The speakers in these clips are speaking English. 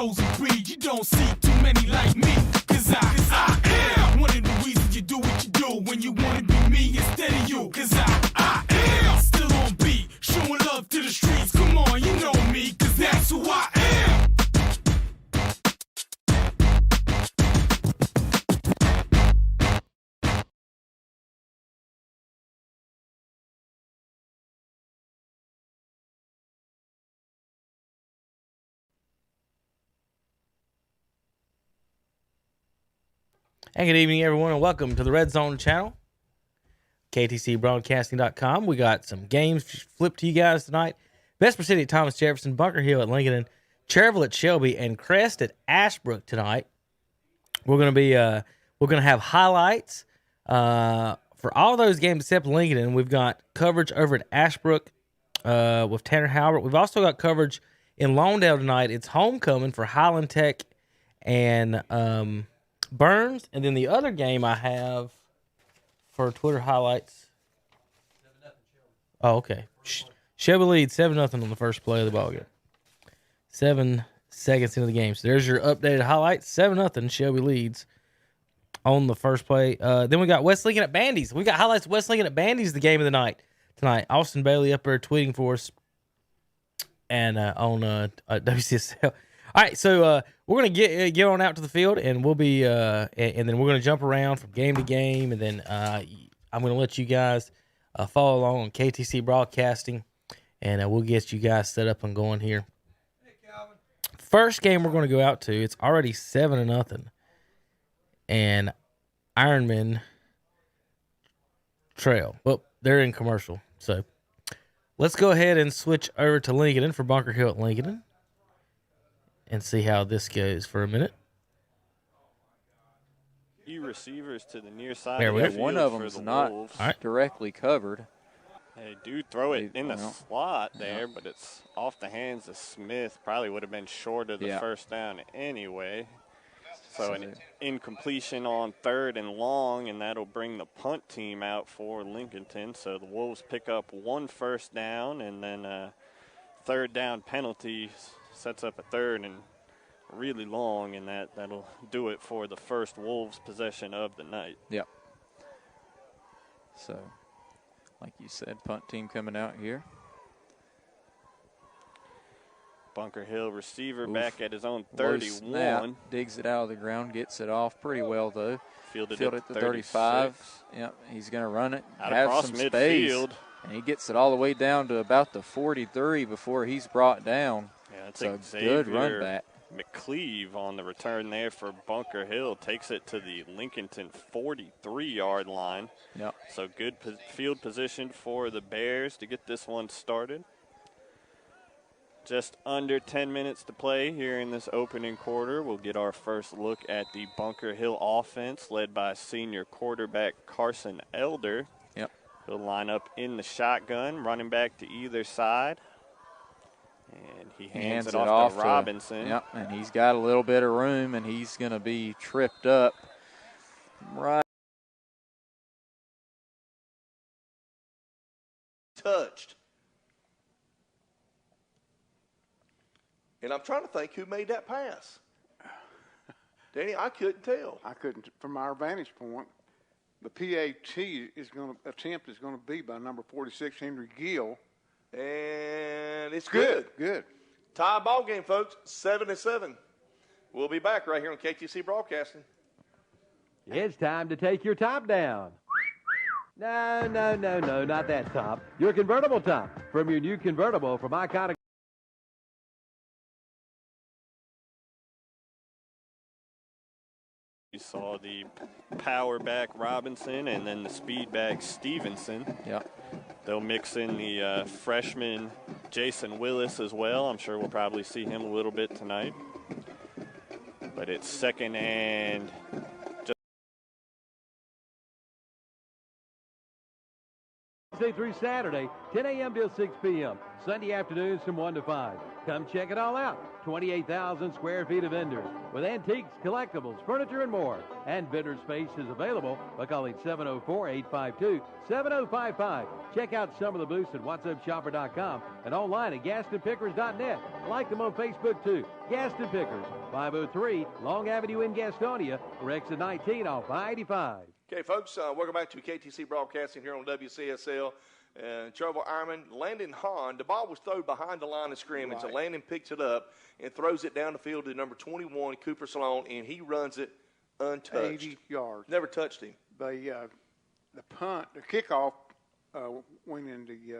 chosen breed. You don't see too many like me, cause I am one of the reasons you do what you do when you wanna be me instead of you, cause I am still on beat, showing love to the streets. Come on, you know me, cause that's who I am. And good evening, everyone, and welcome to the Redzone channel, KTCBroadcasting.com. We got some games flipped to you guys tonight. Vesper City at Thomas Jefferson, Bunker Hill at Lincoln, Cherville at Shelby, and Crest at Ashbrook tonight. We're gonna have highlights for all those games except Lincoln. And we've got coverage over at Ashbrook with Tanner Halbert. We've also got coverage in Lawndale tonight. It's homecoming for Highland Tech and Burns, and then the other game I have for Twitter highlights. 7-0 Shelby. Oh, okay. Shelby leads 7-0 on the first play of the ball game. 7 seconds into the game. So there's your updated highlights. 7-0 Shelby leads on the first play. Then we got West Lincoln at Bandy's. We got highlights of West Lincoln at Bandy's, the game of the night tonight. Austin Bailey up there tweeting for us and on WCSL. All right, so we're gonna get on out to the field, and we'll be and then we're gonna jump around from game to game, and then I'm gonna let you guys follow along on KTC Broadcasting, and we'll get you guys set up and going here. Hey, Calvin. First game we're gonna go out to. It's already 7-0, and Ironman Trail. Well, they're in commercial, so let's go ahead and switch over to Lincoln for Bunker Hill at Lincoln, and see how this goes for a minute. Few receivers to the near side. There we go. One of them's not directly covered. They do throw it in the slot there, but it's off the hands of Smith. Probably would have been short of the first down anyway. So an incompletion on 3rd and long, and that'll bring the punt team out for Lincolnton. So the Wolves pick up 1 first down, and then a 3rd down penalty sets up a 3rd and really long, and that'll do it for the first Wolves possession of the night. Yep. So, like you said, punt team coming out here. Bunker Hill receiver back at his own 31. Snap, digs it out of the ground, gets it off pretty well though. Fielded at the 35. Yep, he's going to run it. Out across midfield. And he gets it all the way down to about the 43 before he's brought down. Yeah, that's a good run back. McCleve on the return there for Bunker Hill. Takes it to the Lincolnton 43-yard line. Yep. So good field position for the Bears to get this one started. Just under 10 minutes to play here in this opening quarter. We'll get our first look at the Bunker Hill offense led by senior quarterback Carson Elder. Yep. He'll line up in the shotgun, running back to either side. And he hands it off to Robinson. Yep, and he's got a little bit of room, and he's going to be tripped up right. Touched. And I'm trying to think who made that pass. Danny, I couldn't tell. I couldn't, from our vantage point. The PAT is going to be by number 46, Henry Gill. And it's good. Good. Tie ball game, folks. 7-7. We'll be back right here on KTC Broadcasting. It's time to take your top down. No, not that top. Your convertible top from your new convertible from Iconic. You saw the power back Robinson and then the speed back Stevenson. Yep. They'll mix in the freshman Jason Willis as well. I'm sure we'll probably see him a little bit tonight. But it's 2nd and just Through Saturday, 10 a.m. till 6 p.m. Sunday afternoons from 1 to 5. Come check it all out. 28,000 square feet of vendors with antiques, collectibles, furniture, and more. And vendor space is available by calling 704-852-7055. Check out some of the booths at whatsupshopper.com and online at GastonPickers.net. Like them on Facebook, too. Gaston Pickers, 503 Long Avenue in Gastonia, or exit 19 off I-85. Okay, folks, welcome back to KTC Broadcasting here on WCSL. Trevor Ironman, Landon Hahn, the ball was thrown behind the line of scrimmage. Right. So Landon picks it up and throws it down the field to number 21, Cooper Sloan, and he runs it untouched. 80 yards. Never touched him. The punt, the kickoff went in the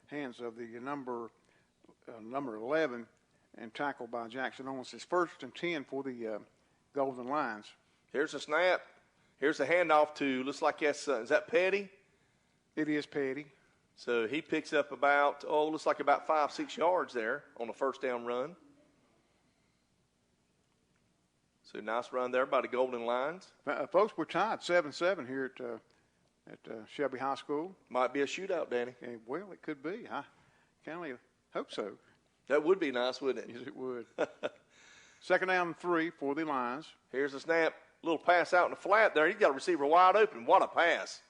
hands of the number 11 and tackled by Jackson Owens. It's 1st and 10 for the Golden Lions. Here's a snap. Here's the handoff to, looks like that's, is that Petty? It is Petty. So he picks up about, looks like about 5-6 yards there on the first down run. So nice run there by the Golden Lions. Folks, we're tied 7-7 here at Shelby High School. Might be a shootout, Danny. And, well, it could be. I can only hope so. That would be nice, wouldn't it? Yes, it would. 2nd down and 3 for the Lions. Here's a snap. Little pass out in the flat there. He's got a receiver wide open. What a pass.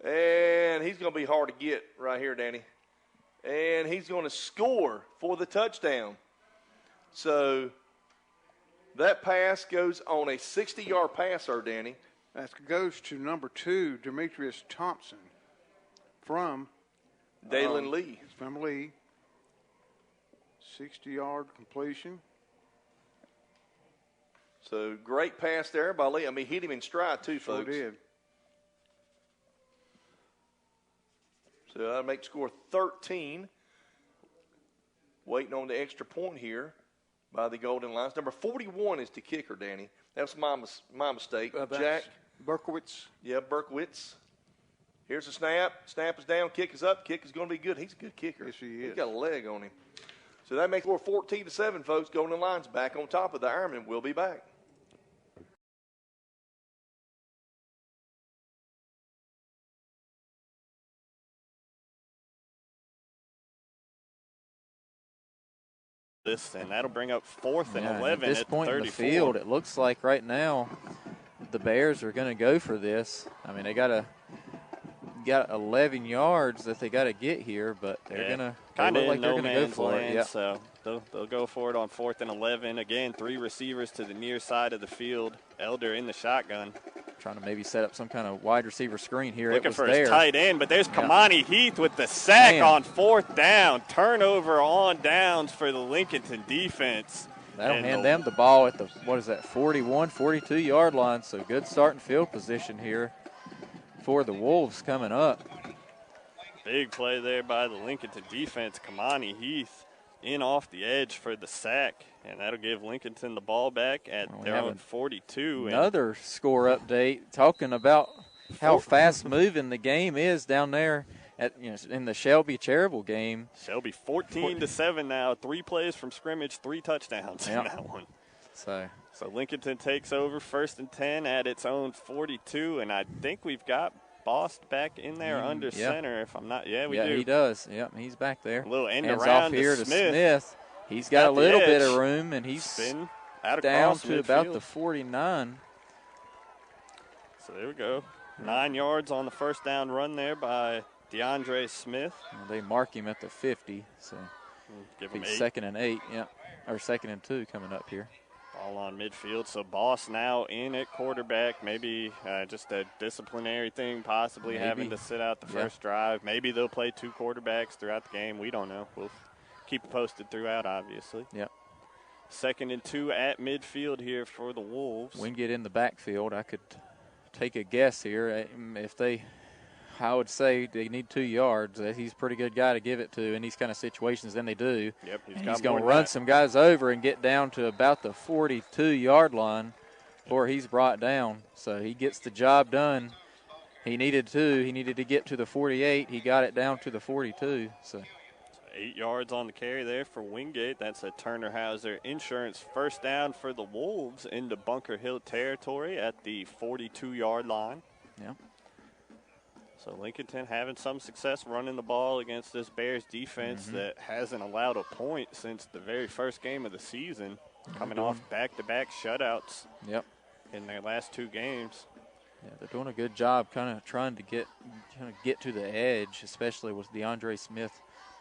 And he's going to be hard to get right here, Danny. And he's going to score for the touchdown. So that pass goes on a 60-yard pass there, Danny. That goes to number 2, Demetrius Thompson from Dalen Lee. From Lee. 60-yard completion. So great pass there by Lee. I mean, hit him in stride too, folks. Sure did. So that'll make score 13. Waiting on the extra point here by the Golden Lions. Number 41 is the kicker, Danny. That's my mistake. Jack Berkowitz. Yeah, Berkowitz. Here's the snap. Snap is down. Kick is up. Kick is going to be good. He's a good kicker. Yes, he is. He's got a leg on him. So that makes score 14-7, folks. Golden Lions back on top of the Ironman. We'll be back. And that'll bring up 4th and 11 at this point in the field. It looks like right now the Bears are going to go for this. I mean, they got 11 yards that they got to get here, but they're going to kind of like no go for land, it. Yeah. So they'll go for it on 4th and 11. Again, 3 receivers to the near side of the field. Elder in the shotgun. Trying to maybe set up some kind of wide receiver screen here. Looking it was for there. his tight end, but there's Kamani Heath with the sack on 4th down. Turnover on downs for the Lincolnton defense. That'll hand them the ball at the, 41, 42-yard line. So good starting field position here for the Wolves coming up. Big play there by the Lincolnton defense. Kamani Heath in off the edge for the sack, and that'll give Lincolnton the ball back at their own 42. Another score update talking about how fast-moving the game is down there in the Shelby Cherryville game. Shelby 14-7 now. 3 plays from scrimmage, 3 touchdowns in that one. So Lincolnton takes over 1st and 10 at its own 42, and I think we've got Bost back in there under center. If I'm not, we do. Yeah, he does. Yep, he's back there. A little end Hands around off here to Smith. Smith. He's got a little bit of room, and he's down to about the 49. So there we go. 9 yards on the first down run there by DeAndre Smith. Well, they mark him at the 50, so give him 8. 2nd and 8, or 2nd and 2 coming up here. Ball on midfield, so Boss now in at quarterback. Maybe just a disciplinary thing, possibly having to sit out the first drive. Maybe they'll play 2 quarterbacks throughout the game. We don't know. We'll keep posted throughout, obviously. Yep. 2nd and 2 at midfield here for the Wolves. Wingate in the backfield. I could take a guess here. I would say they need 2 yards. He's a pretty good guy to give it to in these kind of situations. Then they do. Yep, he's going to run some guys over and get down to about the 42-yard line before he's brought down. So he gets the job done. He needed 2. He needed to get to the 48. He got it down to the 42. So 8 yards on the carry there for Wingate. That's a Turner Hauser Insurance first down for the Wolves into Bunker Hill territory at the 42-yard line. Yeah. So Lincolnton having some success running the ball against this Bears defense that hasn't allowed a point since the very first game of the season, coming off back-to-back shutouts in their last 2 games. Yeah, they're doing a good job kind of trying to get to the edge, especially with DeAndre Smith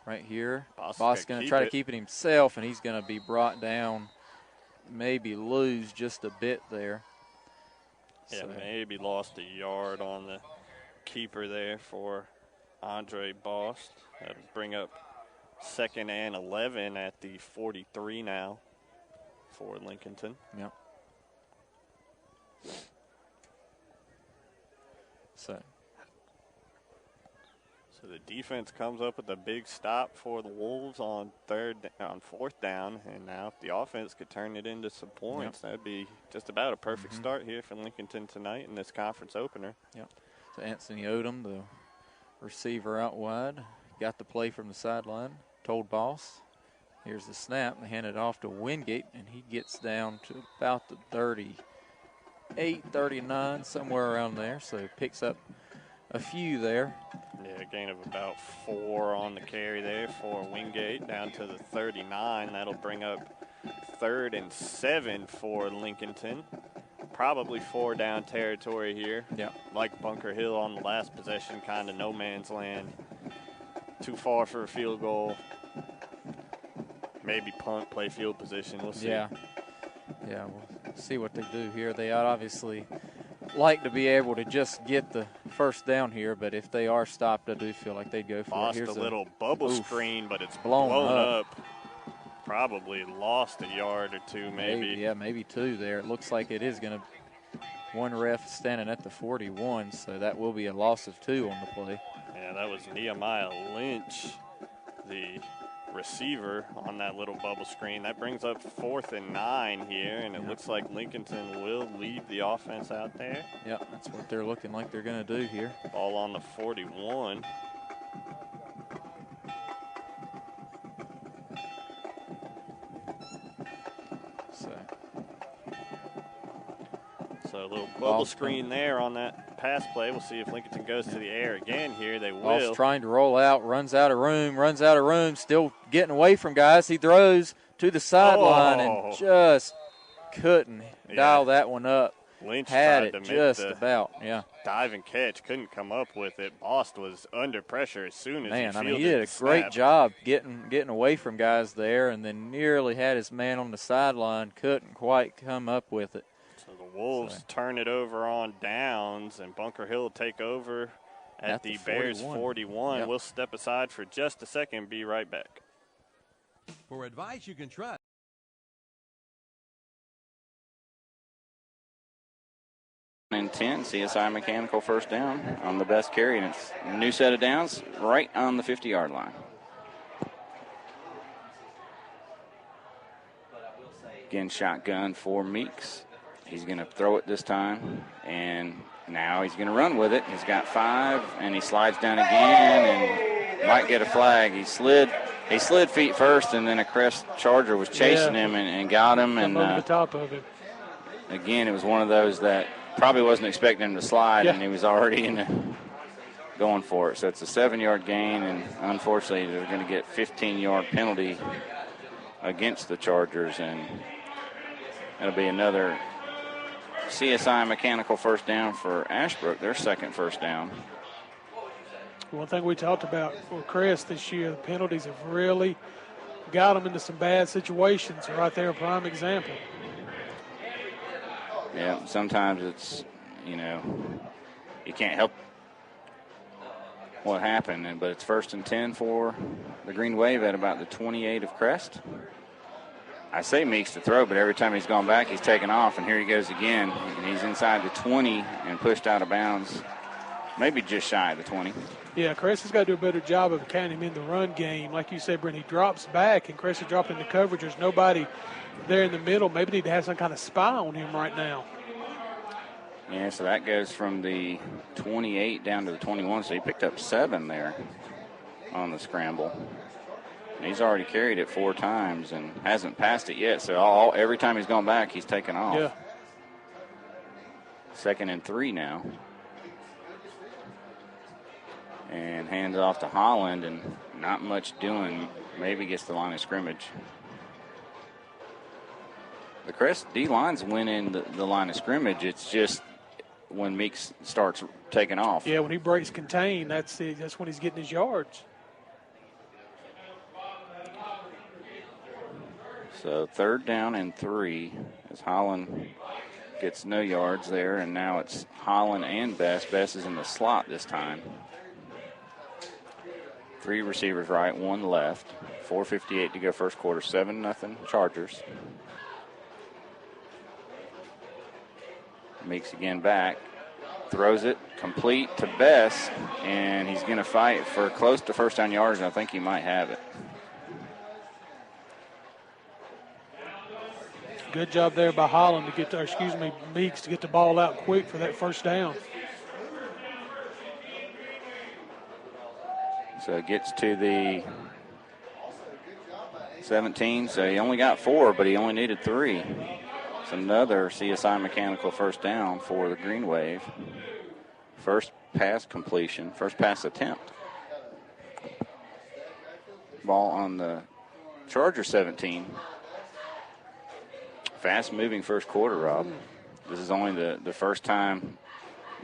right here. Boss is going to try to keep it himself, and he's going to be brought down, maybe lose just a bit there. Yeah, so. Maybe lost a yard on the keeper there for Andre Bost. That'll bring up 2nd and 11 at the 43 now for Lincolnton. Yep. So the defense comes up with a big stop for the Wolves on 4th down, and now if the offense could turn it into some points, that'd be just about a perfect start here for Lincolnton tonight in this conference opener. Yep. So Anthony Odom, the receiver out wide, got the play from the sideline, told Boss. Here's the snap. They hand it off to Wingate, and he gets down to about the 38, 39, somewhere around there. So he picks up a few there. Yeah, a gain of about 4 on the carry there for Wingate down to the 39. That'll bring up 3rd and 7 for Lincolnton. Probably 4 down territory here. Yeah. Like Bunker Hill on the last possession, kind of no man's land. Too far for a field goal. Maybe punt, play field position. We'll see. Yeah, we'll see what they do here. They obviously like to be able to just get the first down here, but if they are stopped, I do feel like they'd go for it. Here's a little bubble screen, but it's blown up. Probably lost a yard or 2, maybe. Maybe 2 there. It looks like it is going to. One ref standing at the 41, so that will be a loss of 2 on the play. Yeah, that was Nehemiah Lynch, the receiver on that little bubble screen. That brings up 4th and 9 here, and it looks like Lincolnton will lead the offense out there. Yeah, that's what they're looking like they're going to do here. Ball on the 41. So a little bubble screen there on that pass play. We'll see if Lincolnton goes to the air again here. They will. Ball's trying to roll out, runs out of room, still getting away from guys. He throws to the sideline and just couldn't dial that one up. Lynch had tried it to just make the about, dive and catch, couldn't come up with it. Bost was under pressure as soon as he fielded he did a great job getting away from guys there, and then nearly had his man on the sideline, couldn't quite come up with it. So the Wolves turn it over on downs, and Bunker Hill take over at the Bears 41. Yep. We'll step aside for just a second and be right back. For advice you can trust. And 10, CSI Mechanical first down on the best carry, and it's a new set of downs right on the 50-yard line. Again, shotgun for Meeks. He's going to throw it this time, and now he's going to run with it. He's got 5, and he slides down again and might get a flag. He slid feet first, and then a Crest Charger was chasing him and got him. And over the top of him. Again, it was one of those that probably wasn't expecting him to slide, and he was already going for it. So it's a 7-yard gain, and unfortunately they're going to get 15-yard penalty against the Chargers, and that'll be another CSI Mechanical first down for Ashbrook, their second first down. One thing we talked about for Crest this year, the penalties have really got them into some bad situations. Right there, a prime example. Yeah, sometimes it's, you can't help what happened, but it's 1st and 10 for the Green Wave at about the 28 of Crest. I say Meeks to throw, but every time he's gone back, he's taken off, and here he goes again. And he's inside the 20 and pushed out of bounds, maybe just shy of the 20. Yeah, Crest has got to do a better job of counting him in the run game. Like you said, Brent, he drops back, and Crest is dropping the coverage. There's nobody there in the middle. Maybe need to have some kind of spy on him right now. Yeah, so that goes from the 28 down to the 21, so he picked up 7 there on the scramble. And he's already carried it 4 times and hasn't passed it yet, so every time he's gone back, he's taken off. Yeah. 2nd and 3 now. and hands off to Holland, and not much doing. Maybe gets the line of scrimmage. The Crest D-line's winning the line of scrimmage. It's just when Meeks starts taking off. Yeah, when he breaks contain, that's when he's getting his yards. So 3rd down and 3 as Holland gets no yards there, and now it's Holland and Bess. Bess is in the slot this time. 3 receivers right, 1 left. 4:58 to go first quarter, 7-0 Chargers. Meeks again back, throws it complete to Bess, and he's going to fight for close to first down yards, and I think he might have it. Good job there by Holland to get Meeks to get the ball out quick for that first down. So it gets to the 17, so he only got 4, but he only needed 3. It's another CSI Mechanical first down for the Green Wave. First pass completion, first pass attempt. Ball on the Charger 17. Fast-moving first quarter, Rob. This is only the first time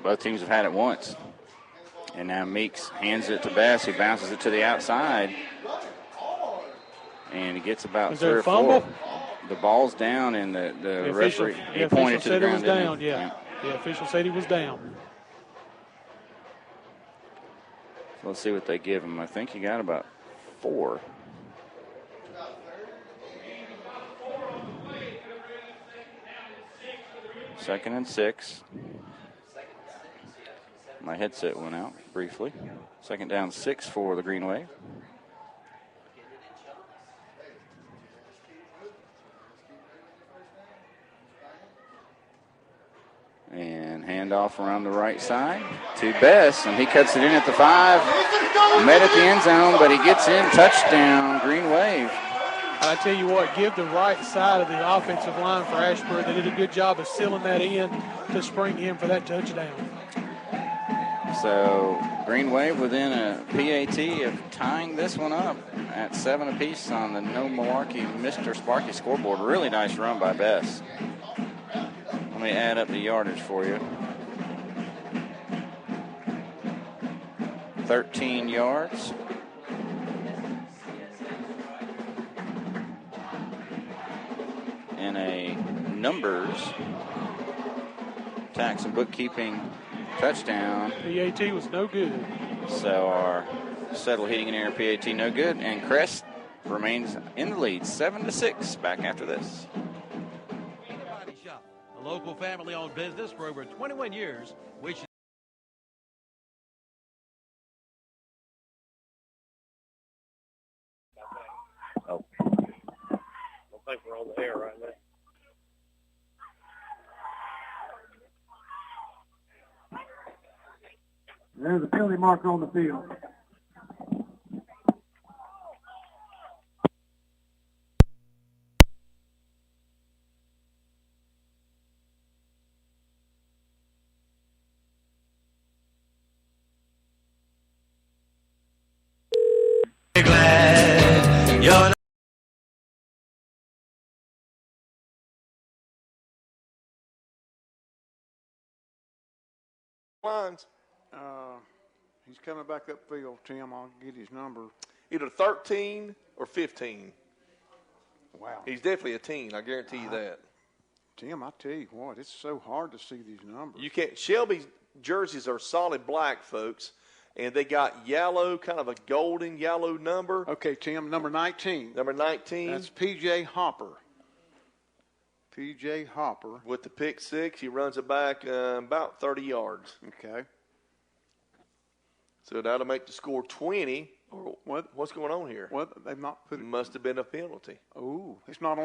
both teams have had it once. And now Meeks hands it to Bass. He bounces it to the outside. And he gets about 3 or 4. The ball's down, and the referee pointed to the ground. The official said he was down, yeah. The official said he was down. So let's see what they give him. I think he got about 4. Second and 6. My headset went out briefly. Second down 6 for the Green Wave. And handoff around the right side to Bess, and he cuts it in at the 5. Met at the end zone, but he gets in. Touchdown, Green Wave. I tell you what, give the right side of the offensive line for Ashburn. They did a good job of sealing that in to spring him for that touchdown. So Green Wave within a PAT of tying this one up at 7 apiece on the No Malarkey Mr. Sparky scoreboard. Really nice run by Bess. Let me add up the yardage for you. 13 yards. And a numbers tax and bookkeeping touchdown. PAT was no good. So our Settle Heating and Air PAT no good, and Crest remains in the lead, 7-6. Back after this. A local family-owned business for over 21 years. Oh, I don't think we're on the air right now. There's a penalty marker on the field. Glad you're not. Lines. He's coming back upfield, Tim. I'll get his number. Either 13 or 15. Wow. He's definitely a teen. I guarantee you that. Tim, I tell you what, it's so hard to see these numbers. You can't. Shelby's jerseys are solid black, folks, and they got yellow, kind of a golden yellow number. Okay, Tim, number 19. Number 19. That's P.J. Hopper. P.J. Hopper. With the pick 6, he runs it back about 30 yards. Okay. So that'll make the score 20. Or what's going on here? What? They've not put it. Must have been a penalty. Oh, it's not on.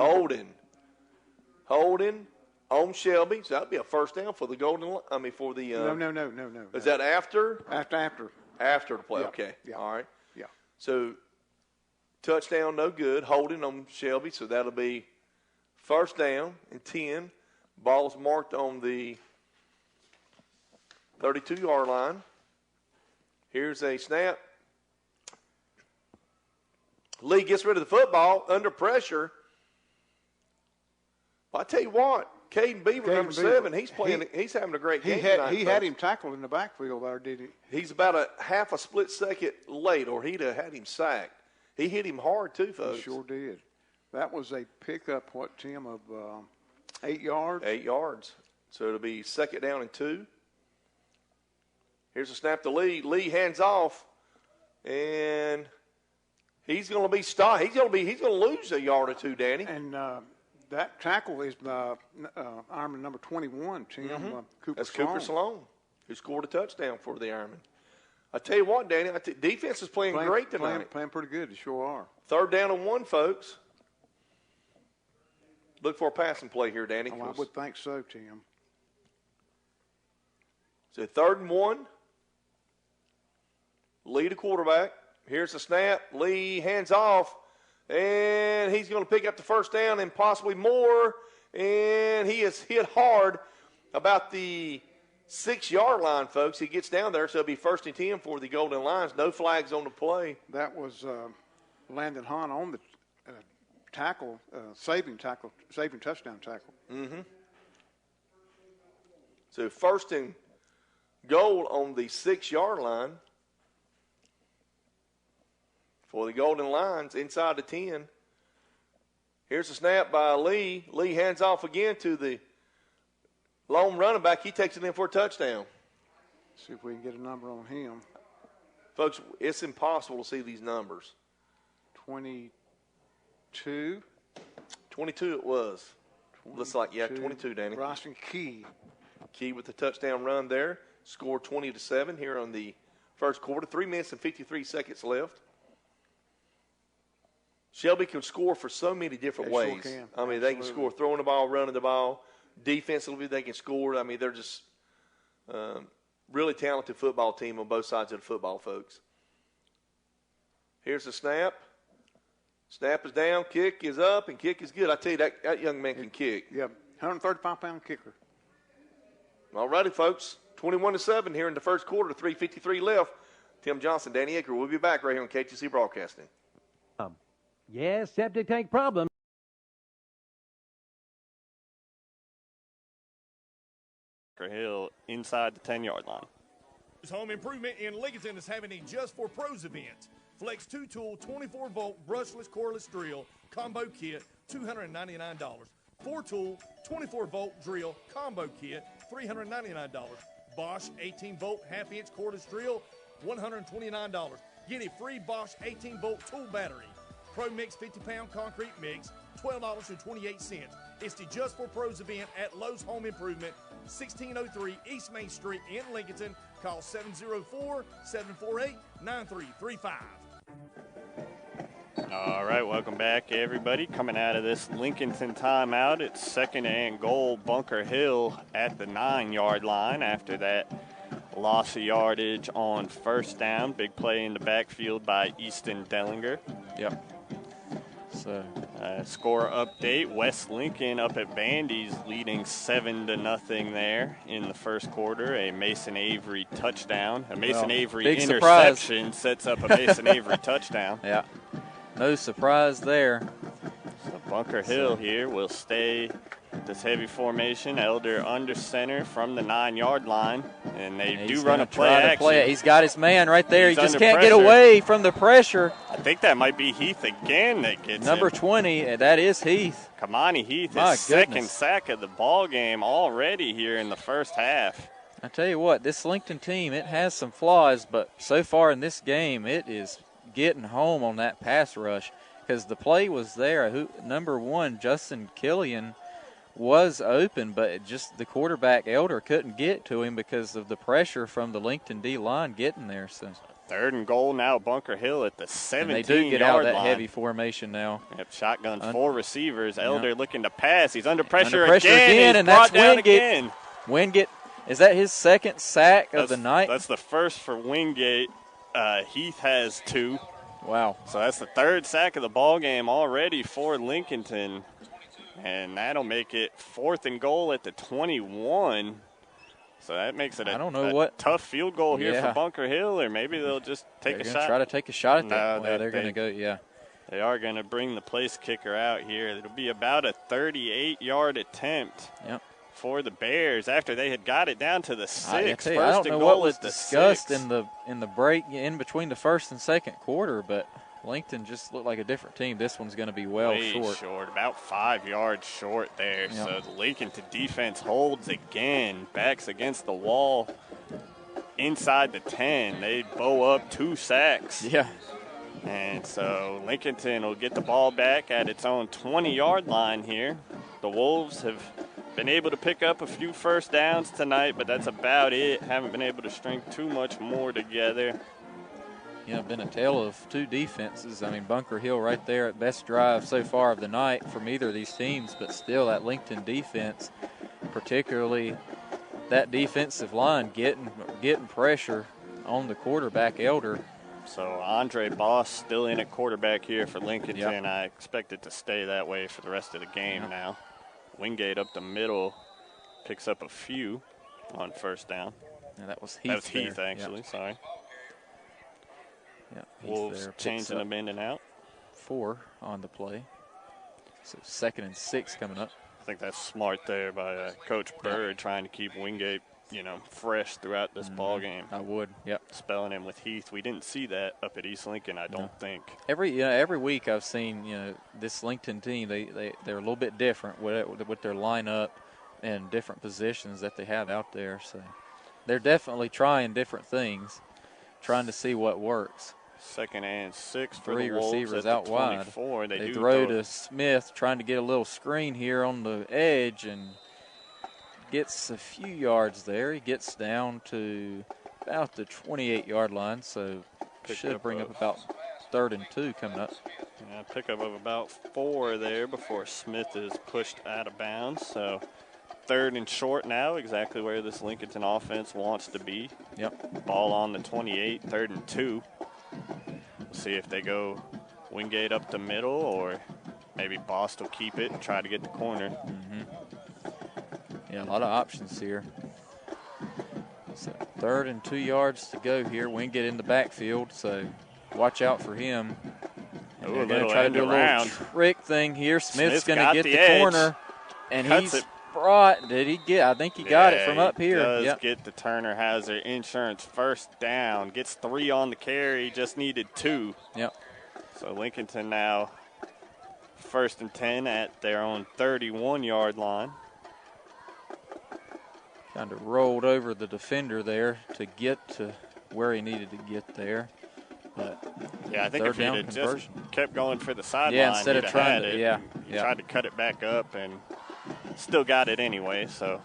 Holding on Shelby. So that'd be a first down for the golden. For the. No. Is that after? After. After the play. Yeah. Okay. Yeah. All right. Yeah. So touchdown, no good. Holding on Shelby. So that'll be first down and 10. Ball's marked on the 32-yard line. Here's a snap. Lee gets rid of the football under pressure. Well, I tell you what, Caden Beaver, number 7, he's playing. He's having a great game tonight. He had him tackled in the backfield there, did he? He's about a half a split second late, or he'd have had him sacked. He hit him hard too, folks. He sure did. That was a pickup, what, Tim, of 8 yards? 8 yards. So it'll be 2nd down and 2. Here's a snap to Lee. Lee hands off, and he's going to be stopped. He's going to lose a yard or two, Danny. And that tackle is Ironman number 21, Tim. Cooper That's Sloan. Cooper Sloan, who scored a touchdown for the Ironman. I tell you what, Danny, defense is playing great tonight. Playing pretty good. They sure are. 3rd down and 1, folks. Look for a passing play here, Danny. Oh, I would think so, Tim. So 3rd and 1. Lee the quarterback. Here's the snap. Lee hands off, and he's going to pick up the 1st down and possibly more. And he is hit hard about the 6-yard line, folks. He gets down there, so it'll be 1st and 10 for the Golden Lions. No flags on the play. That was Landon Hahn on the tackle, saving touchdown tackle. So 1st and goal on the 6-yard line for the Golden Lions inside the 10. Here's a snap by Lee. Lee hands off again to the lone running back. He takes it in for a touchdown. See if we can get a number on him. Folks, it's impossible to see these numbers. 22. 22 it was. Looks like, 22, Danny. Bryson Key. Key with the touchdown run there. Scored 20-7 here on the first quarter. 3 minutes and 53 seconds left. Shelby can score for so many different ways. Sure can. I mean, they can score throwing the ball, running the ball. Defensively, they can score. I mean, they're just really talented football team on both sides of the football, folks. Here's the snap. Snap is down, kick is up, and kick is good. I tell you, that young man can kick. Yeah, 135-pound kicker. All righty, folks. 21-7 here in the first quarter, 3:53 left. Tim Johnson, Danny Aker. We'll be back right here on KTC Broadcasting. Yes, septic tank problem. Hill inside the 10-yard line. Home Improvement in Lincoln is having a Just for Pros event. Flex 2-tool 24-volt brushless coreless drill combo kit, $299. 4-tool 24-volt drill combo kit, $399. Bosch 18-volt half-inch cordless drill, $129. Get a free Bosch 18-volt tool battery. Pro Mix 50-pound concrete mix, $12.28. It's the Just for Pros event at Lowe's Home Improvement, 1603 East Main Street in Lincoln. Call 704-748-9335. All right, welcome back, everybody. Coming out of this Lincolnton timeout, it's 2nd and goal, Bunker Hill at the 9-yard line after that loss of yardage on 1st down. Big play in the backfield by Easton Dellinger. Yep. So, score update, West Lincoln up at Bandy's leading 7-0 there in the first quarter. A Mason Avery touchdown. A Mason Avery interception sets up a Mason Avery touchdown. Yeah, no surprise there. So Bunker Hill here will stay this heavy formation. Elder under center from the 9-yard line. And they do run a play action. He's got his man right there. He just can't get away from the pressure. I think that might be Heath again that gets Number 20, that is Heath. Kamani Heath, his second sack of the ball game already here in the first half. I tell you what, this Lincoln team, it has some flaws, but so far in this game, it is getting home on that pass rush because the play was there. Number 1, Justin Killian, was open, but just the quarterback Elder couldn't get to him because of the pressure from the Lincoln D line getting there. So 3rd and goal now, Bunker Hill at the 17-yard line. They do get out of that heavy formation now. Yep, shotgun 4 receivers. Elder looking to pass. He's under pressure, again. He's and brought that's down Wingate. Again. Wingate, is that his second sack of the night? That's the first for Wingate. Heath has 2. Wow. So that's the 3rd sack of the ball game already for Lincolnton. And that'll make it 4th and goal at the 21. So that makes it I don't know what tough field goal here for Bunker Hill, or maybe they'll just take a shot. Try to take a shot at that. No, They're going to go, They are going to bring the place kicker out here. It'll be about a 38-yard attempt for the Bears after they had got it down to the 6. I don't know what was discussed in the break in between the first and second quarter, but Lincoln just looked like a different team. This one's going to be way short. About 5 yards short there. So the Lincoln defense holds again, backs against the wall inside the 10. They bow up 2 sacks. Yeah. And so Lincolnton will get the ball back at its own 20-yard line here. The Wolves have been able to pick up a few first downs tonight, but that's about it. Haven't been able to string too much more together. Been a tale of 2 defenses. I mean, Bunker Hill right there at best drive so far of the night from either of these teams, but still that Lincoln defense, particularly that defensive line getting pressure on the quarterback, Elder. So Andre Boss still in at quarterback here for Lincolnton. I expect it to stay that way for the rest of the game now. Wingate up the middle picks up a few on first down. Yeah, that was Heath. That was Heath, actually. Sorry. Wolves changing them in and out. 4 on the play. So 2nd and 6 coming up. I think that's smart there by Coach Bird trying to keep Wingate, fresh throughout this ball game. I would, Spelling him with Heath. We didn't see that up at East Lincoln, I don't think. Every week I've seen, this Lincoln team, they're a little bit different with their lineup and different positions that they have out there. So they're definitely trying different things, trying to see what works. 2nd and 6 for 3 the Wolves receivers at out the wide. 24. They throw to Smith, trying to get a little screen here on the edge, and gets a few yards there. He gets down to about the 28-yard line, so should bring up about 3rd and 2 coming up. Yeah, pickup of about 4 there before Smith is pushed out of bounds. So 3rd and short now, exactly where this Lincolnton offense wants to be. Ball on the 28, 3rd and 2. We'll see if they go Wingate up the middle, or maybe Bost will keep it and try to get the corner. Yeah, a lot of options here. So 3rd and 2 yards to go here. Wingate in the backfield, so watch out for him. And they're going to try to do a little trick thing here. Smith's going to get the corner, and he's brought. Did he get? I think he got it from up here. Does get the Turner Hazard insurance first down. Gets 3 on the carry. Just needed 2. So Lincolnton now 1st and 10 at their own 31-yard line. Kind of rolled over the defender there to get to where he needed to get there. But I think if he had just kept going for the sideline, instead of trying to, he tried to cut it back up and still got it anyway. So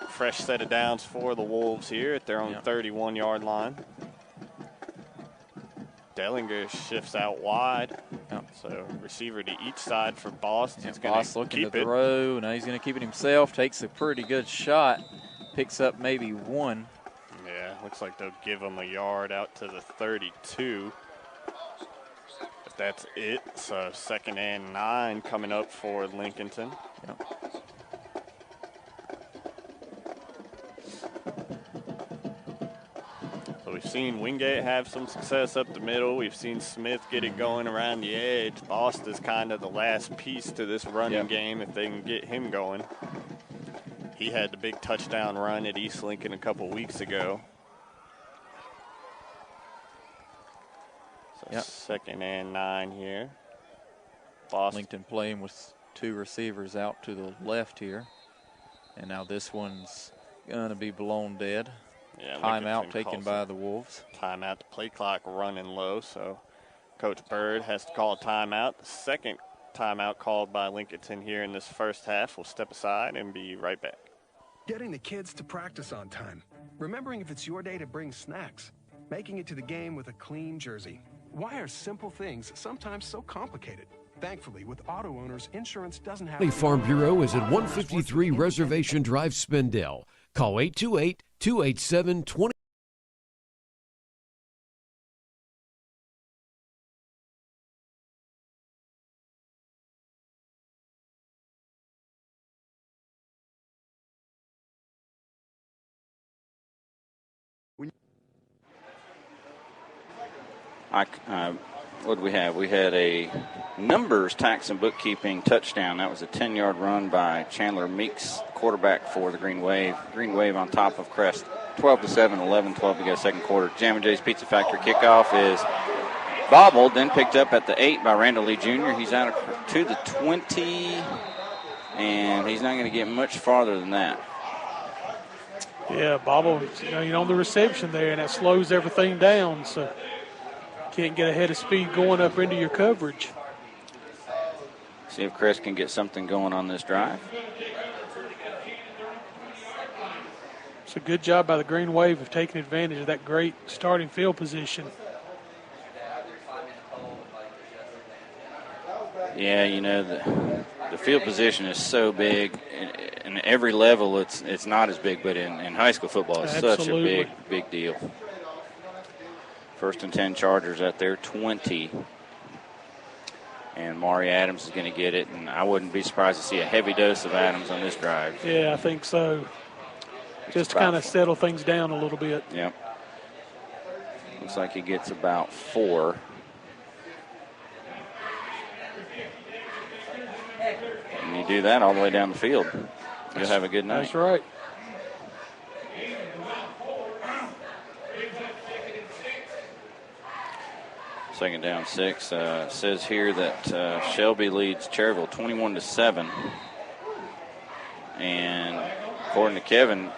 fresh set of downs for the Wolves here at their own 31-yard line. Dellinger shifts out wide. So receiver to each side for Bost. He's going to looking keep to throw. Now he's going to keep it himself. Takes a pretty good shot. Picks up maybe 1. Yeah, looks like they'll give him a yard out to the 32. But that's it. So 2nd and 9 coming up for Lincolnton. So we've seen Wingate have some success up the middle. We've seen Smith get it going around the edge. Bost is kind of the last piece to this running game if they can get him going. He had the big touchdown run at East Lincoln a couple weeks ago. So 2nd and 9 here. Lincoln playing with 2 receivers out to the left here. And now this one's going to be blown dead. Timeout taken by the Wolves. Timeout, the play clock running low, so Coach Bird has to call a timeout. The second timeout called by Lincolnton here in this first half. We'll step aside and be right back. Getting the kids to practice on time. Remembering if it's your day to bring snacks. Making it to the game with a clean jersey. Why are simple things sometimes so complicated? Thankfully, with auto owners, insurance doesn't have to. Farm Bureau is at 153 Reservation Drive, Spindale. Call 828-287-20. what did we have? We had a numbers, tax, and bookkeeping touchdown. That was a 10-yard run by Chandler Meeks, quarterback for the Green Wave. Green Wave on top of Crest, 12-7, 11-12 to go second quarter. Jam & J's Pizza Factory kickoff is bobbled, then picked up at the 8 by Randall Lee Jr. He's out to the 20, and he's not going to get much farther than that. Yeah, bobble, you're on the reception there, and that slows everything down, so can't get ahead of speed going up into your coverage. See if Crest can get something going on this drive. It's a good job by the Green Wave of taking advantage of that great starting field position. Yeah, the field position is so big. In every level, it's not as big, but in high school football, it's such a big deal. 1st and 10 Chargers at their 20. And Maury Adams is going to get it, and I wouldn't be surprised to see a heavy dose of Adams on this drive. Yeah, I think so. Just to kind of settle things down a little bit. Yep. Looks like he gets about 4. And you do that all the way down the field, you'll have a good night. That's right. Second down 6. Says here that Shelby leads Cherryville 21-7. And according to Kevin,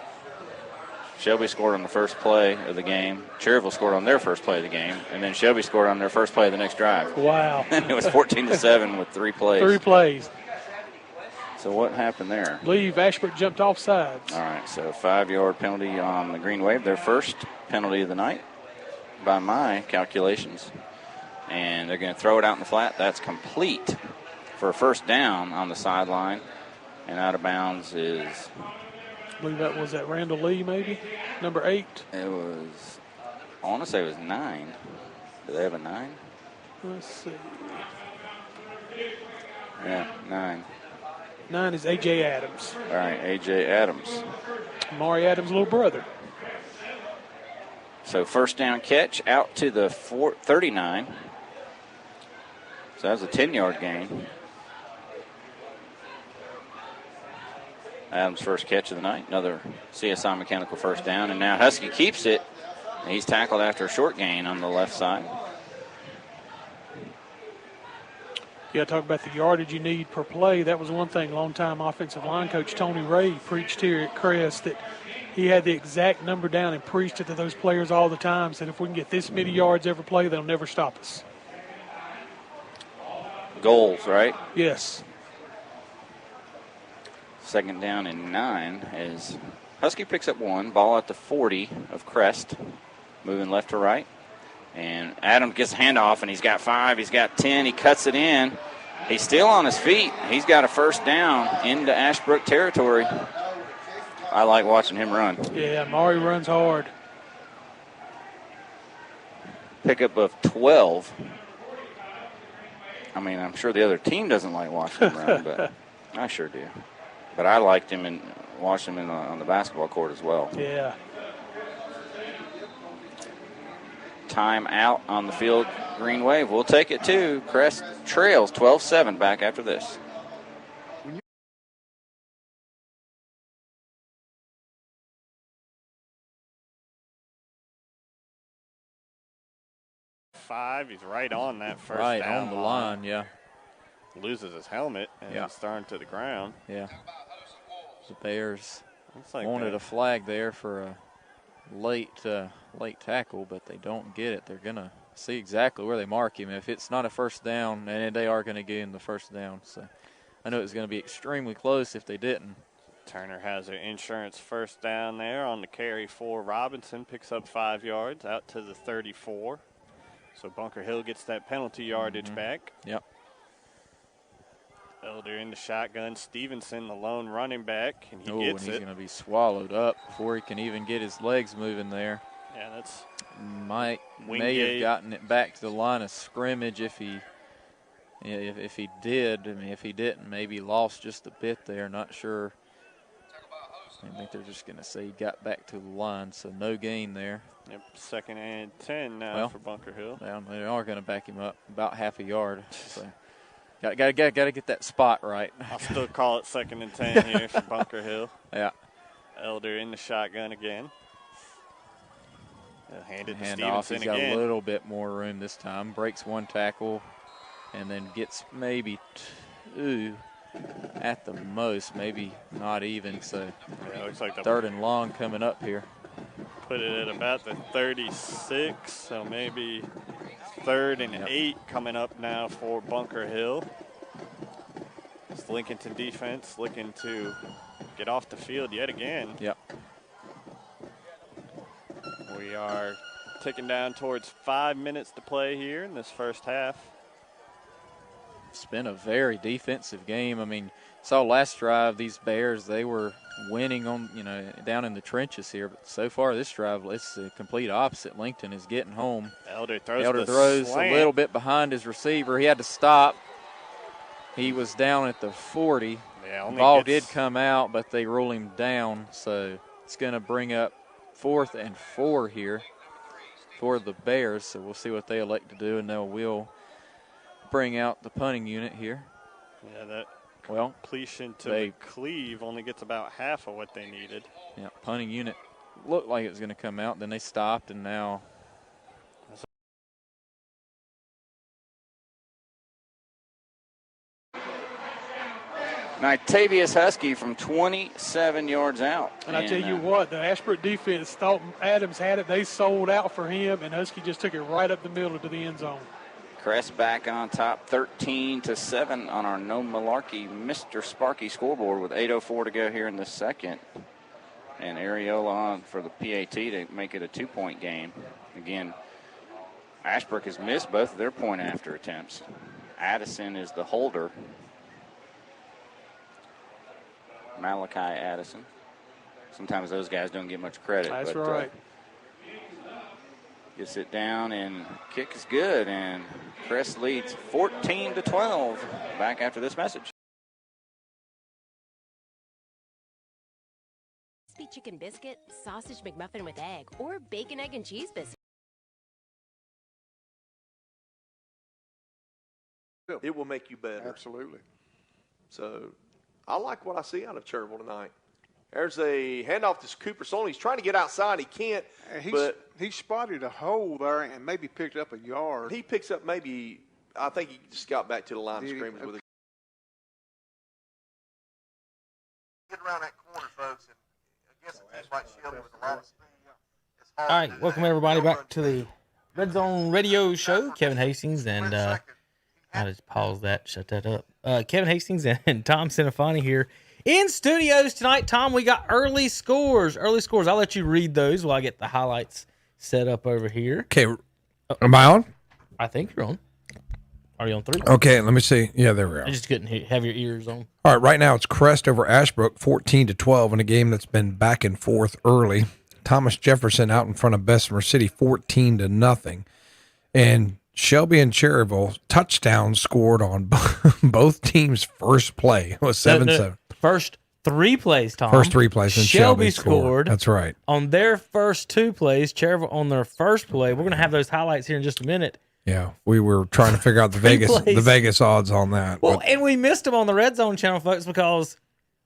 Shelby scored on the first play of the game. Cherryville scored on their first play of the game. And then Shelby scored on their first play of the next drive. Wow. It was 14-7 with 3 plays. 3 plays. So what happened there? I believe Ashbrook jumped off sides. All right, so 5-yard penalty on the Green Wave. Their first penalty of the night by my calculations. And they're going to throw it out in the flat. That's complete for a first down on the sideline. And out of bounds is... I believe that was Randall Lee, maybe? Number 8. It was... I want to say it was 9. Do they have a 9? Let's see. Yeah, 9. 9 is A.J. Adams. All right, A.J. Adams. Maury Adams' little brother. So first down catch out to the 39. So that was a 10-yard gain. Adams' first catch of the night. Another CSI Mechanical first down. And now Husky keeps it. He's tackled after a short gain on the left side. You got to talk about the yardage you need per play. That was one thing longtime offensive line coach Tony Ray preached here at Crest, that he had the exact number down and preached it to those players all the time. Said if we can get this many yards every play, they'll never stop us. Goals, right? Yes. Second down and 9 as Husky picks up 1. Ball at the 40 of Crest. Moving left to right. And Adams gets a handoff, and he's got 5. He's got 10. He cuts it in. He's still on his feet. He's got a first down into Ashbrook territory. I like watching him run. Yeah, Maury runs hard. Pickup of 12. I mean, I'm sure the other team doesn't like watching him run, but I sure do. But I liked him and watched him on the basketball court as well. Yeah. Time out on the field, Green Wave. We'll take it too. Crest trails 12-7 back after this. He's right on that first right down on the line, yeah. Loses his helmet and he's thrown to the ground. Yeah. The Bears like wanted a flag there for a late tackle, but they don't get it. They're going to see exactly where they mark him. If it's not a first down, and they are going to get him the first down. So I know it was going to be extremely close if they didn't. Turner has their insurance first down there on the carry for Robinson. Picks up 5 yards out to the 34. So Bunker Hill gets that penalty yardage back. Yep. Elder in the shotgun. Stevenson, the lone running back, and he gets he's it. going to be swallowed up before he can even get his legs moving there. Yeah, that's may have gotten it back to the line of scrimmage if he did. I mean, if he didn't, maybe lost just a bit there. Not sure. I think they're just going to say he got back to the line, so no gain there. Yep, 2nd and 10 now for Bunker Hill. Yeah, they are going to back him up about half a yard. So got to get that spot right. I'll still call it 2nd and 10 here for Bunker Hill. Yeah. Elder in the shotgun again. Hand it to Handoff. Stevenson He's got again. a little bit more room this time. Breaks one tackle and then gets maybe 2 at the most, maybe not even. So yeah, looks like 3rd and long coming up here. Put it at about the 36, so maybe 3rd and 8 coming up now for Bunker Hill. It's Lincolnton defense looking to get off the field yet again. Yep. We are ticking down towards 5 minutes to play here in this first half. It's been a very defensive game. I mean, saw last drive, these Bears, they were winning on, down in the trenches here. But so far this drive, it's the complete opposite. Lincoln is getting home. Elder throws a little bit behind his receiver. He had to stop. He was down at the 40. Yeah, the ball did come out, but they rule him down. So it's going to bring up 4th and 4 here for the Bears. So we'll see what they elect to do, and they will bring out the punting unit here. Yeah, that completion to Cleve only gets about half of what they needed. Yeah, punting unit looked like it was going to come out. Then they stopped, and now Nitavius Husky from 27 yards out. And I tell you what, the Ashbrook defense thought Adams had it. They sold out for him, and Husky just took it right up the middle to the end zone. Crest back on top, 13-7 on our No Malarkey Mr. Sparky scoreboard with 8:04 to go here in the second. And Areola on for the PAT to make it a 2-point game. Again, Ashbrook has missed both of their point after attempts. Addison is the holder. Malachi Addison. Sometimes those guys don't get much credit. That's right. Gets it down, and kick is good, and Crest leads 14-12. Back after this message. Crispy chicken biscuit, sausage McMuffin with egg, or bacon, egg, and cheese biscuit. It will make you better. Absolutely. So I like what I see out of Cherville tonight. There's a handoff to Cooper Solon. He's trying to get outside. He can't. He spotted a hole there and maybe picked up a yard. He picks up maybe, I think he just got back to the line of scrimmage with it. Get around that corner, folks, and I guess it seems like Shelby with a lot of speed. All right, welcome everybody back to the Redzone Radio Show. Kevin Hastings and I'll just pause that, shut that up. Kevin Hastings and Tom Sinafani here in studios tonight. Tom, we got early scores. I'll let you read those while I get the highlights set up over here. Okay, am I on? I think you're on. Are you on 3? Okay, let me see. Yeah, there we are. I just couldn't have your ears on. All right, right now it's Crest over Ashbrook, 14-12 in a game that's been back and forth early. Thomas Jefferson out in front of Bessemer City, 14-0, and Shelby and Cherryville touchdowns scored on both teams' first play. It was 7-7. First 3 plays, Tom. First 3 plays, and Shelby scored. That's right. On their first 2 plays, Cherryville on their first play. We're going to have those highlights here in just a minute. Yeah, we were trying to figure out the Vegas odds on that. Well, and we missed them on the Red Zone channel, folks, because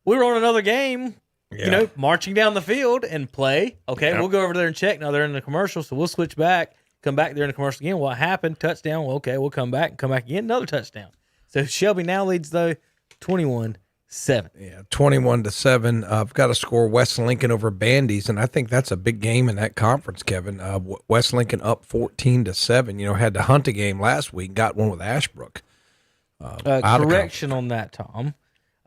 we were on another game. Yeah. Marching down the field and play. Okay, We'll go over there and check. Now they're in the commercial, so we'll switch back. Come back there in the commercial again. What happened? Touchdown. Well, okay, we'll come back again. Another touchdown. So Shelby now leads, though, 21-7. Yeah, 21-7. I've got to score West Lincoln over Bandy's, and I think that's a big game in that conference, Kevin. West Lincoln up 14-7. Had to hunt a game last week, got one with Ashbrook. Correction on that, Tom.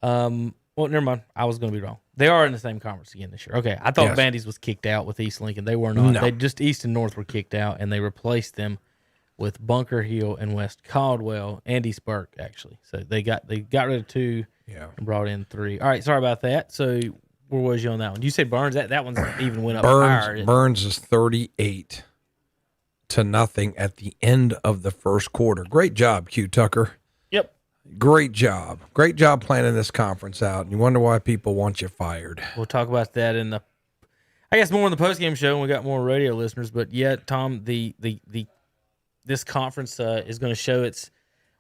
Well, never mind. I was going to be wrong. They are in the same conference again this year. Okay, I thought Bandy's was kicked out with East Lincoln. They were not. No. They just East and North were kicked out, and they replaced them with Bunker Hill and West Caldwell and East Burke, actually. So they got rid of 2 and brought in 3. All right, sorry about that. So where was you on that one? You said Burns. That one's even went up higher. Burns is 38-0 at the end of the first quarter. Great job, Q Tucker. Yep. Great job. Great job planning this conference out. And you wonder why people want you fired. We'll talk about that in the, I guess, more in the postgame show when we got more radio listeners. But yeah, Tom, this conference is going to show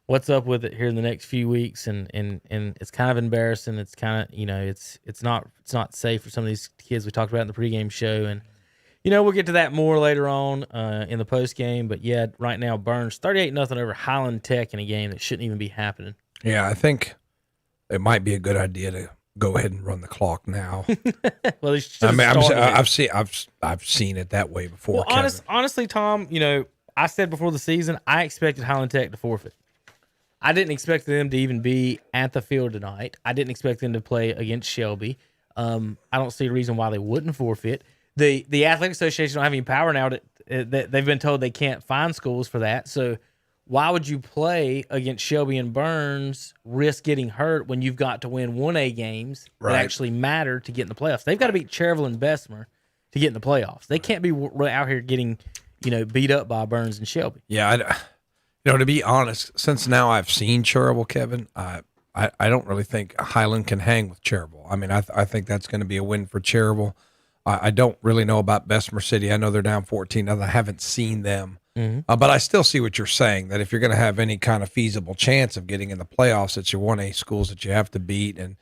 what's up with it here in the next few weeks, and it's kind of embarrassing. It's kind of, it's not safe for some of these kids we talked about in the pregame show, and we'll get to that more later on in the postgame. But yeah, right now Burns 38-0 over Highland Tech in a game that shouldn't even be happening. Yeah, I think it might be a good idea to go ahead and run the clock now. Well, I've seen it that way before. Well, honestly, Tom, I said before the season I expected Highland Tech to forfeit. I didn't expect them to even be at the field tonight. I didn't expect them to play against Shelby. I don't see a reason why they wouldn't forfeit. The Athletic Association don't have any power now. They've been told they can't find schools for that. So why would you play against Shelby and Burns, risk getting hurt when you've got to win 1A games that actually matter to get in the playoffs? They've got to beat Cherville and Bessemer to get in the playoffs. They can't be out here getting beat up by Burns and Shelby. Yeah, to be honest, since now I've seen Cherville, Kevin, I don't really think Highland can hang with Cherville. I mean, I think that's going to be a win for Cherville. I don't really know about Bessemer City. I know they're down 14. I haven't seen them. Mm-hmm. But I still see what you're saying, that if you're going to have any kind of feasible chance of getting in the playoffs, it's your 1A schools that you have to beat, and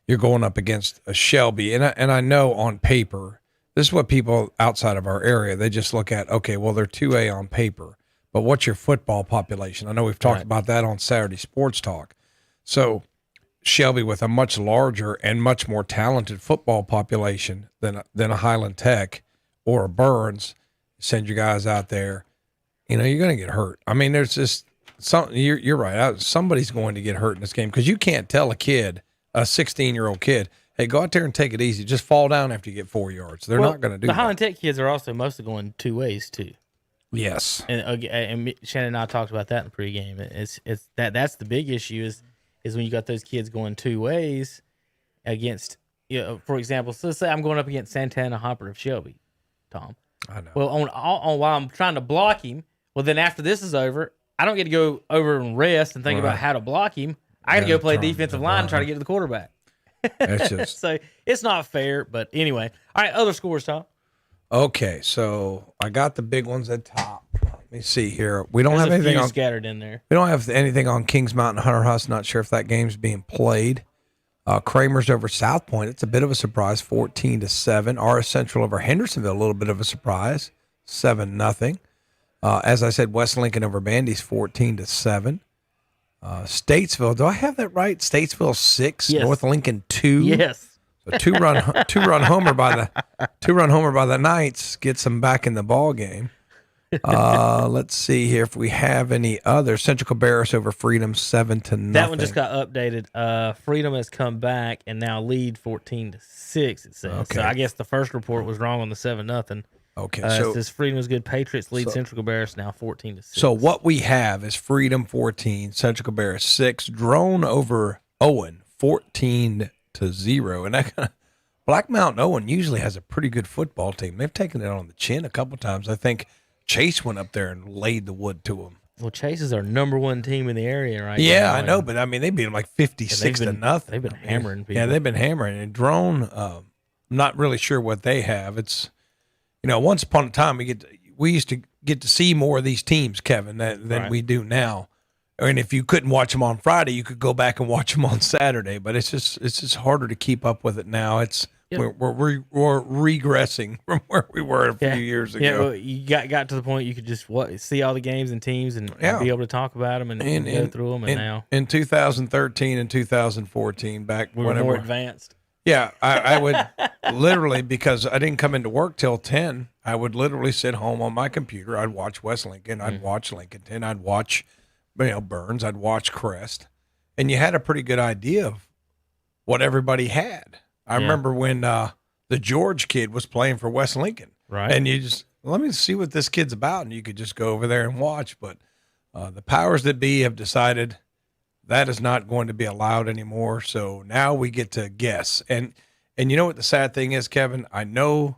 you're going up against a Shelby. And I know on paper, this is what people outside of our area, they just look at, okay, well, they're 2A on paper. But what's your football population? I know we've talked about that on Saturday Sports Talk. So Shelby, with a much larger and much more talented football population than a Highland Tech or a Burns, send your guys out there, you're going to get hurt. I mean, there's just something. You're right. Somebody's going to get hurt in this game, because you can't tell a 16-year-old kid, hey, go out there and take it easy. Just fall down after you get 4 yards. They're not going to do that. The Highland Tech kids are also mostly going 2 ways too. Yes, and Shannon and I talked about that in the pregame. It's that's the big issue is when you got those kids going 2 ways against, for example, so let's say I'm going up against Santana Hopper of Shelby, Tom. I know. Well, on while I'm trying to block him, well, then after this is over, I don't get to go over and rest and think about how to block him. I got to go play defensive line and try to get to the quarterback. It's just so it's not fair, but anyway. All right, other scores, Tom. Okay, so I got the big ones at top. Let me see here. We don't have anything scattered in there. We don't have anything on Kings Mountain Hunter House. Not sure if that game's being played. Kramer's over South Point. It's a bit of a surprise, 14-7. RS Central over Hendersonville, a little bit of a surprise, 7-0. As I said, West Lincoln over Bandy's 14-7. Statesville, do I have that right? Statesville 6, yes. North Lincoln 2. Yes. So two-run homer by the Knights gets them back in the ball game. Let's see here if we have any other. Central Cabarrus over Freedom 7-0. That one just got updated. Freedom has come back and now lead 14-6. It says. Okay. So I guess the first report was wrong on the 7-0. Okay, so it says Freedom is good. Patriots lead Central Cabarrus now 14-6. So what we have is Freedom 14, Central Cabarrus 6, Drone over Owen 14-0, and that Black Mountain Owen usually has a pretty good football team. They've taken it on the chin a couple times. I think Chase went up there and laid the wood to them. Well, Chase is our number 1 team in the area right now. Yeah, I know, but I mean, they beat them like 56-0. They've been hammering people. Yeah, they've been hammering. And Drone, I'm not really sure what they have. It's, once upon a time we used to get to see more of these teams, Kevin, than we do now. And if you couldn't watch them on Friday, you could go back and watch them on Saturday. But it's just harder to keep up with it now. We're regressing from where we were a few years ago. Yeah, well, you got to the point you could just see all the games and teams and be able to talk about them and go through them. And now in 2013 and 2014, we were more advanced. Yeah, I would literally, because I didn't come into work till 10, I would literally sit home on my computer. I'd watch West Lincoln. I'd watch Lincolnton. I'd watch Burns. I'd watch Crest. And you had a pretty good idea of what everybody had. I remember when the George kid was playing for West Lincoln. Right. And you just, let me see what this kid's about. And you could just go over there and watch. But the powers that be have decided that is not going to be allowed anymore. So now we get to guess. And you know what the sad thing is, Kevin? I know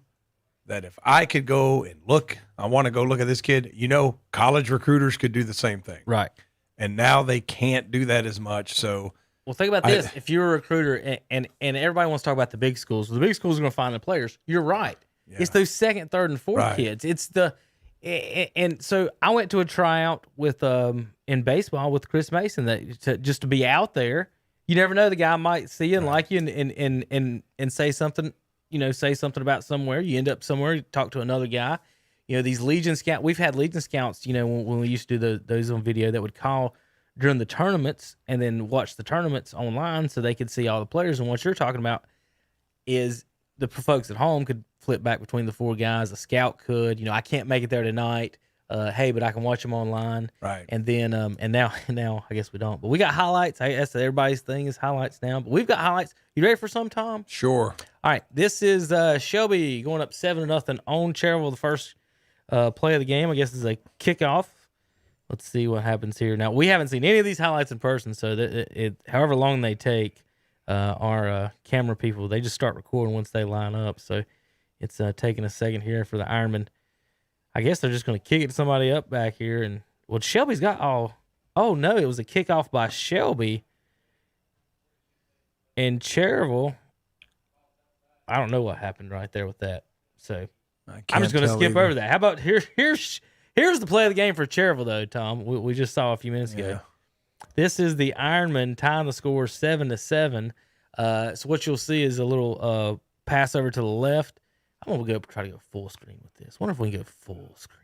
that if I could go and look, I want to go look at this kid, college recruiters could do the same thing. Right. and now they can't do that as much. So, well, think about this: if you're a recruiter, and everybody wants to talk about the big schools, well, the big schools are going to find the players. You're right. Yeah. It's those second, third, and fourth kids. It's and so I went to a tryout with in baseball with Chris Mason just to be out there. You never know, the guy might see you and like you and say something. Say something about somewhere. You end up somewhere. You talk to another guy. These Legion Scouts. We've had Legion Scouts. When we used to do those on video, that would call during the tournaments and then watch the tournaments online so they could see all the players. And what you're talking about is the folks at home could flip back between the four guys. A scout could. I can't make it there tonight. Hey, but I can watch them online. Right. And then and now I guess we don't. But we got highlights. That's everybody's thing is highlights now. But we've got highlights. You ready for some, Tom? Sure. All right. This is Shelby going up 7-0 on Cherville. The first play of the game. I guess is a kickoff. Let's see what happens here. Now, we haven't seen any of these highlights in person, so however long they take, our camera people, they just start recording once they line up. So it's taking a second here for the Ironman. I guess they're just going to kick it to somebody up back here. Well, Shelby's got oh, no, it was a kickoff by Shelby. And Cherville, I don't know what happened right there with that. So I'm just going to skip over that. How about here's the play of the game for Cherville, though, Tom. We just saw a few minutes ago. This is the Ironman tying the score 7-7. So what you'll see is a little pass over to the left. I'm going to try to go full screen with this. Wonder if we can go full screen.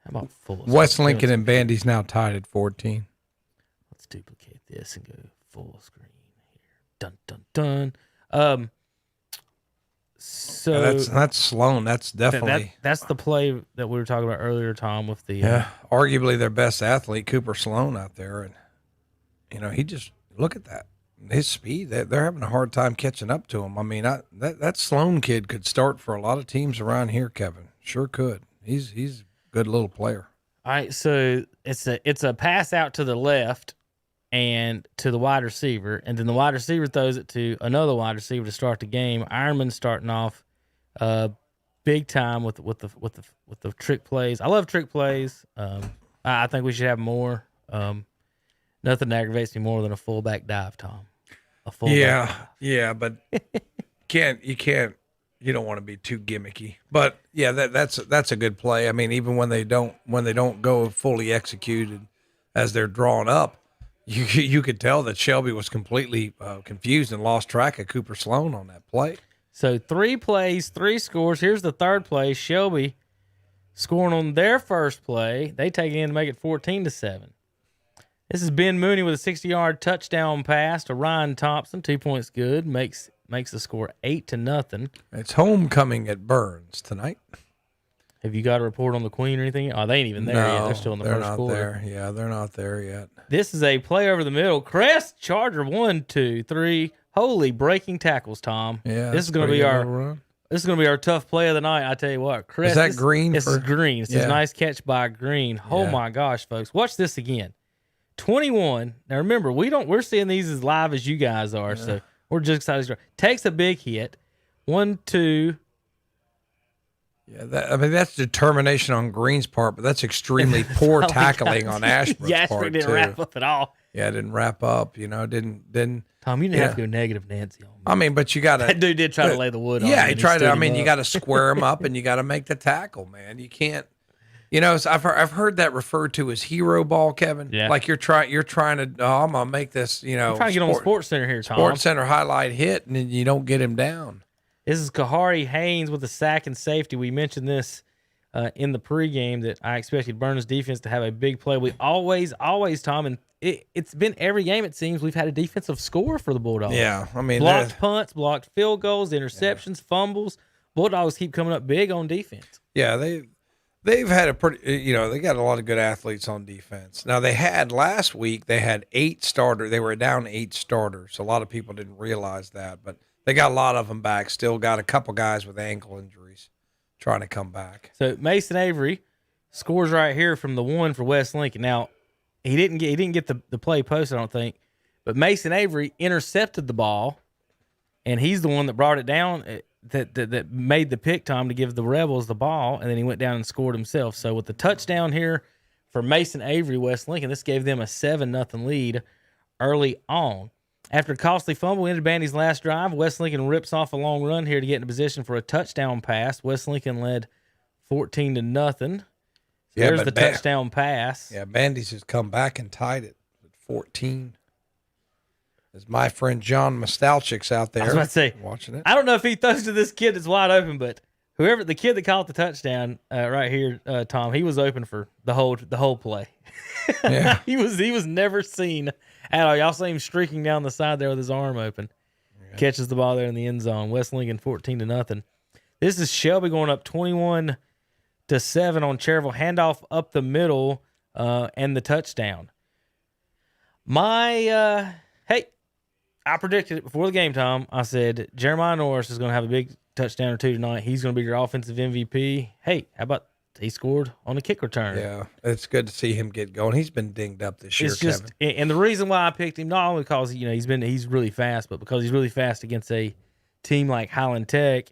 How about full screen? West Lincoln and Bandy's now tied at 14. Let's duplicate this and go full screen here. Dun, dun, dun. So that's Sloan. That's definitely that's the play that we were talking about earlier, Tom, with the arguably their best athlete, Cooper Sloan, out there, and he just look at that. His speed, they're having a hard time catching up to him. I mean, that Sloan kid could start for a lot of teams around here, Kevin. Sure could. He's a good little player. All right, so it's a pass out to the left and to the wide receiver, and then the wide receiver throws it to another wide receiver to start the game. Ironman starting off big time with the trick plays. I love trick plays. I think we should have more. Nothing aggravates me more than a fullback dive, Tom. A fullback dive. Yeah, but you don't want to be too gimmicky. But yeah, that's a good play. I mean, even when they don't go fully executed as they're drawn up, you could tell that Shelby was completely confused and lost track of Cooper Sloan on that play. So 3 plays, 3 scores. Here's the third play. Shelby scoring on their first play. They take it in to make it 14-7. This is Ben Mooney with a 60-yard touchdown pass to Ryan Thompson. 2 points good. Makes the score 8-0. It's homecoming at Burns tonight. Have you got a report on the Queen or anything? Oh, they ain't even there yet. They're still in the first quarter. There. Yeah, they're not there yet. This is a play over the middle. Crest Charger 1, 2, 3. Holy breaking tackles, Tom. Yeah, this is going to be our tough play of the night. I tell you what, Crest. Is that Green? This is Green. It's a nice catch by Green. Oh my gosh, folks, watch this again. 21. Now remember, we're seeing these as live as you guys are, so we're just excited. Takes a big hit. 1, 2. Yeah, that's determination on Green's part, but that's extremely poor tackling on Ashbrook's part didn't too. wrap up at all. Yeah, it didn't wrap up. Didn't. Tom, you didn't have to go negative Nancy on me. I mean, but you got to. That dude did try to lay the wood on him. Yeah, he tried to. I mean, you got to square him up and you got to make the tackle, man. You can't. I've heard that referred to as hero ball, Kevin. Yeah. Like you're trying to. Oh, I'm gonna make this. I'm trying to get on Sports Center here, Tom. Sports Center highlight hit, and then you don't get him down. This is Kahari Haynes with a sack and safety. We mentioned this in the pregame that I expected Burns defense to have a big play. We always, Tom, and it's been every game it seems we've had a defensive score for the Bulldogs. Yeah, I mean blocked punts, blocked field goals, interceptions, fumbles. Bulldogs keep coming up big on defense. Yeah, they've had a pretty, they got a lot of good athletes on defense. Now last week they had 8 starters. They were down 8 starters. A lot of people didn't realize that, but they got a lot of them back. Still got a couple guys with ankle injuries trying to come back. So Mason Avery scores right here from the 1 for West Lincoln. Now he didn't get the play post, I don't think, but Mason Avery intercepted the ball, and he's the one that brought it down. That made the pick, Tom, to give the Rebels the ball, and then he went down and scored himself. So with the touchdown here for Mason Avery, West Lincoln. This gave them a 7-0 lead early on. After a costly fumble ended Bandy's last drive, West Lincoln rips off a long run here to get in position for a touchdown pass. West Lincoln led 14-0. So there's the touchdown pass. Yeah, Bandy's has come back and tied it at 14. As my friend John Mastalchik's out there. I was about to say, watching it. I don't know if he throws to this kid that's wide open, but the kid that caught the touchdown right here, Tom, he was open for the whole play. Yeah. he was never seen at all. Y'all see him streaking down the side there with his arm open. Yeah. Catches the ball there in the end zone. West Lincoln 14-0. This is Shelby going up 21-7 on Cherville. Handoff up the middle and the touchdown. Hey, I predicted it before the game, Tom. I said Jeremiah Norris is going to have a big touchdown or two tonight. He's going to be your offensive MVP. Hey, how about he scored on a kick return? Yeah, it's good to see him get going. He's been dinged up this year, it's just, Kevin. And the reason why I picked him, not only because he's really fast, but because he's really fast against a team like Highland Tech.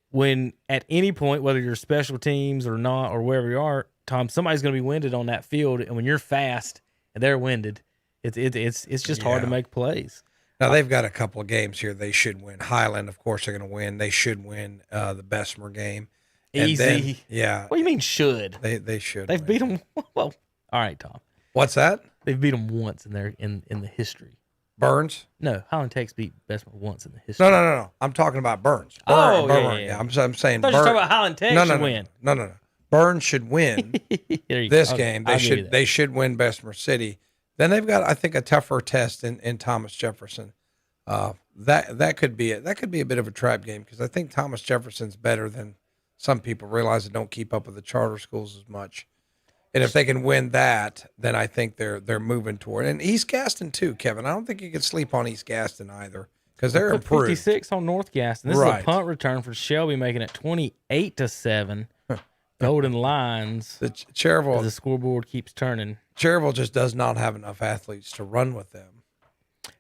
When at any point, whether you're special teams or not, or wherever you are, Tom, somebody's going to be winded on that field, and when you're fast and they're winded, it's just hard to make plays. Now, they've got a couple of games here they should win. Highland, of course, they're going to win. They should win the Bessemer game. And easy. Then, yeah. What do you mean should? They should. They've beat them. Well, all right, Tom. What's that? They've beat them once in the history. Burns? No, Highland Tech's beat Bessemer once in the history. No. I'm talking about Burns. Burns. Yeah. I'm saying Burns. You're talking about Highland Tech should win. No. Burns should win this game. They should win Bessemer City. Then they've got, I think, a tougher test in Thomas Jefferson. That could be it. That could be a bit of a trap game because I think Thomas Jefferson's better than some people realize that don't keep up with the charter schools as much. And if they can win that, then I think they're moving toward. And East Gaston too, Kevin. I don't think you can sleep on East Gaston either because they're improved. 56 on North Gaston. This is a punt return for Shelby, making it 28-7. Golden Lions. The Cherville. The scoreboard keeps turning. Cherville just does not have enough athletes to run with them.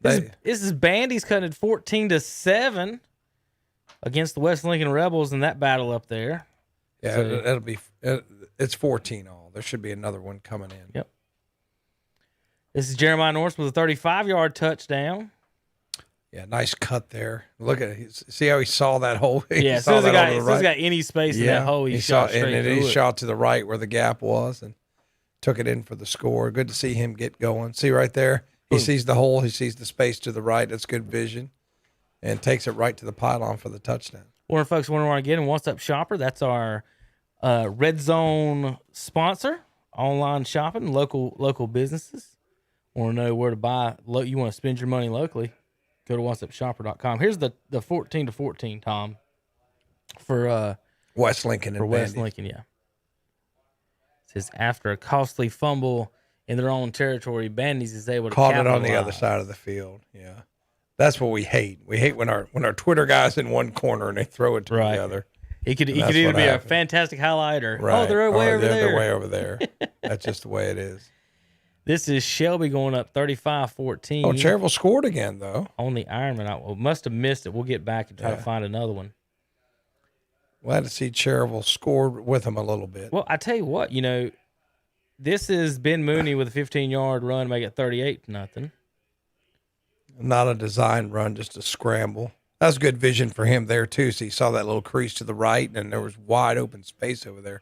This is Bandy's cutting 14-7 against the West Lincoln Rebels in that battle up there. Yeah, it'll be. It's 14 all. There should be another one coming in. Yep. This is Jeremiah Norris with a 35-yard touchdown. Yeah, nice cut there. Look at it. See how he saw that hole? Yeah, as soon as he got any space in that hole, he shot straight through it. He shot to the right where the gap was and took it in for the score. Good to see him get going. See right there? He sees the hole. He sees the space to the right. That's good vision. And takes it right to the pylon for the touchdown. Or folks wonder where I get in What's Up Shopper, that's our Redzone sponsor, online shopping, local businesses. Want to know where to buy? You want to spend your money locally? Go to whatsupshopper.com. Here's the 14-14, Tom, for West Lincoln. For West Lincoln, yeah. It says after a costly fumble in their own territory, Bandy's is able to caught it on the other side of the field. Yeah, that's what we hate. We hate when our Twitter guy's in one corner and they throw it to the other. He could either be a fantastic highlight or they're way over there. They're way over there. That's just the way it is. This is Shelby going up 35-14. Oh, Cherville scored again, though. On the Ironman. I must have missed it. We'll get back and try to find another one. Glad to see Cherville score with him a little bit. Well, I tell you what, this is Ben Mooney with a 15-yard run, make it 38-0. Not a design run, just a scramble. That was good vision for him there, too. So he saw that little crease to the right, and there was wide open space over there.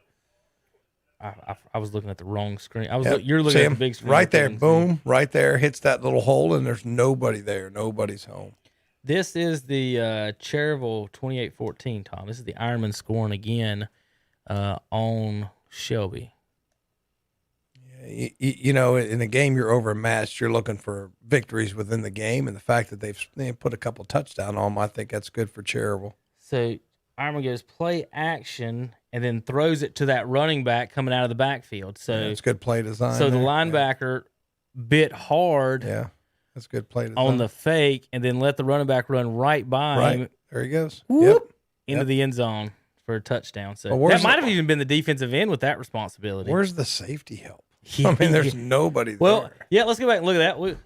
I was looking at the wrong screen. You're looking at the big screen. Right there, boom, right there, hits that little hole, and there's nobody there. Nobody's home. This is the Cherville 28-14, Tom. This is the Ironman scoring again on Shelby. Yeah, in a game you're overmatched, you're looking for victories within the game, and the fact that they've put a couple touchdowns on them, I think that's good for Cherville. So Ironman goes play action and then throws it to that running back coming out of the backfield. So it's good play design. So the linebacker bit hard. Yeah, that's good play design. On the fake, and then let the running back run right by him. There he goes. Whoop, into the end zone for a touchdown. So that might have even been the defensive end with that responsibility. Where's the safety help? I mean, there's nobody there. Well, yeah, let's go back and look at that.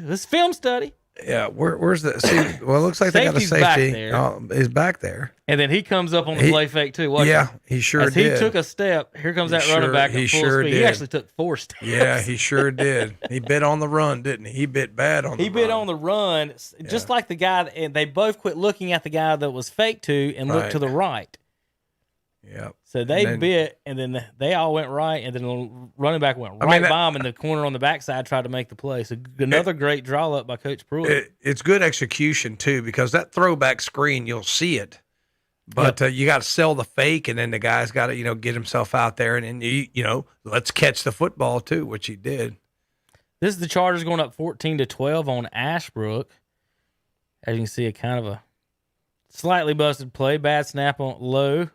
This film study. Yeah, where's the? See, well, it looks like they got a Safety's back safety. there. Oh, he's back there. And then he comes up on the play fake too. Watch yeah, it. he sure As did. he took a step, here comes that running back at full speed. He actually took 4 steps. Yeah, he sure did. He bit on the run, didn't he? He bit bad on the run. He bit on the run, just like the guy, and they both quit looking at the guy that was fake to and looked to the right. Yep. So they bit, and then they all went right, and then the running back went right by him in the corner on the backside, tried to make the play. So another great draw up by Coach Pruitt. It's good execution, too, because that throwback screen, you'll see it. But you got to sell the fake, and then the guy's got to, get himself out there, and then, let's catch the football, too, which he did. This is the Chargers going up 14-12 on Ashbrook. As you can see, a kind of a slightly busted play, bad snap on low.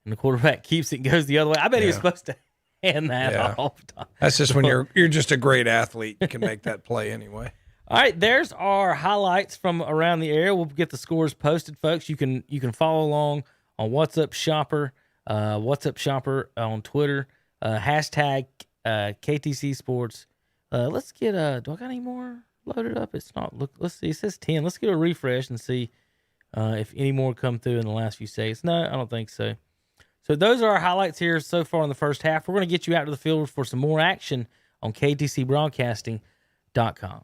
And the quarterback keeps it and goes the other way. I bet he was supposed to hand that off. That's just when you're just a great athlete. You can make that play anyway. All right, there's our highlights from around the area. We'll get the scores posted, folks. You can follow along on What's Up Shopper on Twitter. Hashtag KTC Sports. Let's get do I got any more loaded up? It's not. Look, let's see. It says 10. Let's get a refresh and see if any more come through in the last few seconds. No, I don't think so. So those are our highlights here so far in the first half. We're going to get you out to the field for some more action on KTCBroadcasting.com.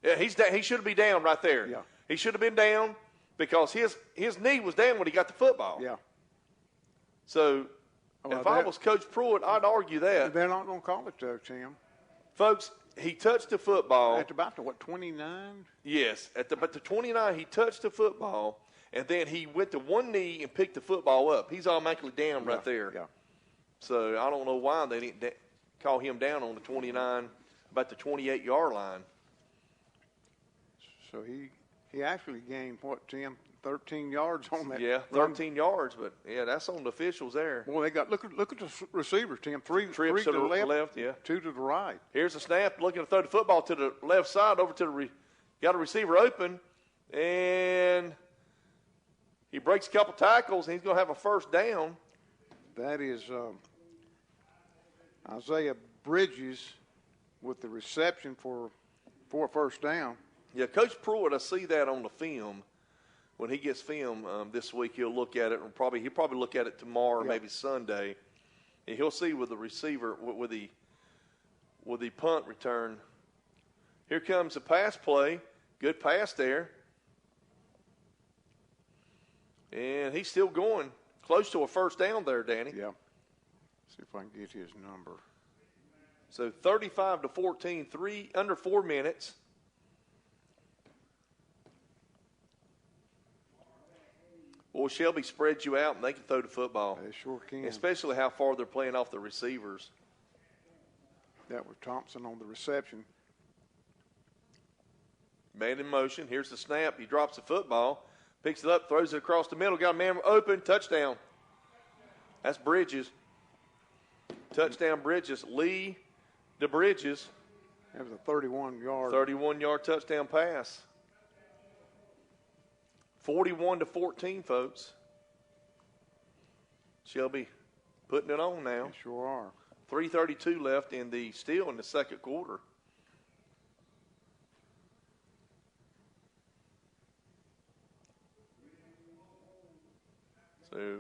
Yeah, he should be down right there. Yeah. He should have been down because his knee was down when he got the football. Yeah. So if I was Coach Pruitt, I'd argue that. They're not going to call it, Tim. Folks, he touched the football. At about 29? Yes. But the 29, he touched the football, and then he went to one knee and picked the football up. He's automatically down right there. Yeah. So I don't know why they didn't call him down on the 29, about the 28-yard line. So he actually gained, Tim? 13 yards on that. Yeah, 13 yards, but that's on the officials there. Well, they got look at the receivers, Tim. Three trips to the left, yeah. 2 to the right. Here's a snap, looking to throw the football to the left side, over to the got a receiver open, and he breaks a couple tackles, and he's going to have a first down. That is Isaiah Bridges with the reception for a first down. Yeah, Coach Pruitt, I see that on the film. When he gets film this week, he'll look at it, and he'll probably look at it tomorrow, or maybe Sunday, and he'll see with the receiver with the punt return. Here comes the pass play, good pass there, and he's still going close to a first down there, Danny. Yeah. See if I can get his number. So 35-14, under 4 minutes. Well, Shelby spreads you out, and they can throw the football. They sure can. Especially how far they're playing off the receivers. That was Thompson on the reception. Man in motion. Here's the snap. He drops the football, picks it up, throws it across the middle. Got a man open. Touchdown. That's Bridges. Touchdown, Bridges. Lee to Bridges. That was a 31-yard. 31-yard touchdown pass. 41-14, folks. Shelby putting it on now. They sure are. 3:32 left in the second quarter. So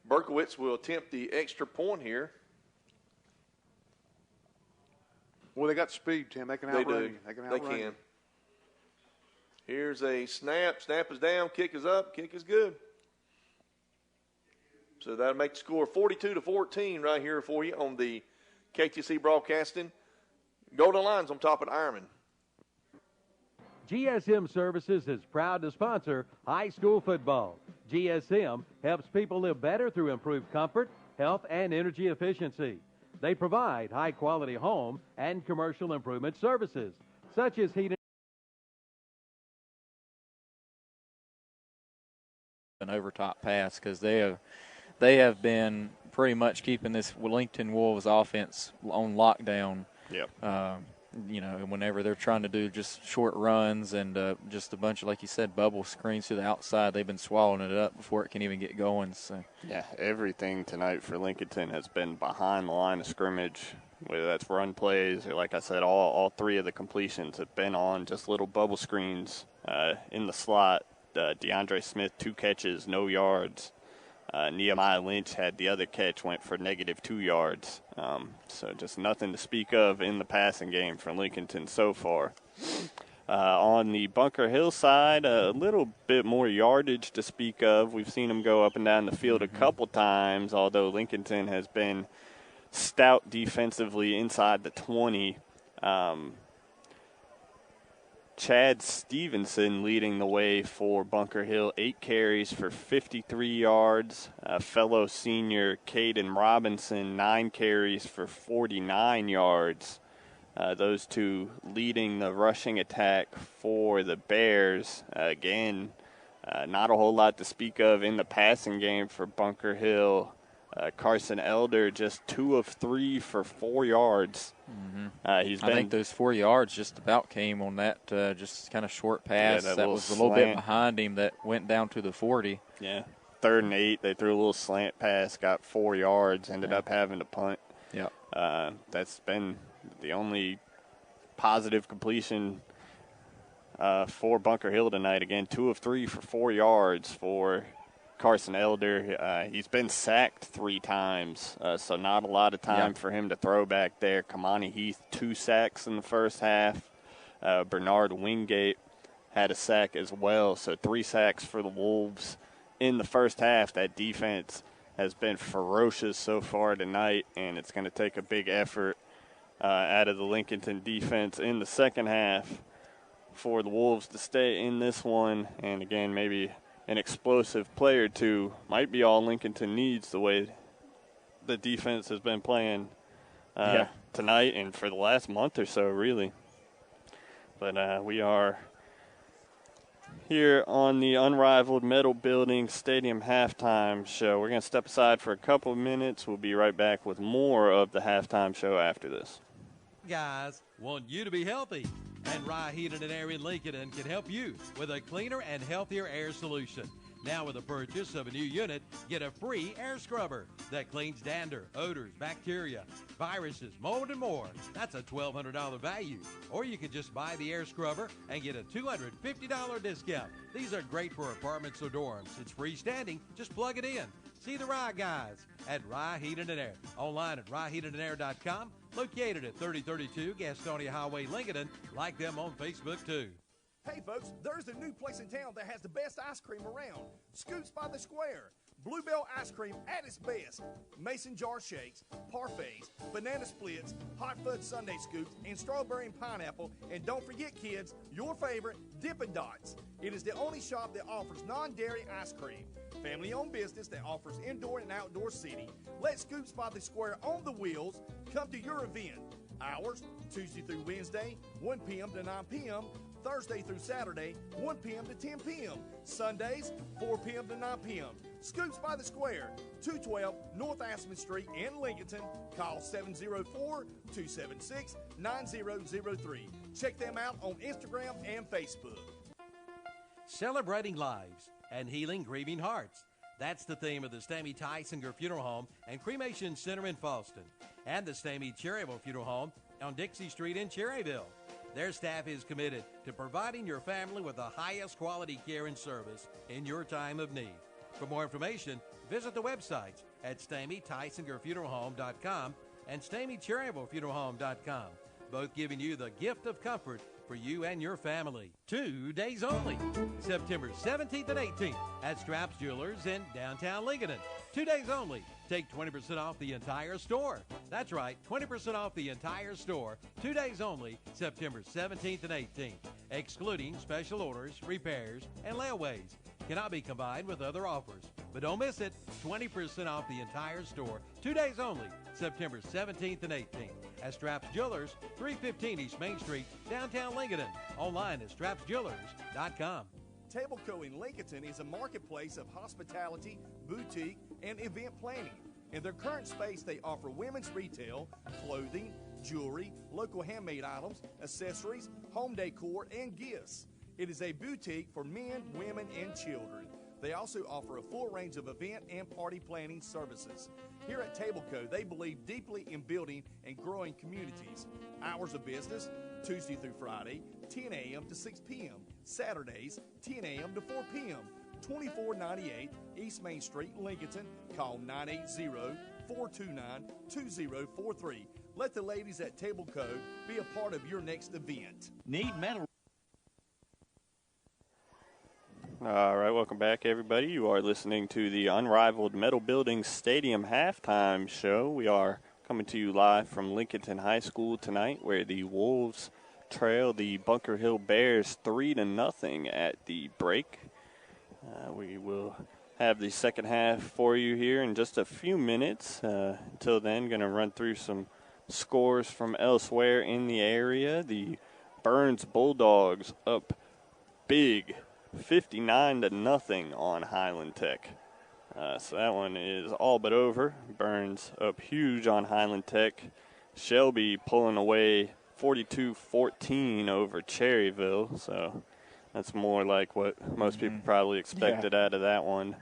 Berkowitz will attempt the extra point here. Well, they got speed, Tim. They can outrun you. They can. Here's a snap. Snap is down. Kick is up. Kick is good. So that'll make the score 42-14 right here for you on the KTC Broadcasting. Golden Lions on top of Ironman. GSM Services is proud to sponsor high school football. GSM helps people live better through improved comfort, health, and energy efficiency. They provide high-quality home and commercial improvement services, such as heating. An overtop pass because they have been pretty much keeping this Wellington Wolves offense on lockdown. Yep. whenever they're trying to do just short runs and just a bunch of, like you said, bubble screens to the outside, they've been swallowing it up before it can even get going. So yeah, everything tonight for Lincolnton has been behind the line of scrimmage, whether that's run plays or, like I said, all three of the completions have been on just little bubble screens in the slot. DeAndre Smith, 2 catches, no yards. Nehemiah Lynch had the other catch, went for -2 yards. So just nothing to speak of in the passing game for Lincolnton so far. On the Bunker Hill side, a little bit more yardage to speak of. We've seen them go up and down the field a couple times, although Lincolnton has been stout defensively inside the 20. Chad Stevenson leading the way for Bunker Hill, 8 carries for 53 yards. Fellow senior Caden Robinson, 9 carries for 49 yards. Those two leading the rushing attack for the Bears. Again, not a whole lot to speak of in the passing game for Bunker Hill. Carson Elder just 2 of 3 for 4 yards. I think those 4 yards just about came on that just kind of short pass that was a little bit behind him that went down to the 40. Yeah, 3rd and 8. They threw a little slant pass, got 4 yards, ended up having to punt. Yeah, that's been the only positive completion for Bunker Hill tonight. Again, 2 of 3 for 4 yards for Carson Elder. He's been sacked 3 times, so not a lot of time for him to throw back there. Kamani Heath, 2 sacks in the first half. Bernard Wingate had a sack as well, so 3 sacks for the Wolves in the first half. That defense has been ferocious so far tonight, and it's going to take a big effort out of the Lincolnton defense in the second half for the Wolves to stay in this one. And again, maybe an explosive play or two might be all Lincolnton needs, the way the defense has been playing tonight and for the last month or so, really. But we are here on the Unrivaled Metal Building Stadium halftime show. We're going to step aside for a couple of minutes. We'll be right back with more of the halftime show after this. Guys want you to be healthy, and Rye Heating and Air in Lincoln can help you with a cleaner and healthier air solution. Now with the purchase of a new unit, get a free air scrubber that cleans dander, odors, bacteria, viruses, mold, and more. That's a $1,200 value. Or you could just buy the air scrubber and get a $250 discount. These are great for apartments or dorms. It's freestanding. Just plug it in. See the Rye guys at Rye Heating and Air. Online at ryeheatingandair.com. Located at 3032 Gastonia Highway, Lincoln. Like them on Facebook, too. Hey, folks, there's a new place in town that has the best ice cream around. Scoops by the Square. Bluebell ice cream at its best. Mason jar shakes, parfaits, banana splits, hot fudge sundae scoops, and strawberry and pineapple. And don't forget, kids, your favorite, Dippin' Dots. It is the only shop that offers non-dairy ice cream. Family-owned business that offers indoor and outdoor seating. Let Scoops by the Square on the wheels come to your event. Hours, Tuesday through Wednesday, 1 p.m. to 9 p.m., Thursday through Saturday, 1 p.m. to 10 p.m. Sundays, 4 p.m. to 9 p.m. Scoops by the Square, 212 North Aspen Street in Lincolnton. Call 704-276-9003. Check them out on Instagram and Facebook. Celebrating lives and healing grieving hearts. That's the theme of the Stamey Tysinger Funeral Home and Cremation Center in Falston, and the Stamey Cherryville Funeral Home on Dixie Street in Cherryville. Their staff is committed to providing your family with the highest quality care and service in your time of need. For more information, visit the websites at StameyTysingerFuneralHome.com and StameyCherryvilleFuneralHome.com, both giving you the gift of comfort for you and your family. 2 days only, September 17th and 18th at Straps Jewelers in downtown Lincoln. 2 days only. Take 20% off the entire store. That's right, 20% off the entire store. 2 days only, September 17th and 18th, excluding special orders, repairs, and layaways. Cannot be combined with other offers. But don't miss it, 20% off the entire store. 2 days only, September 17th and 18th at Straps Jewelers, 315 East Main Street, downtown Lincoln. Online at strapsjewelers.com. Tableco in Lincolnton is a marketplace of hospitality, boutique, and event planning. In their current space, they offer women's retail, clothing, jewelry, local handmade items, accessories, home decor, and gifts. It is a boutique for men, women, and children. They also offer a full range of event and party planning services. Here at Tableco, they believe deeply in building and growing communities. Hours of business, Tuesday through Friday, 10 a.m. to 6 p.m. Saturdays, 10 a.m. to 4 p.m. 2498 East Main Street, Lincolnton. Call 980-429-2043. Let the ladies at Tableco be a part of your next event. Need metal. All right, welcome back, everybody. You are listening to the Unrivaled Metal Building Stadium halftime show. We are coming to you live from Lincolnton High School tonight, where the Wolves trail the Bunker Hill Bears 3-0 at the break. We will have the second half for you here in just a few minutes. Until then, going to run through some scores from elsewhere in the area. The Burns Bulldogs up big, 59-0 on Highland Tech. So that one is all but over. Burns up huge on Highland Tech. Shelby pulling away 42-14 over Cherryville. So that's more like what most people probably expected out of that one.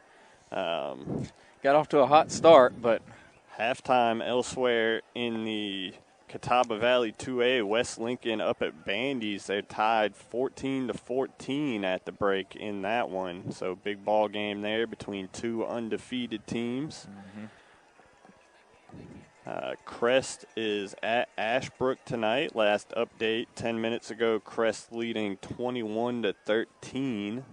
Got off to a hot start, but halftime elsewhere in the Catawba Valley 2A, West Lincoln up at Bandy's. They're tied 14-14 at the break in that one. So big ball game there between two undefeated teams. Crest is at Ashbrook tonight. Last update 10 minutes ago, Crest leading 21-13.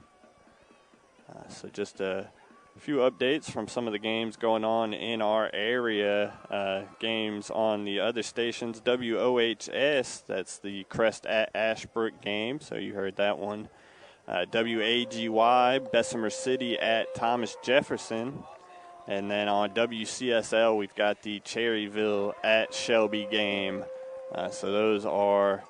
So just a few updates from some of the games going on in our area. Games on the other stations. WOHS, that's the Crest at Ashbrook game, so you heard that one. WAGY, Bessemer City at Thomas Jefferson. And then on WCSL, we've got the Cherryville at Shelby game. So those are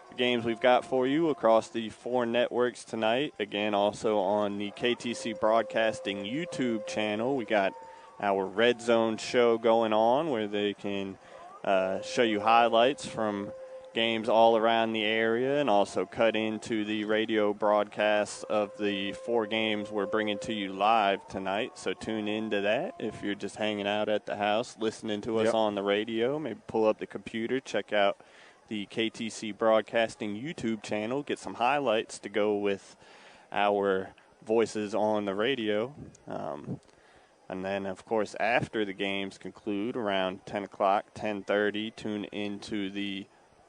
the games we've got for you across the 4 networks tonight. Again, also on the KTC Broadcasting YouTube channel, we got our Redzone show going on where they can show you highlights from games all around the area and also cut into the radio broadcasts of the 4 games we're bringing to you live tonight. So tune into that if you're just hanging out at the house listening to us on the radio. Maybe pull up the computer, check out the KTC Broadcasting YouTube channel, get some highlights to go with our voices on the radio. And then, of course, after the games conclude around 10 o'clock, 10:30, tune into the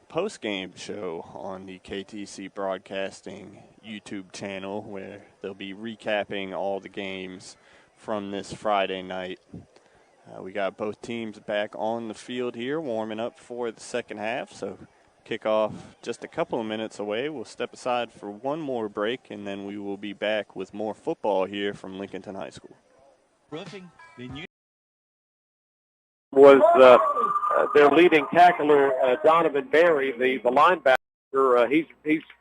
post-game show on the KTC Broadcasting YouTube channel where they'll be recapping all the games from this Friday night. We got both teams back on the field here warming up for the second half, so kickoff just a couple of minutes away. We'll step aside for one more break, and then we will be back with more football here from Lincolnton High School. Roofing, then you was their leading tackler, Donovan Berry, the linebacker. He's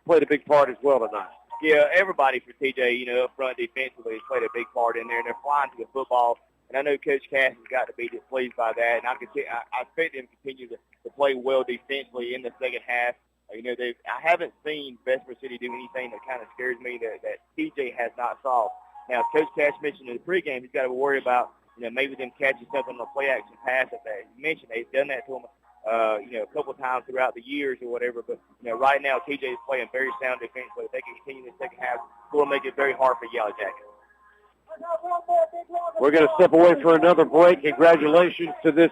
played a big part as well tonight. Yeah, everybody for TJ, up front defensively has played a big part in there, and they're flying to the football. And I know Coach Cass has got to be displeased by that, and I expect them to continue to play well defensively in the second half. I haven't seen Bessemer City do anything that kind of scares me that TJ has not solved. Now, Coach Cass mentioned in the pregame he's got to worry about maybe them catching something on a play-action pass that they mentioned. They've done that to them, a couple of times throughout the years or whatever. But, right now TJ is playing very sound defensively. If they can continue in the second half, it's going to make it very hard for Yellow Jackets. We're going to step away for another break. Congratulations to this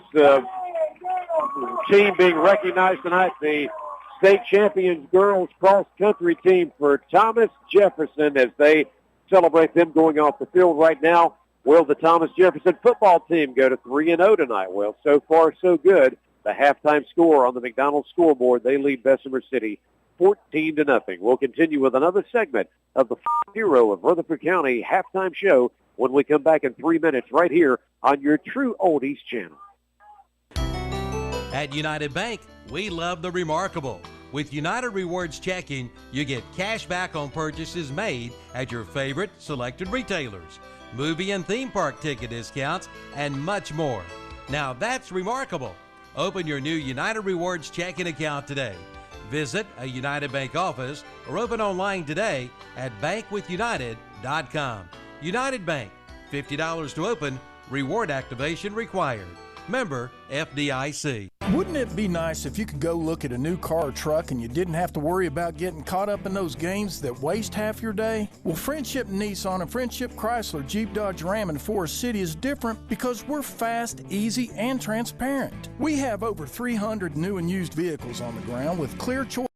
team being recognized tonight, the state champions girls cross-country team for Thomas Jefferson as they celebrate them going off the field right now. Will the Thomas Jefferson football team go to 3-0 tonight? Well, so far so good. The halftime score on the McDonald's scoreboard, they lead Bessemer City 14-0. We'll continue with another segment of the Hero of Rutherford County halftime show when we come back in 3 minutes right here on your True Oldies channel. At United Bank, we love the remarkable. With United Rewards checking, you get cash back on purchases made at your favorite selected retailers, movie and theme park ticket discounts, and much more. Now that's remarkable. Open your new United Rewards checking account today. Visit a United Bank office or open online today at bankwithunited.com. United Bank, $50 to open, reward activation required. Member FDIC. Wouldn't it be nice if you could go look at a new car or truck and you didn't have to worry about getting caught up in those games that waste half your day? Well, Friendship Nissan and Friendship Chrysler, Jeep, Dodge, Ram, and Forest City is different because we're fast, easy, and transparent. We have over 300 new and used vehicles on the ground with clear choice.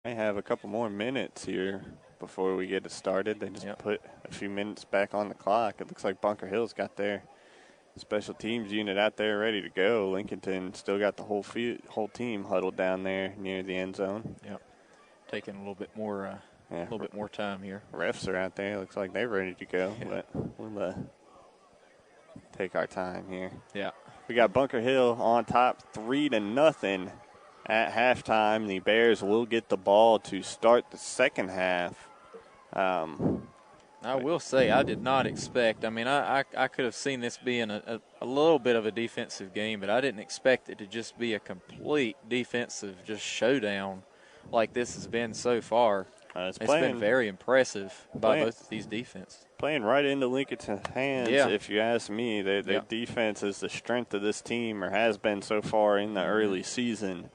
I have a couple more minutes here before we get it started. They just put a few minutes back on the clock. It looks like Bunker Hill's got their special teams unit out there ready to go. Lincolnton still got the whole team huddled down there near the end zone. Yep, taking a little bit more time here. Refs are out there. Looks like they're ready to go, but we'll take our time here. Yeah, we got Bunker Hill on top, 3-0 at halftime. The Bears will get the ball to start the second half. I will say I did not expect. I mean, I could have seen this being a little bit of a defensive game, but I didn't expect it to just be a complete defensive just showdown like this has been so far. It's been very impressive by both of these defenses. Playing right into Lincoln's hands, if you ask me. Their defense is the strength of this team, or has been so far in the early season.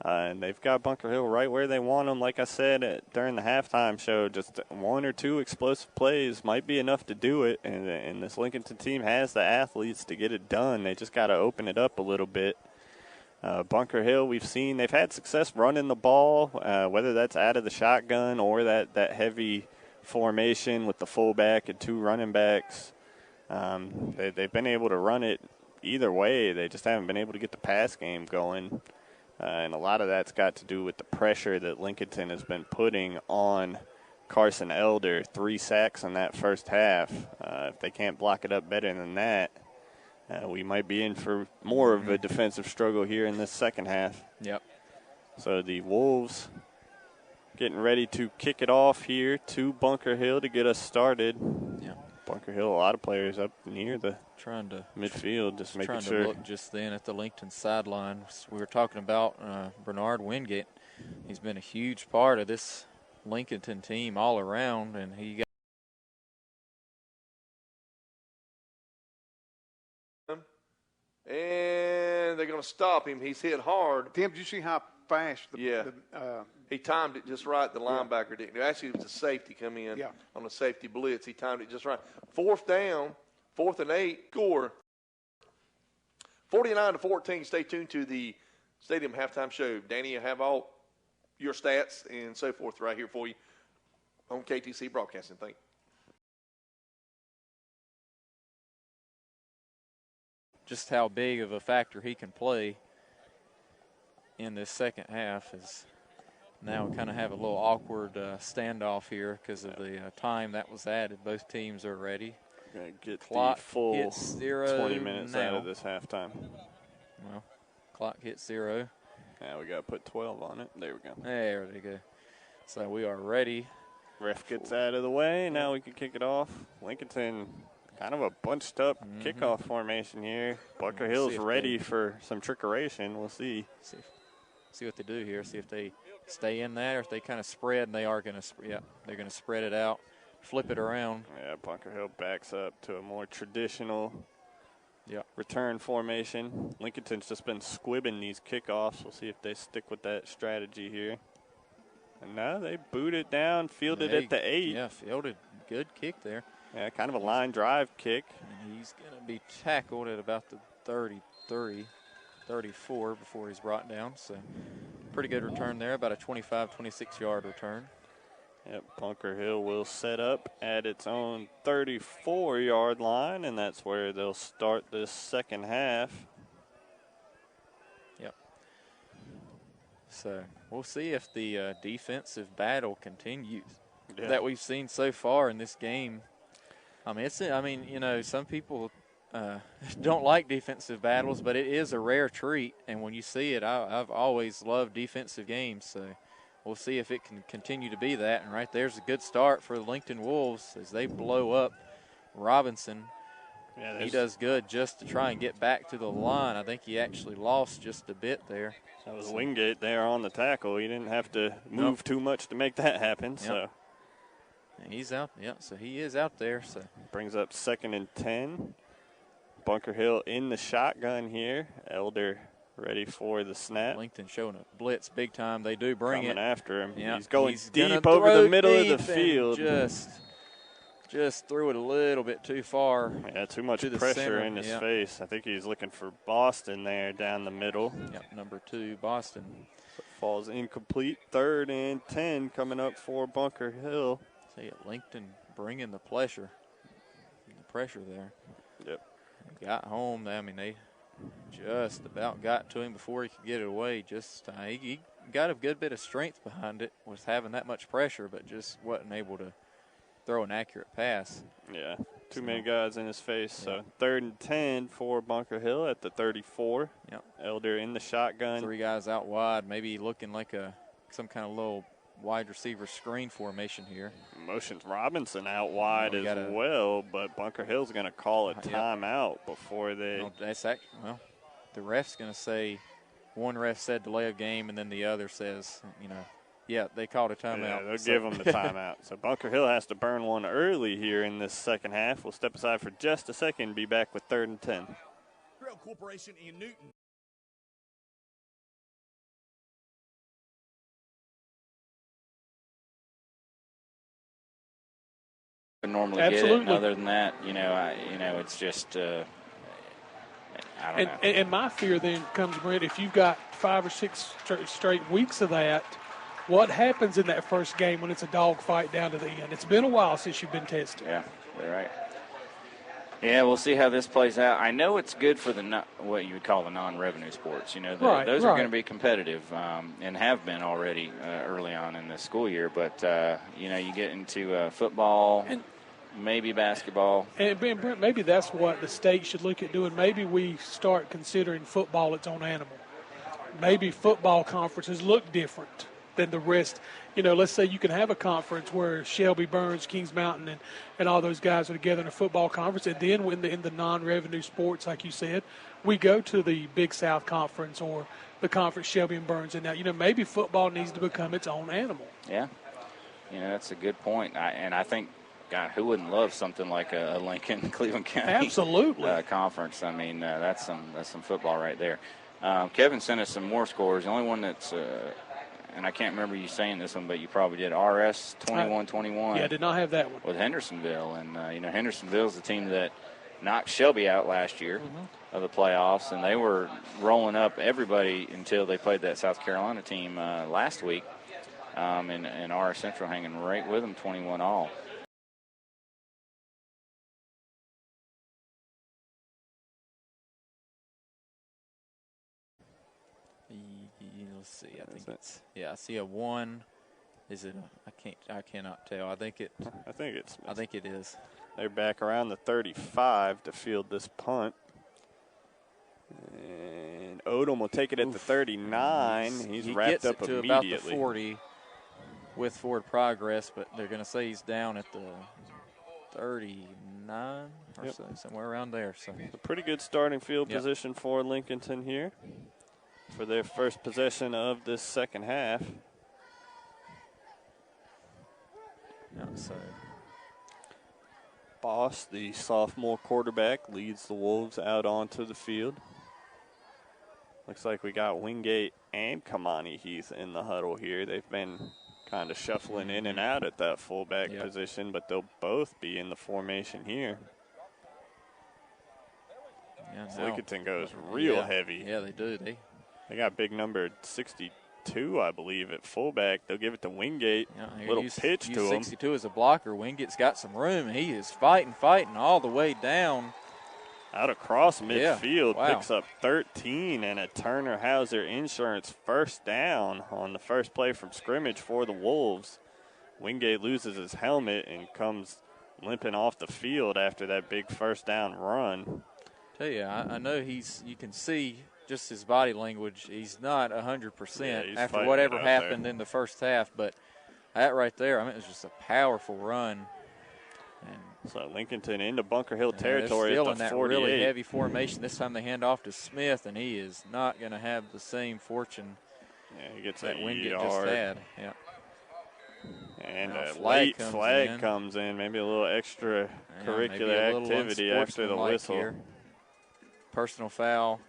And they've got Bunker Hill right where they want them. Like I said during the halftime show, just one or two explosive plays might be enough to do it. And this Lincolnton team has the athletes to get it done. They just got to open it up a little bit. Bunker Hill, we've seen they've had success running the ball, whether that's out of the shotgun or that heavy formation with the fullback and two running backs. They've been able to run it either way. They just haven't been able to get the pass game going. And a lot of that's got to do with the pressure that Lincolnton has been putting on Carson Elder. 3 sacks in that first half. If they can't block it up better than that, we might be in for more of a defensive struggle here in this second half. Yep. So the Wolves getting ready to kick it off here to Bunker Hill to get us started. Yeah. Bunker Hill, a lot of players up near the midfield, just making trying sure. To look just then at the Lincoln sideline. We were talking about Bernard Wingate. He's been a huge part of this Lincolnton team all around, and he got. And they're going to stop him. He's hit hard. Tim, did you see how fast? He timed it just right. The linebacker didn't. Actually, it was a safety come in on a safety blitz. He timed it just right. 4th down, 4th and 8, score. 49-14. Stay tuned to the Stadium Halftime Show. Danny, I have all your stats and so forth right here for you on KTC Broadcasting. Thank you. Just how big of a factor he can play in this second half is now we kind of have a little awkward standoff here because of the time that was added. Both teams are ready. We're going to get clock the full hits 0 20 minutes now. out of this halftime. Well, clock hits 0. Now we got to put 12 on it. There we go. There we go. So we are ready. Ref gets out of the way. Now we can kick it off. Lincolnton kind of a bunched up kickoff formation here. Bunker Hill's ready for some trickeration. We'll see. See what they do here. See if they stay in that or if they kind of spread, and they are going to, they're going to spread it out, flip it around. Yeah, Bunker Hill backs up to a more traditional return formation. Lincolnton's just been squibbing these kickoffs. We'll see if they stick with that strategy here. And now they boot it down, fielded at the 8. Yeah, fielded. Good kick there. Yeah, kind of a line drive kick. And he's going to be tackled at about the 33, 34 before he's brought down. So pretty good return there, about a 25, 26-yard return. Yep, Bunker Hill will set up at its own 34-yard line, and that's where they'll start this second half. Yep. So we'll see if the defensive battle continues that we've seen so far in this game. I mean, you know, some people don't like defensive battles, but it is a rare treat. And when you see it, I've always loved defensive games. So we'll see if it can continue to be that. And right there's a good start for the Lincoln Wolves as they blow up Robinson. Yeah, he does good just to try and get back to the line. I think he actually lost just a bit there. That was Wingate there on the tackle. He didn't have to move too much to make that happen. Yep. So and he's out. Yeah, so he is out there. So brings up 2nd and 10. Bunker Hill in the shotgun here. Elder ready for the snap. Lincoln showing a blitz big time. They do bring Coming it after him. Yeah, He's going he's deep gonna over the throw middle of the deep and field. Just threw it a little bit too far. Yeah, too much to the pressure center. in his Yep. face. I think he's looking for Boston there down the middle. Yep, number 2, Boston. So falls incomplete. 3rd and 10 coming up for Bunker Hill. See it, Lincoln bringing the pressure there. Yep. Got home. I mean, they just about got to him before he could get it away. Just he got a good bit of strength behind it, was having that much pressure, but just wasn't able to throw an accurate pass. Yeah, too many guys in his face. So 3rd and 10 for Bunker Hill at the 34. Yep. Elder in the shotgun. 3 guys out wide, maybe looking like some kind of little wide receiver screen formation here. Motions Robinson out wide as well, but Bunker Hill's going to call a timeout before they. The ref's going to say, one ref said delay of game, and then the other says, yeah, they called a timeout. Yeah, they'll give them the timeout. So Bunker Hill has to burn one early here in this second half. We'll step aside for just a second, be back with 3rd and 10. Rail Corporation in Newton. Normally Absolutely. get it. And other than that, it's just I don't know. And my fear then comes, Brent, if you've got 5 or 6 straight weeks of that, what happens in that first game when it's a dogfight down to the end? It's been a while since you've been tested. Yeah, you're right. Yeah, we'll see how this plays out. I know it's good for what you would call the non-revenue sports. Those are going to be competitive and have been already early on in the school year. But, you get into football, maybe basketball. And, Brent, maybe that's what the state should look at doing. Maybe we start considering football its own animal. Maybe football conferences look different than the rest. Let's say you can have a conference where Shelby, Burns, Kings Mountain, and all those guys are together in a football conference, and then in the non-revenue sports, like you said, we go to the Big South Conference or the conference Shelby and Burns, and now maybe football needs to become its own animal. Yeah, that's a good point, I think. God, who wouldn't love something like a Lincoln Cleveland County Absolutely. Conference? I mean, that's some football right there. Kevin sent us some more scores. The only one that's and I can't remember you saying this one, but you probably did. RS 21-21. Yeah, I did not have that one. With Hendersonville. And, Hendersonville's the team that knocked Shelby out last year of the playoffs, and they were rolling up everybody until they played that South Carolina team last week. And RS Central hanging right with them, 21-all. Let's see. I see a 1. Is it? I cannot tell. I think it is. They're back around the 35 to field this punt. And Odom will take it at the 39. He's wrapped up to immediately. About the 40 with forward progress, but they're going to say he's down at the 39 or so, somewhere around there. So a pretty good starting field position for Lincolnton here for their first possession of this second half. So Boss, the sophomore quarterback, leads the Wolves out onto the field. Looks like we got Wingate and Kamani Heath in the huddle here. They've been kind of shuffling in and out at that fullback position, but they'll both be in the formation here. Lincolnton goes real heavy. Yeah, they do. They got big number 62, I believe, at fullback. They'll give it to Wingate. Little pitch to him. 62 is a blocker. Wingate's got some room. He is fighting all the way down. Out across midfield, Wow. picks up 13 and a Turner Hauser Insurance first down on the first play from scrimmage for the Wolves. Wingate loses his helmet and comes limping off the field after that big first down run. Tell you, I know you can see just his body language. He's not 100% after whatever happened in the first half, but that right there, it was just a powerful run. And So Lincolnton into Bunker Hill territory still at in the that 48. really heavy formation. This time they hand off to Smith, and he is not going to have the same fortune he gets that a Wingate just yard. had. Yeah. And Now a late flag comes in. Maybe a little extra curricular activity after the whistle. Here. Personal foul.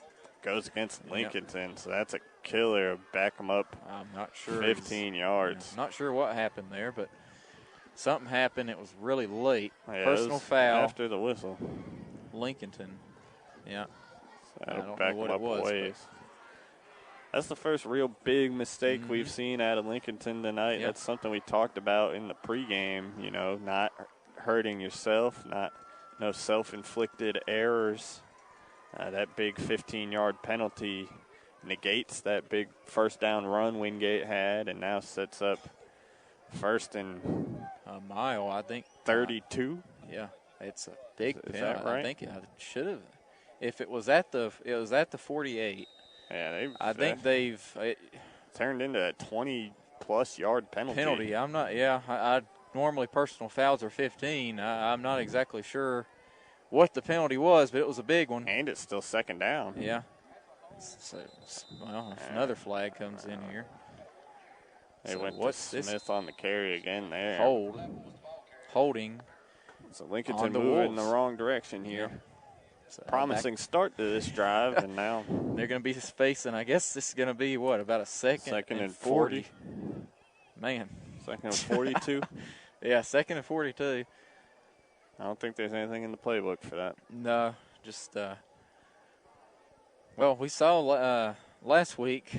Goes against Lincolnton, so that's a killer. Back him up. I'm not sure. 15 yards. Not sure what happened there, but something happened. It was really late. Yeah, Personal foul. After the whistle. Lincolnton. Yeah. So that'll back him up a ways. That's the first real big mistake we've seen out of Lincolnton tonight. Yep. That's something we talked about in the pregame, not hurting yourself, no self-inflicted errors. That big 15-yard penalty negates that big first down run Wingate had, and now sets up first and a mile, I think. 32. Yeah, it's a big penalty. Is that right? I think it should have. If it was at the 48. Yeah, they've turned into a 20-plus yard penalty. I'm not. Yeah, I normally personal fouls are 15. I'm not exactly sure what the penalty was, but it was a big one. And it's still second down. Yeah. So, if another flag comes in here. They went to Smith on the carry again there. Holding. So Lincolnton moving in the wrong direction here. Yeah. So promising start to this drive, and now they're going to be facing, I guess this is going to be, about a second and 40. Man. Second and 42? Yeah, second and 42. I don't think there's anything in the playbook for that. No, just we saw last week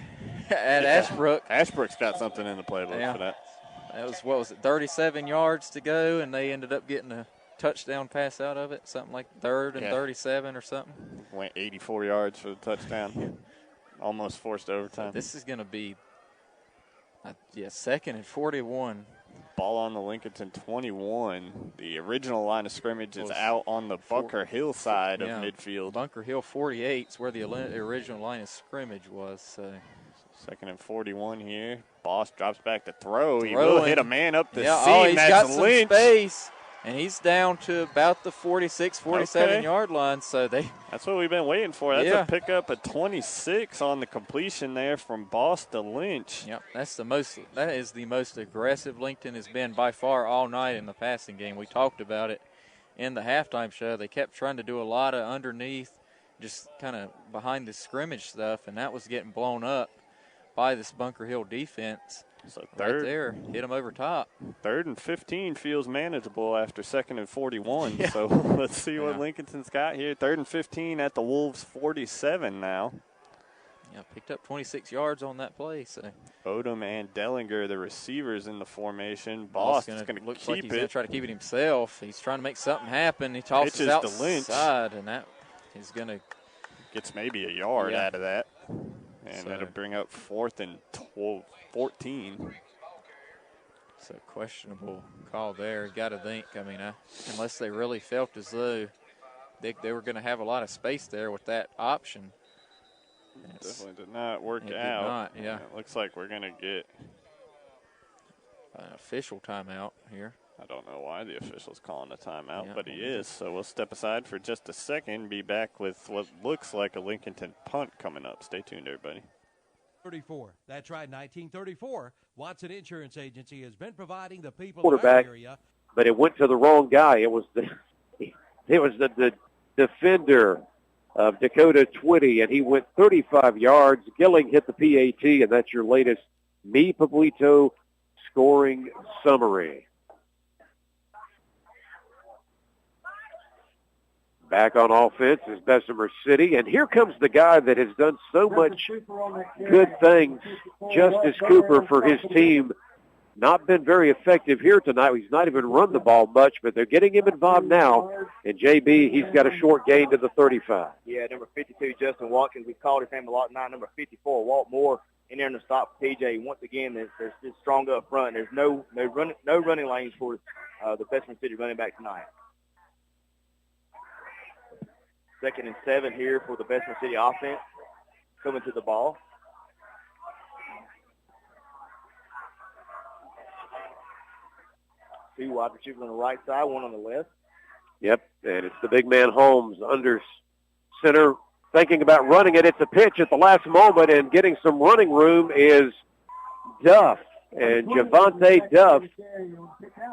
at Ashbrook. Ashbrook's got something in the playbook for that. That was 37 yards to go, and they ended up getting a touchdown pass out of it, something like 3rd and 37 or something. Went 84 yards for the touchdown. Almost forced overtime. This is going to be, second and 41. Ball on the Lincolnton 21. The original line of scrimmage is out on the Bunker Hill side of midfield. Bunker Hill 48 is where the original line of scrimmage was. So. Second and 41 here. Boss drops back to throw. He will hit a man up the seam. He's got some space. And he's down to about the 46, 47-yard line. So that's what we've been waiting for. That's a pickup of 26 on the completion there from Boss to Lynch. Yep, that is the most aggressive Lincoln has been by far all night in the passing game. We talked about it in the halftime show. They kept trying to do a lot of underneath, just kind of behind the scrimmage stuff, and that was getting blown up by this Bunker Hill defense. So right there, hit them over top. 3rd and 15 feels manageable after 2nd and 41. Yeah. So let's see what Lincolnton's got here. 3rd and 15 at the Wolves' 47 now. Yeah, picked up 26 yards on that play. So Odom and Dellinger, the receivers in the formation. Boss is going to look keep like he's going it. to try to keep it himself. He's trying to make something happen. He tosses outside, and that is going to gets maybe a yard out of that. And that'll bring up 4th and 14. So questionable call there. Got to think. I mean, unless they really felt as though they were going to have a lot of space there with that option. Definitely did not work It out. did not, yeah. It looks like we're going to get an official timeout here. I don't know why the official's calling a timeout, but he is. So we'll step aside for just a second, be back with what looks like a Lincolnton punt coming up. Stay tuned, everybody. 34. That's right, 1934. Watson Insurance Agency has been providing the people quarterback, of our area. But it went to the wrong guy. It was the defender of Dakota Twitty, and he went 35 yards. Gilling hit the PAT, and that's your latest Mi Pablito scoring summary. Back on offense is Bessemer City, and here comes the guy that has done so much good things, Justice Cooper, for his team. Not been very effective here tonight. He's not even run the ball much, but they're getting him involved now. And JB, he's got a short gain to the 35. Yeah, number 52, Justin Watkins. We've called his name a lot tonight. Number 54, Walt Moore, in there in the stop for TJ. Once again, they're just strong up front. There's no running lanes for the Bessemer City running back tonight. 2nd and 7 here for the Bessemer City offense. Coming to the ball. Two wide receivers on the right side, one on the left. Yep, and it's the big man Holmes under center, thinking about running it. It's a pitch at the last moment, and getting some running room is Duff. And Javante Duff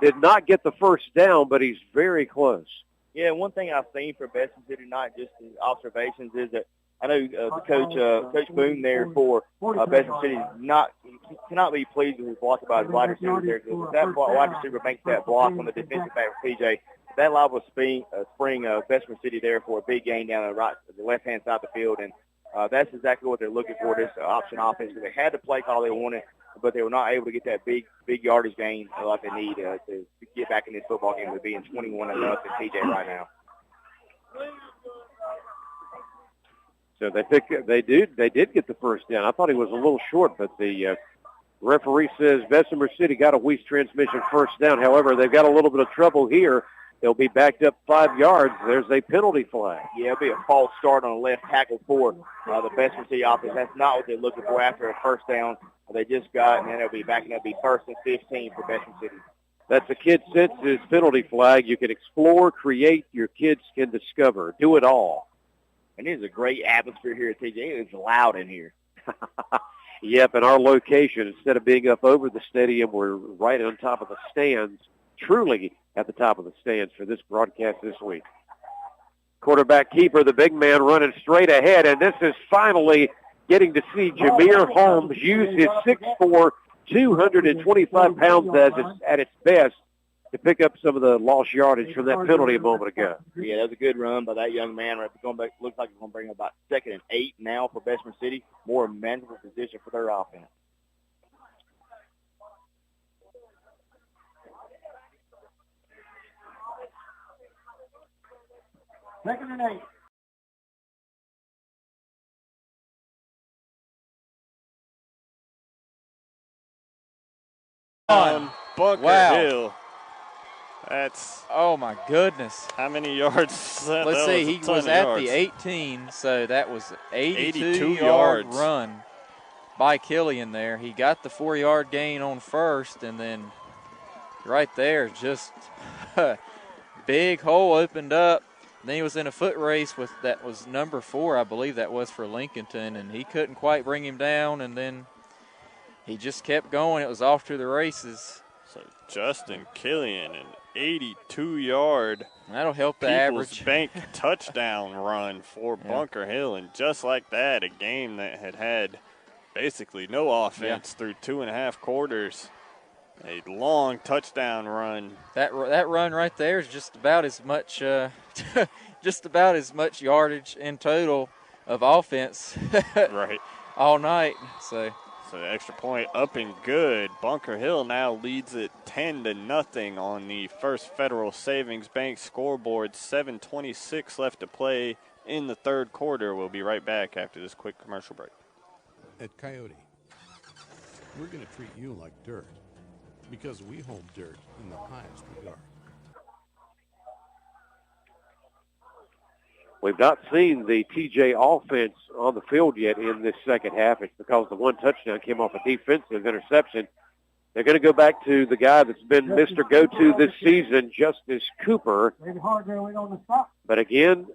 did not get the first down, but he's very close. Yeah, one thing I've seen for Bessemer City tonight, just in observations, is that I know the Coach Boone there for Bessemer City cannot be pleased with his block by his wide receiver there. Because if that wide receiver makes that block on the defensive back for PJ, that liable to spring Bessemer City there for a big gain down the left-hand side of the field. And that's exactly what they're looking for, this option offense. They had the play call they wanted, but they were not able to get that big yardage gain like they need to get back in this football game with being 21-0 TJ right now. So they did get the first down. I thought he was a little short, but the referee says Bessemer City got a Weiss transmission first down. However, they've got a little bit of trouble here. They'll be backed up 5 yards. There's a penalty flag. Yeah, it'll be a false start on the left tackle for the Bessemer City offense. That's not what they're looking for after a first down they just got, and then they'll be backing up, be 1st and 15 for Bessemer City. That's a Kid Senses penalty flag. You can explore, create, your kids can discover. Do it all. And it is a great atmosphere here at TJ. It's loud in here. Yep, and our location, instead of being up over the stadium, we're right on top of the stands, truly at the top of the stands for this broadcast this week. Quarterback keeper, the big man, running straight ahead, and this is finally getting to see Jameer Holmes use his 6'4", 225 pounds at its best to pick up some of the lost yardage from that penalty a moment ago. Yeah, that was a good run by that young man. Looks like it's going to bring about 2nd and 8 now for Bessemer City. More manageable position for their offense. Second and 8. Bunker Hill. That's oh my goodness! How many yards? Let's see. He was at the 18, so that was 82-yard run by Killian there. He got the 4-yard gain on first, and then right there, just big hole opened up. Then he was in a foot race with that was number 4, I believe that was for Lincolnton, and he couldn't quite bring him down, and then he just kept going. It was off to the races. So Justin Killian, an 82-yard that'll help the People's average Bank touchdown run for Bunker Hill, and just like that, a game that had basically no offense through 2.5 quarters. A long touchdown run. That run right there is just about as much yardage in total of offense right all night. So the extra point up and good. Bunker Hill now leads it 10-0 on the First Federal Savings Bank scoreboard. 7:26 left to play in the third quarter. We'll be right back after this quick commercial break. At Coyote, we're going to treat you like dirt because we hold dirt in the highest regard. We've not seen the TJ offense on the field yet in this second half. It's because the one touchdown came off a defensive interception. They're going to go back to the guy that's been Mr. Go-To this season, Justice Cooper. But again,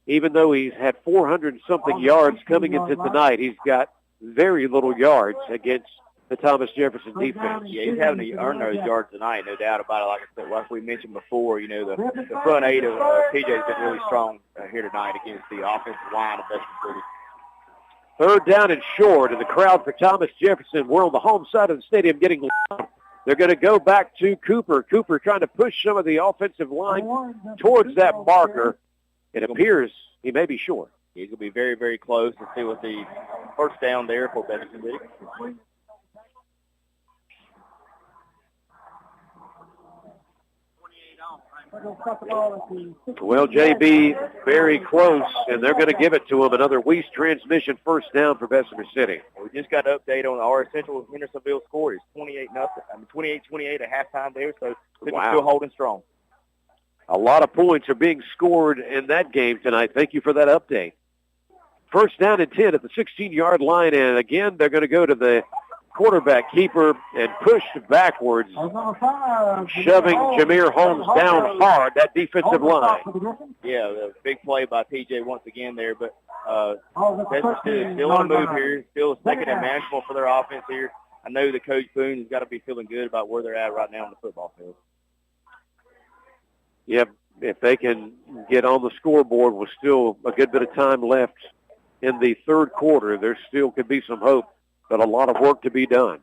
even though he's had 400-something yards coming into tonight, he's got very little yards against the Thomas Jefferson defense. Yeah, he's having to earn those yards tonight, no doubt about it. Like I said, like we mentioned before, you know, the front 8 of TJ has been really strong here tonight against the offensive line of Bessemer City. Third down and short, and the crowd for Thomas Jefferson. We're on the home side of the stadium getting loud. They're going to go back to Cooper. Cooper trying to push some of the offensive line towards that marker. It appears he may be short. He's going to be very, very close to see what the first down there for Bessemer City. Well, JB, very close, and they're going to give it to him. Another Weiss transmission first down for Bessemer City. We just got an update on our Central Hendersonville score. It's 28-28 at halftime there, so we're still holding strong. A lot of points are being scored in that game tonight. Thank you for that update. First down and 10 at the 16-yard line, and again, they're going to go to the quarterback keeper and pushed backwards, shoving Jameer Holmes down hard, that defensive line. Yeah, a big play by TJ once again there, but Bessemer City is still on the move here, still second and manageable for their offense here. I know that Coach Boone has got to be feeling good about where they're at right now on the football field. Yep, if they can get on the scoreboard with still a good bit of time left in the third quarter, there still could be some hope, but a lot of work to be done.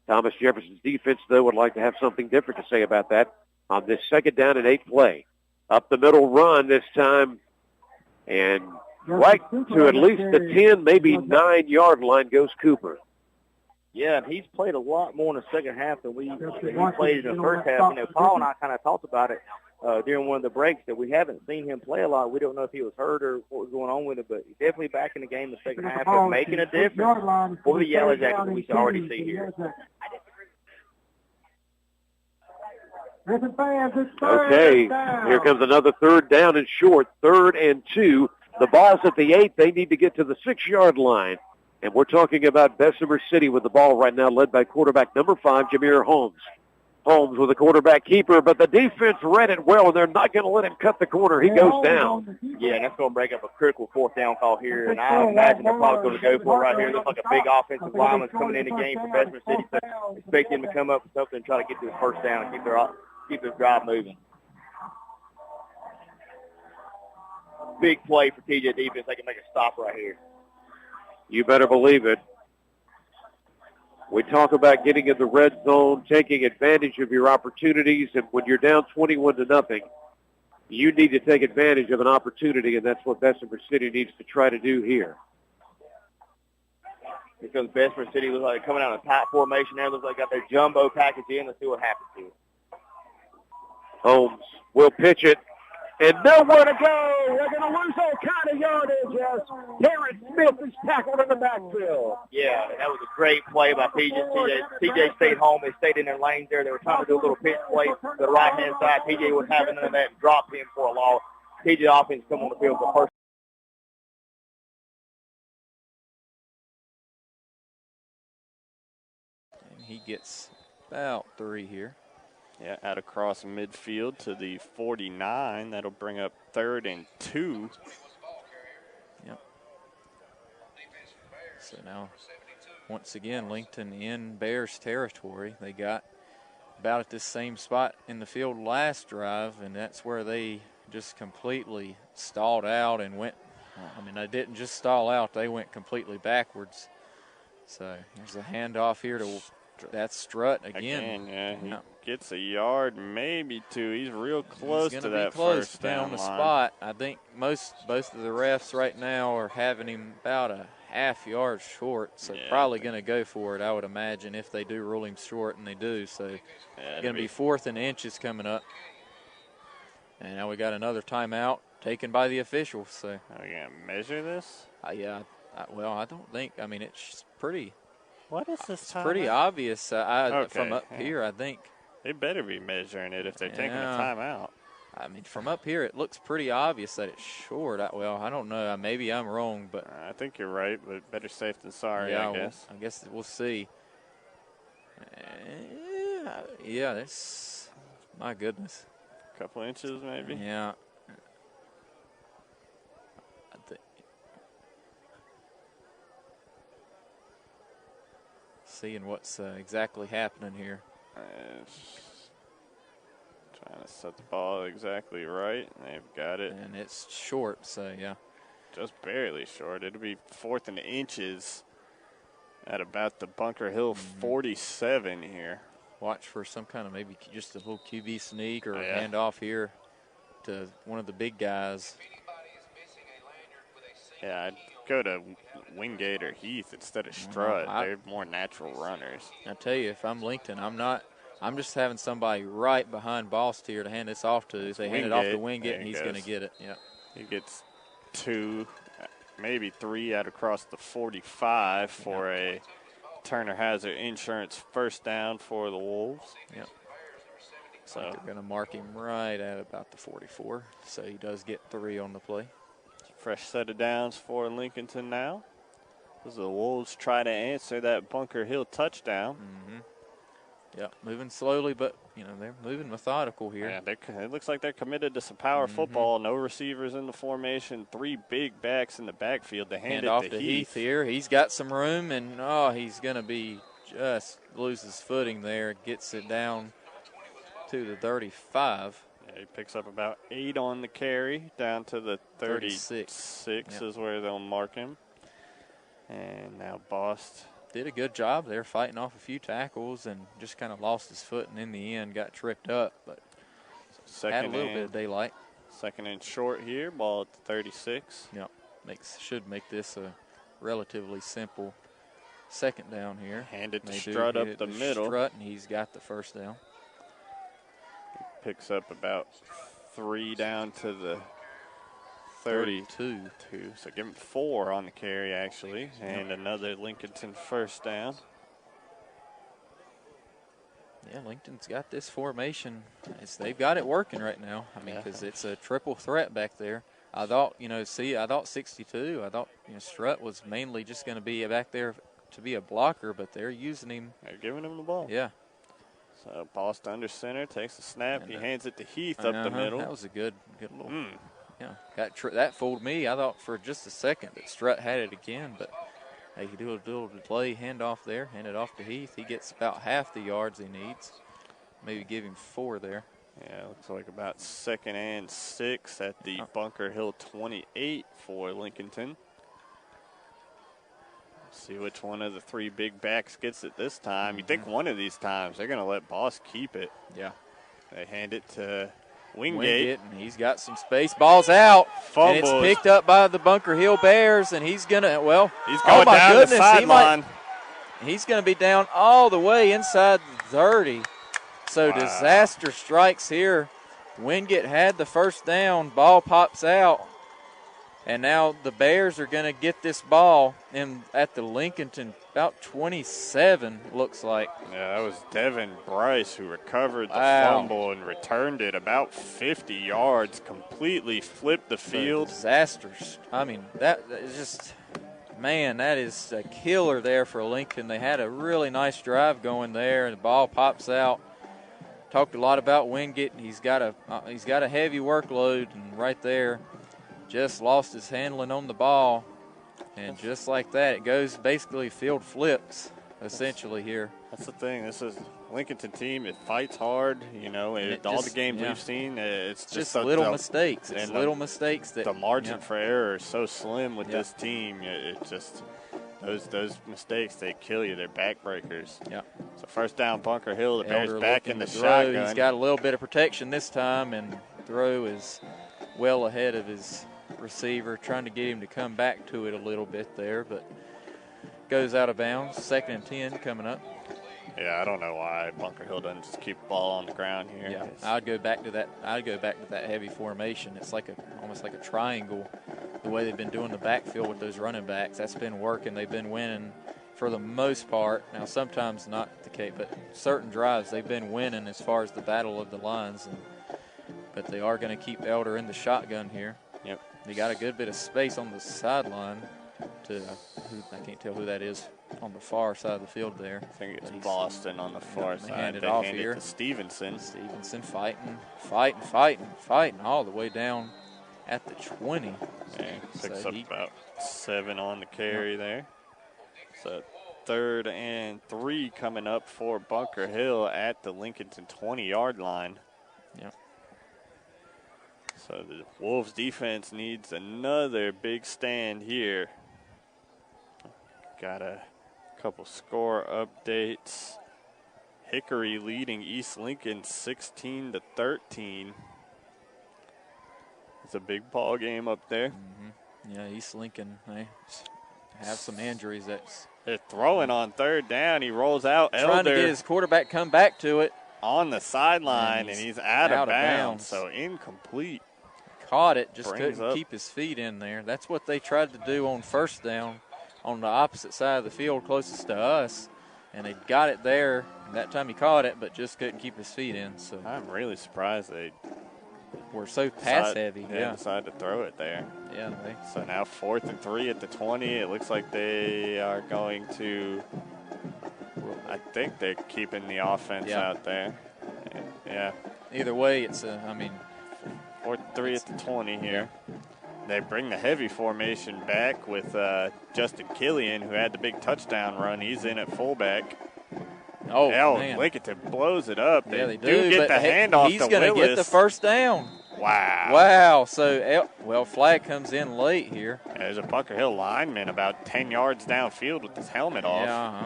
Thomas Jefferson's defense, though, would like to have something different to say about that on this 2nd down and 8 play. Up the middle run this time, and right to at least the 10, maybe 9-yard line goes Cooper. Yeah, and he's played a lot more in the second half than he played in the first half. You know, Paul and I kind of talked about it during one of the breaks that we haven't seen him play a lot. We don't know if he was hurt or what was going on with it, but he's definitely back in the game in the second half and making a difference for the Yellow Jackets we already see here. Okay, here comes another 3rd down and short, 3rd and 2. The ball's at the 8. They need to get to the 6-yard line. And we're talking about Bessemer City with the ball right now, led by quarterback number 5, Jameer Holmes. Holmes with a quarterback keeper, but the defense read it well, and they're not going to let him cut the corner. He goes down. Yeah, and that's going to break up a critical 4th down call here, and I imagine they're probably going to go for it right here. Looks like a big offensive lineman coming in the game for Bessemer City, so expect him to come up with something and try to get to his 1st down and keep their drive moving. Big play for TJ defense. They can make a stop right here. You better believe it. We talk about getting in the red zone, taking advantage of your opportunities, and when you're down 21-0, you need to take advantage of an opportunity, and that's what Bessemer City needs to try to do here. Here comes Bessemer City. Looks like they're coming out in a tight formation there. Looks like they got their jumbo package in. Let's see what happens here. Holmes will pitch it. And nowhere to go. They're going to lose all kind of yardage as Terrence Smith is tackled in the backfield. Yeah, that was a great play by TJ stayed home. They stayed in their lanes there. They were trying to do a little pitch play to the right-hand side. TJ was having none of that and dropped him for a loss. TJ offense come on the field for first. And he gets about 3 here. Yeah, out across midfield to the 49. That'll bring up 3rd and 2. Yep. So now, once again, Lincoln in Bears territory. They got about at this same spot in the field last drive, and that's where they just completely stalled out and went. I mean, they didn't just stall out. They went completely backwards. So here's a handoff here to that's Strutt again. Yeah, he gets a yard, maybe 2. He's real close to that close first down down the line. spot. I think both of the refs right now are having him about a half yard short, so probably going to go for it, I would imagine, if they do rule him short, and they do. So going to be 4th and inches coming up. And now we got another timeout taken by the officials. So are we going to measure this? Yeah. Well, I don't think. I mean, it's pretty. What is this? It's pretty obvious Okay, from up here, I think. They better be measuring it if they're taking a timeout. I mean, from up here, it looks pretty obvious that it's short. I don't know. Maybe I'm wrong, but I think you're right. But better safe than sorry, yeah, I guess. I guess we'll see. Yeah, that's my goodness. A couple inches, maybe. Yeah. Seeing what's exactly happening here. Trying to set the ball exactly right. They've got it. And it's short, so yeah. Just barely short. It'll be 4th and inches at about the Bunker Hill 47 here. Watch for some kind of maybe just a little QB sneak or a handoff here to one of the big guys. Yeah, I'd go to Wingate or Heath instead of Strutt. They're more natural runners. I tell you, if I'm Lincoln, I'm just having somebody right behind Bost here to hand this off to. If they hand it off to Wingate, and he's going to get it. Yeah. He gets 2, maybe 3 out across the 45 for a Turner Hazard Insurance first down for the Wolves. Yep. So they're going to mark him right at about the 44. So he does get 3 on the play. Fresh set of downs for Lincolnton now. As the Wolves try to answer that Bunker Hill touchdown. Yep, moving slowly, but, they're moving methodical here. Yeah, it looks like they're committed to some power football. No receivers in the formation. 3 big backs in the backfield. They hand it off to Heath here. He's got some room, and, he's going to be just loses footing there. Gets it down to the 35. Yeah, he picks up about 8 on the carry, down to the 36 is where they'll mark him. And now Bost did a good job there fighting off a few tackles and just kind of lost his foot, and in the end got tripped up, but had a little bit of daylight. Second and short here, ball at the 36. Yep, should make this a relatively simple second down here. Hand it to Strutt up the middle. Strutt, and he's got the first down. He picks up about 3 down to the 32. So give him 4 on the carry, actually, and another Lincolnton first down. Yeah, Lincoln's got this formation. They've got it working right now. I mean, because it's a triple threat back there. I thought, I thought 62. I thought, Strutt was mainly just going to be back there to be a blocker, but they're using him. They're giving him the ball. Yeah. So Bost under center, takes the snap. He hands it to Heath up the middle. That was a good little. That fooled me. I thought for just a second that Strutt had it again, but he do a little play handoff there, hand it off to Heath. He gets about half the yards he needs. Maybe give him 4 there. Yeah, looks like about 2nd and 6 at the Bunker Hill 28 for Lincolnton. See which one of the 3 big backs gets it this time. You think one of these times they're going to let Boss keep it. Yeah. They hand it to Wingate. And he's got some space. Ball's out. Fumbles. And it's picked up by the Bunker Hill Bears, and he's going to, he's going down the sideline. He's going to be down all the way inside the 30. So disaster strikes here. Wingate had the first down. Ball pops out. And now the Bears are going to get this ball at the Lincolnton, about 27, looks like. Yeah, that was Devin Bryce who recovered the fumble and returned it about 50 yards, completely flipped the field. Disasters. I mean, that is just, man, that is a killer there for Lincoln. They had a really nice drive going there, and the ball pops out. Talked a lot about Wingate. He's got a heavy workload, and right there, just lost his handling on the ball, and just like that, it goes basically field flips, essentially here. That's the thing. This is Lincolnton team. It fights hard, all the games we've seen. It's just little mistakes. It's little mistakes that the margin for error is so slim with this team. It just those mistakes, they kill you. They're backbreakers. Yeah. So first down, Bunker Hill. The Bears back in the shotgun. He's got a little bit of protection this time, and throw is well ahead of his receiver, trying to get him to come back to it a little bit there, but goes out of bounds. 2nd and 10 coming up. Yeah, I don't know why Bunker Hill doesn't just keep the ball on the ground here. Yeah, I'd go back to that. Heavy formation. It's almost like a triangle. The way they've been doing the backfield with those running backs, that's been working. They've been winning for the most part. Now, sometimes not the case, but certain drives they've been winning as far as the battle of the lines. But they are going to keep Elder in the shotgun here. Yep. They got a good bit of space on the sideline to I can't tell who that is on the far side of the field there. I think it's Boston on the far side. Hand it off hand here. It to Stevenson. Stevenson fighting all the way down at the 20. Yeah, picks up about 7 on the carry there. So 3rd and 3 coming up for Bunker Hill at the Lincolnton 20-yard line. Yeah. So the Wolves defense needs another big stand here. Got a couple score updates. Hickory leading East Lincoln 16-13. It's a big ball game up there. Mm-hmm. Yeah, East Lincoln, they have some injuries. They're throwing on 3rd down. He rolls out. Trying to get his quarterback come back to it. On the sideline, and he's out of bounds, so incomplete. Caught it, just couldn't keep his feet in there. That's what they tried to do on 1st down on the opposite side of the field closest to us, and they got it there. That time he caught it, but just couldn't keep his feet in. So I'm really surprised they were so pass heavy. They decided to throw it there. Yeah. So now 4th and 3 at the 20. It looks like they are going to. I think they're keeping the offense out there. Yeah. Either way, it's 4th and 3 at the 20 here. They bring the heavy formation back with Justin Killian, who had the big touchdown run. He's in at fullback. Oh, man. Lincoln blows it up. They do get the handoff he's to going to Willis. get the first down. Wow. Wow. So, flag comes in late here. There's a Bunker Hill lineman about 10 yards downfield with his helmet off. Yeah,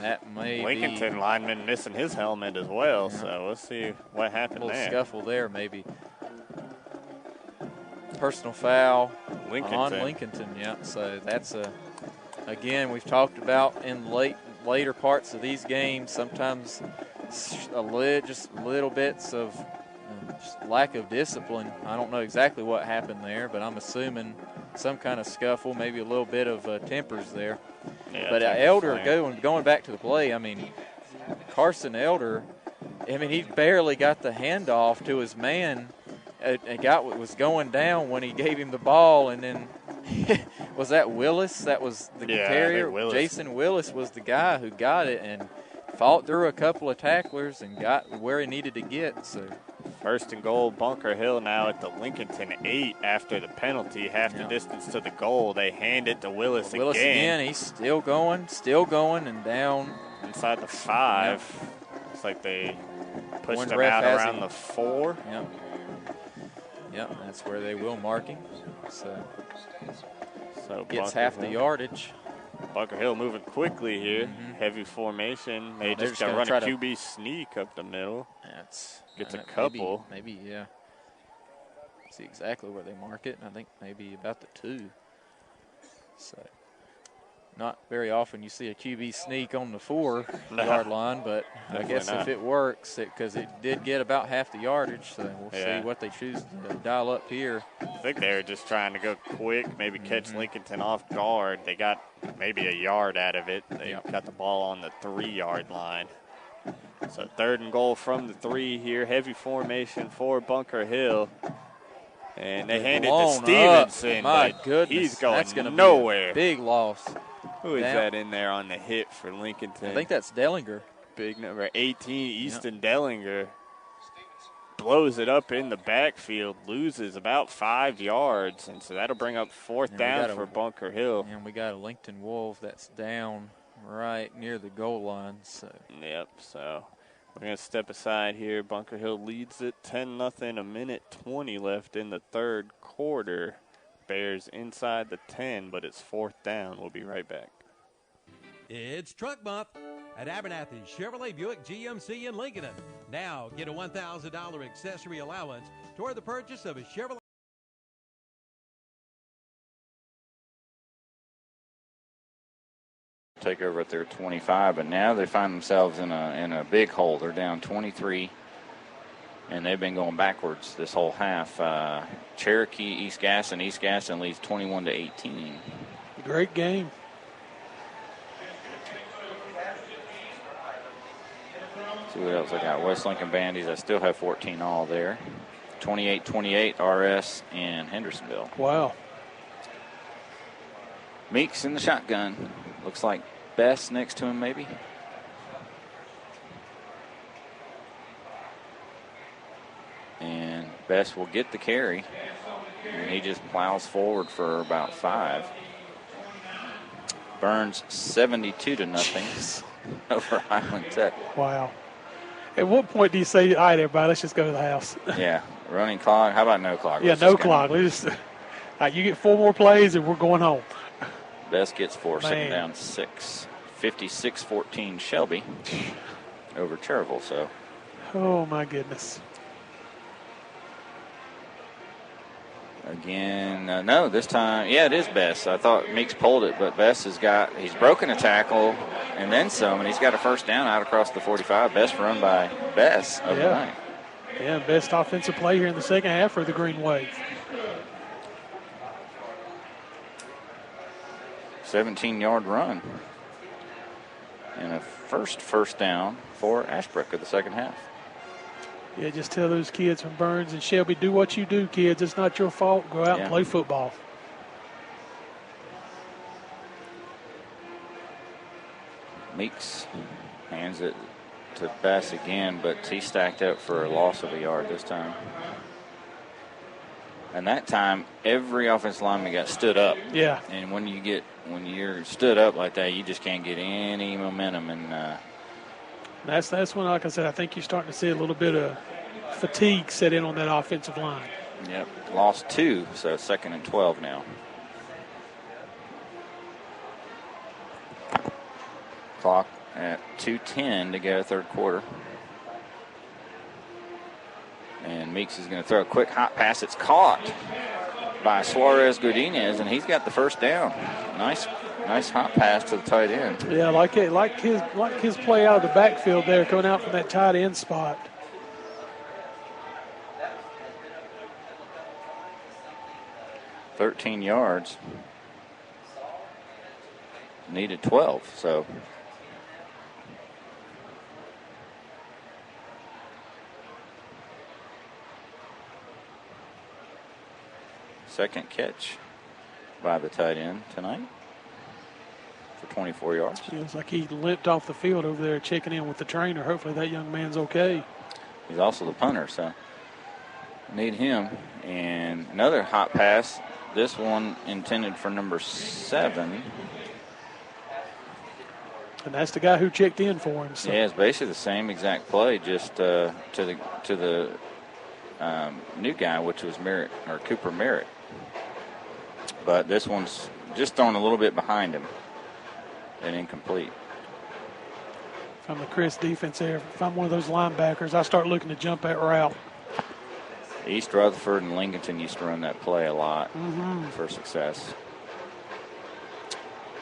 that may Lincolnton lineman missing his helmet as well, so we'll see what happened there. A little there. scuffle there, maybe. Personal foul on Lincolnton, yeah. So that's again, we've talked about in later parts of these games, sometimes just little bits of just lack of discipline. I don't know exactly what happened there, but I'm assuming some kind of scuffle, maybe a little bit of tempers there. Yeah, but Elder, going back to the play, I mean, Carson Elder, I mean, he barely got the handoff to his man. Was going down when he gave him the ball, and then was that Willis? That was the carrier. Jason Willis was the guy who got it and fought through a couple of tacklers and got where he needed to get. So 1st and goal, Bunker Hill now at the Lincolnton 8 after the penalty, half the distance to the goal. They hand it to Willis again. He's still going, and down inside the 5. Looks like they pushed him out around the 4. Yep, that's where they will mark him. So gets Bunker half Hill. the yardage. Bunker Hill moving quickly here. Heavy formation. They just got to run a QB sneak up the middle. Gets a couple. Maybe, yeah. See exactly where they mark it. I think maybe about the 2. So not very often you see a QB sneak on the 4-yard line, but I guess if it works, because it did get about half the yardage, so we'll see what they choose to dial up here. I think they were just trying to go quick, maybe catch Lincolnton off guard. They got maybe a yard out of it. They got the ball on the 3-yard line. So 3rd and goal from the 3 here. Heavy formation for Bunker Hill. And they hand it to Stevenson. My goodness. He's going That's gonna nowhere. Be a big loss. Who is that in there on the hit for Lincolnton? I think that's Dellinger. Big number 18, Easton Dellinger. Blows it up in the backfield, loses about 5 yards, and so that'll bring up 4th down for Bunker Hill. And we got a Lincoln Wolf that's down right near the goal line. So. Yep, so we're going to step aside here. Bunker Hill leads it 10-0, a minute 20 left in the 3rd quarter. Bears inside the 10, but it's 4th down. We'll be right back. It's Truck Month at Abernathy Chevrolet Buick GMC in Lincoln. Now get a $1,000 accessory allowance toward the purchase of a Chevrolet. Take over at their 25, but now they find themselves in a big hole. They're down 23. And they've been going backwards this whole half. Cherokee, East Gaston leads 21-18. Great game. See what else I got. West Lincoln Bandies, I still have 14 all there. 28-28, RS and Hendersonville. Wow. Meeks in the shotgun. Looks like Bess next to him maybe. And Bess will get the carry. And he just plows forward for about 5. Burns 72-0 over Highland Tech. Wow. At what point do you say, all right, everybody, let's just go to the house? Yeah, running clock. How about no clock? Yeah, no clock. Let's just, you get 4 more plays and we're going home. Bess gets 4, 2nd down 6. 56-14 Shelby over Cherville. So. Oh, my goodness. Again, no, this time, it is Bess. I thought Meeks pulled it, but Bess he's broken a tackle and then some, and he's got a 1st down out across the 45. Best run by Bess of the night. Yeah, best offensive play here in the second half for the Green Wave. 17-yard run. And a first down for Ashbrook of the second half. Yeah, just tell those kids from Burns and Shelby, do what you do, kids. It's not your fault. Go out and play football. Meeks hands it to Bass again, but he stacked up for a loss of a yard this time. And that time, every offensive lineman got stood up. Yeah. And when you're stood up like that, you just can't get any momentum. And that's when, like I said, I think you're starting to see a little bit of fatigue set in on that offensive line. Yep, lost 2, so 2nd and 12 now. Clock at 2:10 to go, third quarter. And Meeks is going to throw a quick hot pass. It's caught by Suarez Godinez, and he's got the first down. Nice hot pass to the tight end. Yeah, like his play out of the backfield there, coming out from that tight end spot. $13 yards. Needed 12, so. Second catch by the tight end tonight for 24 yards. Feels like he limped off the field over there checking in with the trainer. Hopefully that young man's okay. He's also the punter, so need him. And another hot pass. This one intended for number 7. And that's the guy who checked in for him. So. Yeah, it's basically the same exact play, just to the new guy, which was Cooper Merritt. But this one's just thrown a little bit behind him and incomplete. If I'm the Chris defense there, if I'm one of those linebackers, I start looking to jump that route. East Rutherford and Lincolnton used to run that play a lot for success.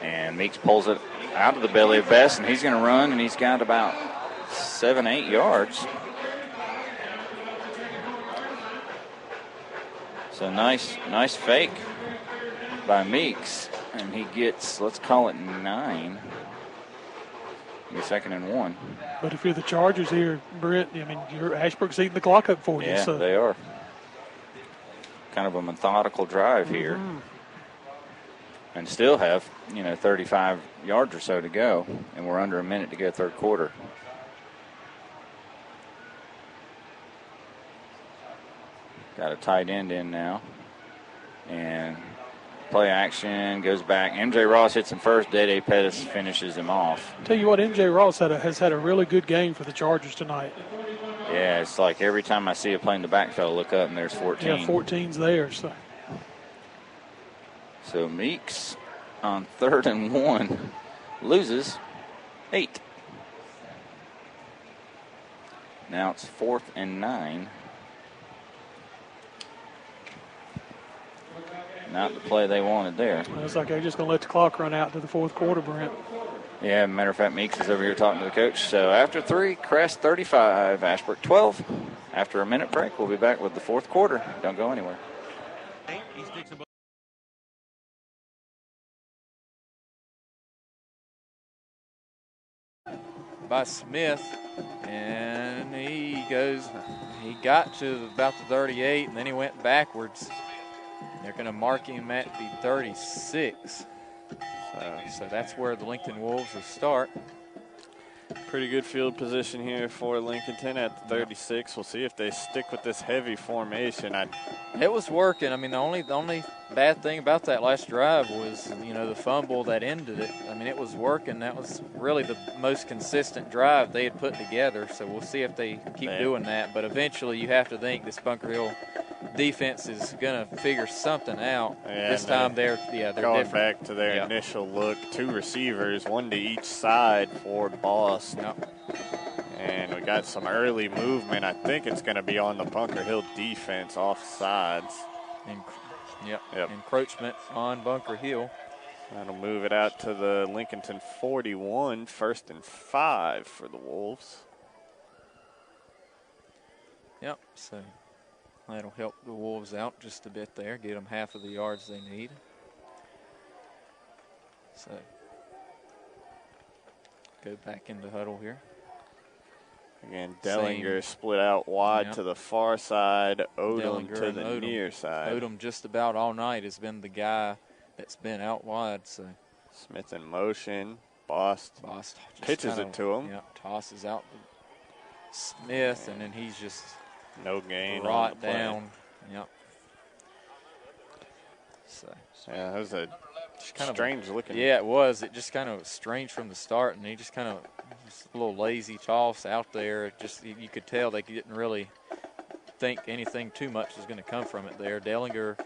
And Meeks pulls it out of the belly of Bess, and he's going to run, and he's got about 7-8 yards. So nice fake by Meeks, and he gets, let's call it 9. He's 2nd and 1. But if you're the Chargers here, Brent, I mean, Ashbrook's eating the clock up for you. Yeah, so. They are. Kind of a methodical drive here. And still have, 35 yards or so to go, and we're under a minute to go third quarter. Got a tight end in now. And play action, goes back. MJ Ross hits him first. Dede Pettis finishes him off. Tell you what, MJ Ross has had a really good game for the Chargers tonight. Yeah, it's like every time I see a play in the backfield, I look up and there's 14. Yeah, 14's there. So Meeks on 3rd and 1 loses 8. Now it's 4th and 9. Not the play they wanted there. It's like they're just going to let the clock run out to the fourth quarter, Brent. Yeah, matter of fact, Meeks is over here talking to the coach. So after 3, Crest 35, Ashbrook 12. After a minute break, we'll be back with the fourth quarter. Don't go anywhere. By Smith, and he got to about the 38, and then he went backwards. They're going to mark him at the 36. So that's where the Lincoln Wolves will start. Pretty good field position here for Lincolnton at the 36. We'll see if they stick with this heavy formation. It was working. I mean, the only bad thing about that last drive was, the fumble that ended it. I mean, it was working. That was really the most consistent drive they had put together. So we'll see if they keep doing that. But eventually you have to think this Bunker Hill defense is going to figure something out. Yeah, this time they're going different. back to their initial look. 2 receivers, 1 to each side for Boss. And we got some early movement. I think it's going to be on the Bunker Hill defense off sides. Encroachment on Bunker Hill. That'll move it out to the Lincolnton 41, 1st and 5 for the Wolves. So that'll help the Wolves out just a bit there, get them half of the yards they need. So go back into huddle here. Again, Dellinger split out wide to the far side, Odom Dellinger to the Odom. near side. Odom just about all night has been the guy that's been out wide. So Smith in motion. Bost pitches it to him. Yeah, tosses out Smith, and then he's just no gain right on the play. down. Yep. So yeah, that was a strange looking. Yeah, it was. It just kind of strange from the start, and he just kind of a little lazy toss out there. It just you could tell they didn't really think anything too much was going to come from it there. Dellinger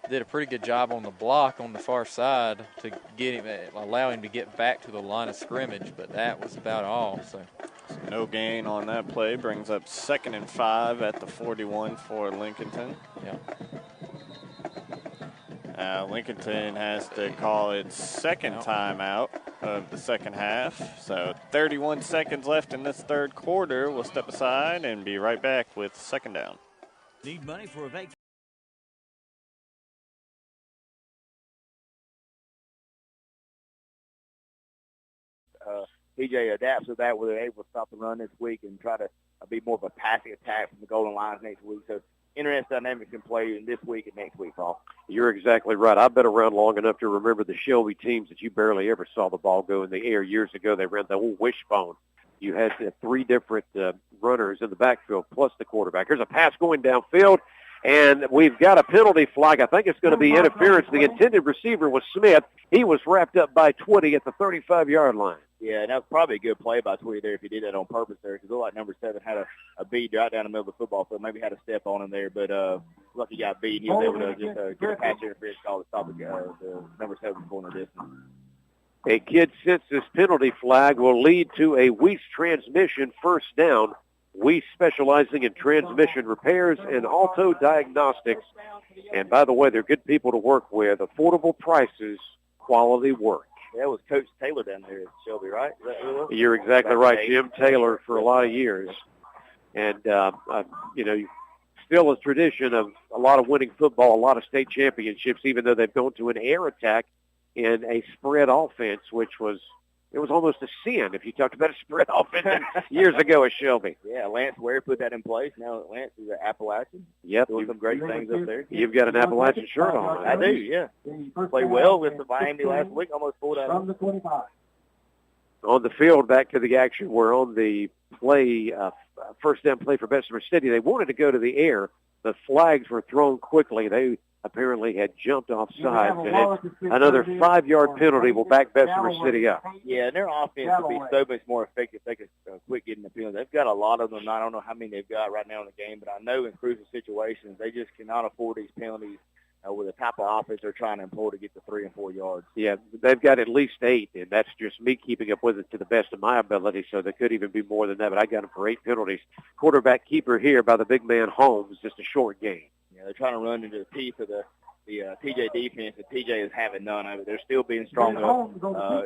did a pretty good job on the block on the far side to get him, allow him to get back to the line of scrimmage, but that was about all. So no gain on that play. Brings up 2nd and 5 at the 41 for Lincolnton. Yeah. Lincolnton has to call its second timeout of the second half. So 31 seconds left in this third quarter. We'll step aside and be right back with second down. Need money for a vacation? TJ adapts to that where they're able to stop the run this week and try to be more of a passing attack from the goal lines next week. So interesting dynamics in play this week and next week, Paul. You're exactly right. I've been around long enough to remember the Shelby teams that you barely ever saw the ball go in the air. Years ago, they ran the old wishbone. You had 3 different runners in the backfield plus the quarterback. Here's a pass going downfield, and we've got a penalty flag. I think it's going to be interference. The intended receiver was Smith. He was wrapped up by 20 at the 35-yard line. Yeah, and that was probably a good play by Tweedy there if he did that on purpose there, because it looked like number 7 had a beat right down the middle of the football field. Maybe had a step on him there, but lucky he got beat. He was able to just get a pass interference call to stop the number 7 corner distance. A kid census penalty flag will lead to a Weiss transmission first down. Weiss specializing in transmission repairs and auto diagnostics. And by the way, they're good people to work with. Affordable prices, quality work. That was Coach Taylor down there at Shelby, right? Is that who it was? You're exactly right, Jim Taylor, for a lot of years. And, still a tradition of a lot of winning football, a lot of state championships, even though they've gone to an air attack in a spread offense, which was almost a sin if you talked about a spread offense years ago at Shelby. Yeah, Lance Ware put that in place. Now Lance is an Appalachian. Yep. Doing some great things up there. You've got an Appalachian shirt on. I do, yeah. Played well with the Miami last week, almost pulled out. From the 25. On the field, back to the action. We're on the play, first down play for Bessemer City. They wanted to go to the air. The flags were thrown quickly. They apparently had jumped offside. And another 5-yard penalty will back Bessemer City up. Yeah, and their offense would be so much more effective if they could quit getting the penalties. They've got a lot of them. I don't know how many they've got right now in the game, but I know in crucial situations they just cannot afford these penalties with the type of offense they're trying to employ to get to 3 and 4 yards. Yeah, they've got at least 8, and that's just me keeping up with it to the best of my ability, so there could even be more than that, but I got them for 8 penalties. Quarterback keeper here by the big man Holmes, just a short game. Yeah, they're trying to run into the teeth of the TJ defense, and TJ is having none of it. They're still being strong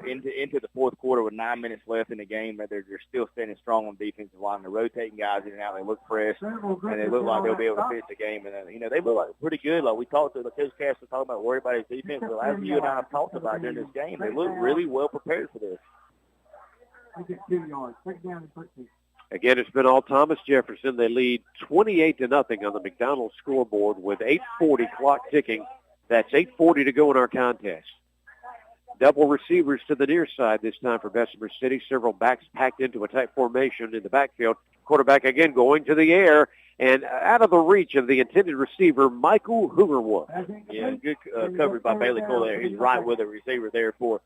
into the fourth quarter with 9 minutes left in the game. But they're still standing strong on the defensive line. They're rotating guys in and out. They look fresh, and they look like they'll be able to finish the game. And they look like pretty good. Like we talked to the Coach Cass was talking about worried about his defense. But as you and I have talked about during this game, they look really well prepared for this. I get 2 yards. Take down and 13. Again, it's been all Thomas Jefferson. They lead 28-0 on the McDonald's scoreboard with 8:40 clock ticking. That's 8:40 to go in our contest. Double receivers to the near side this time for Bessemer City. Several backs packed into a tight formation in the backfield. Quarterback again going to the air and out of the reach of the intended receiver, Michael Hooverwood. Yeah, good coverage by Bailey Cole there. He's right with the receiver there for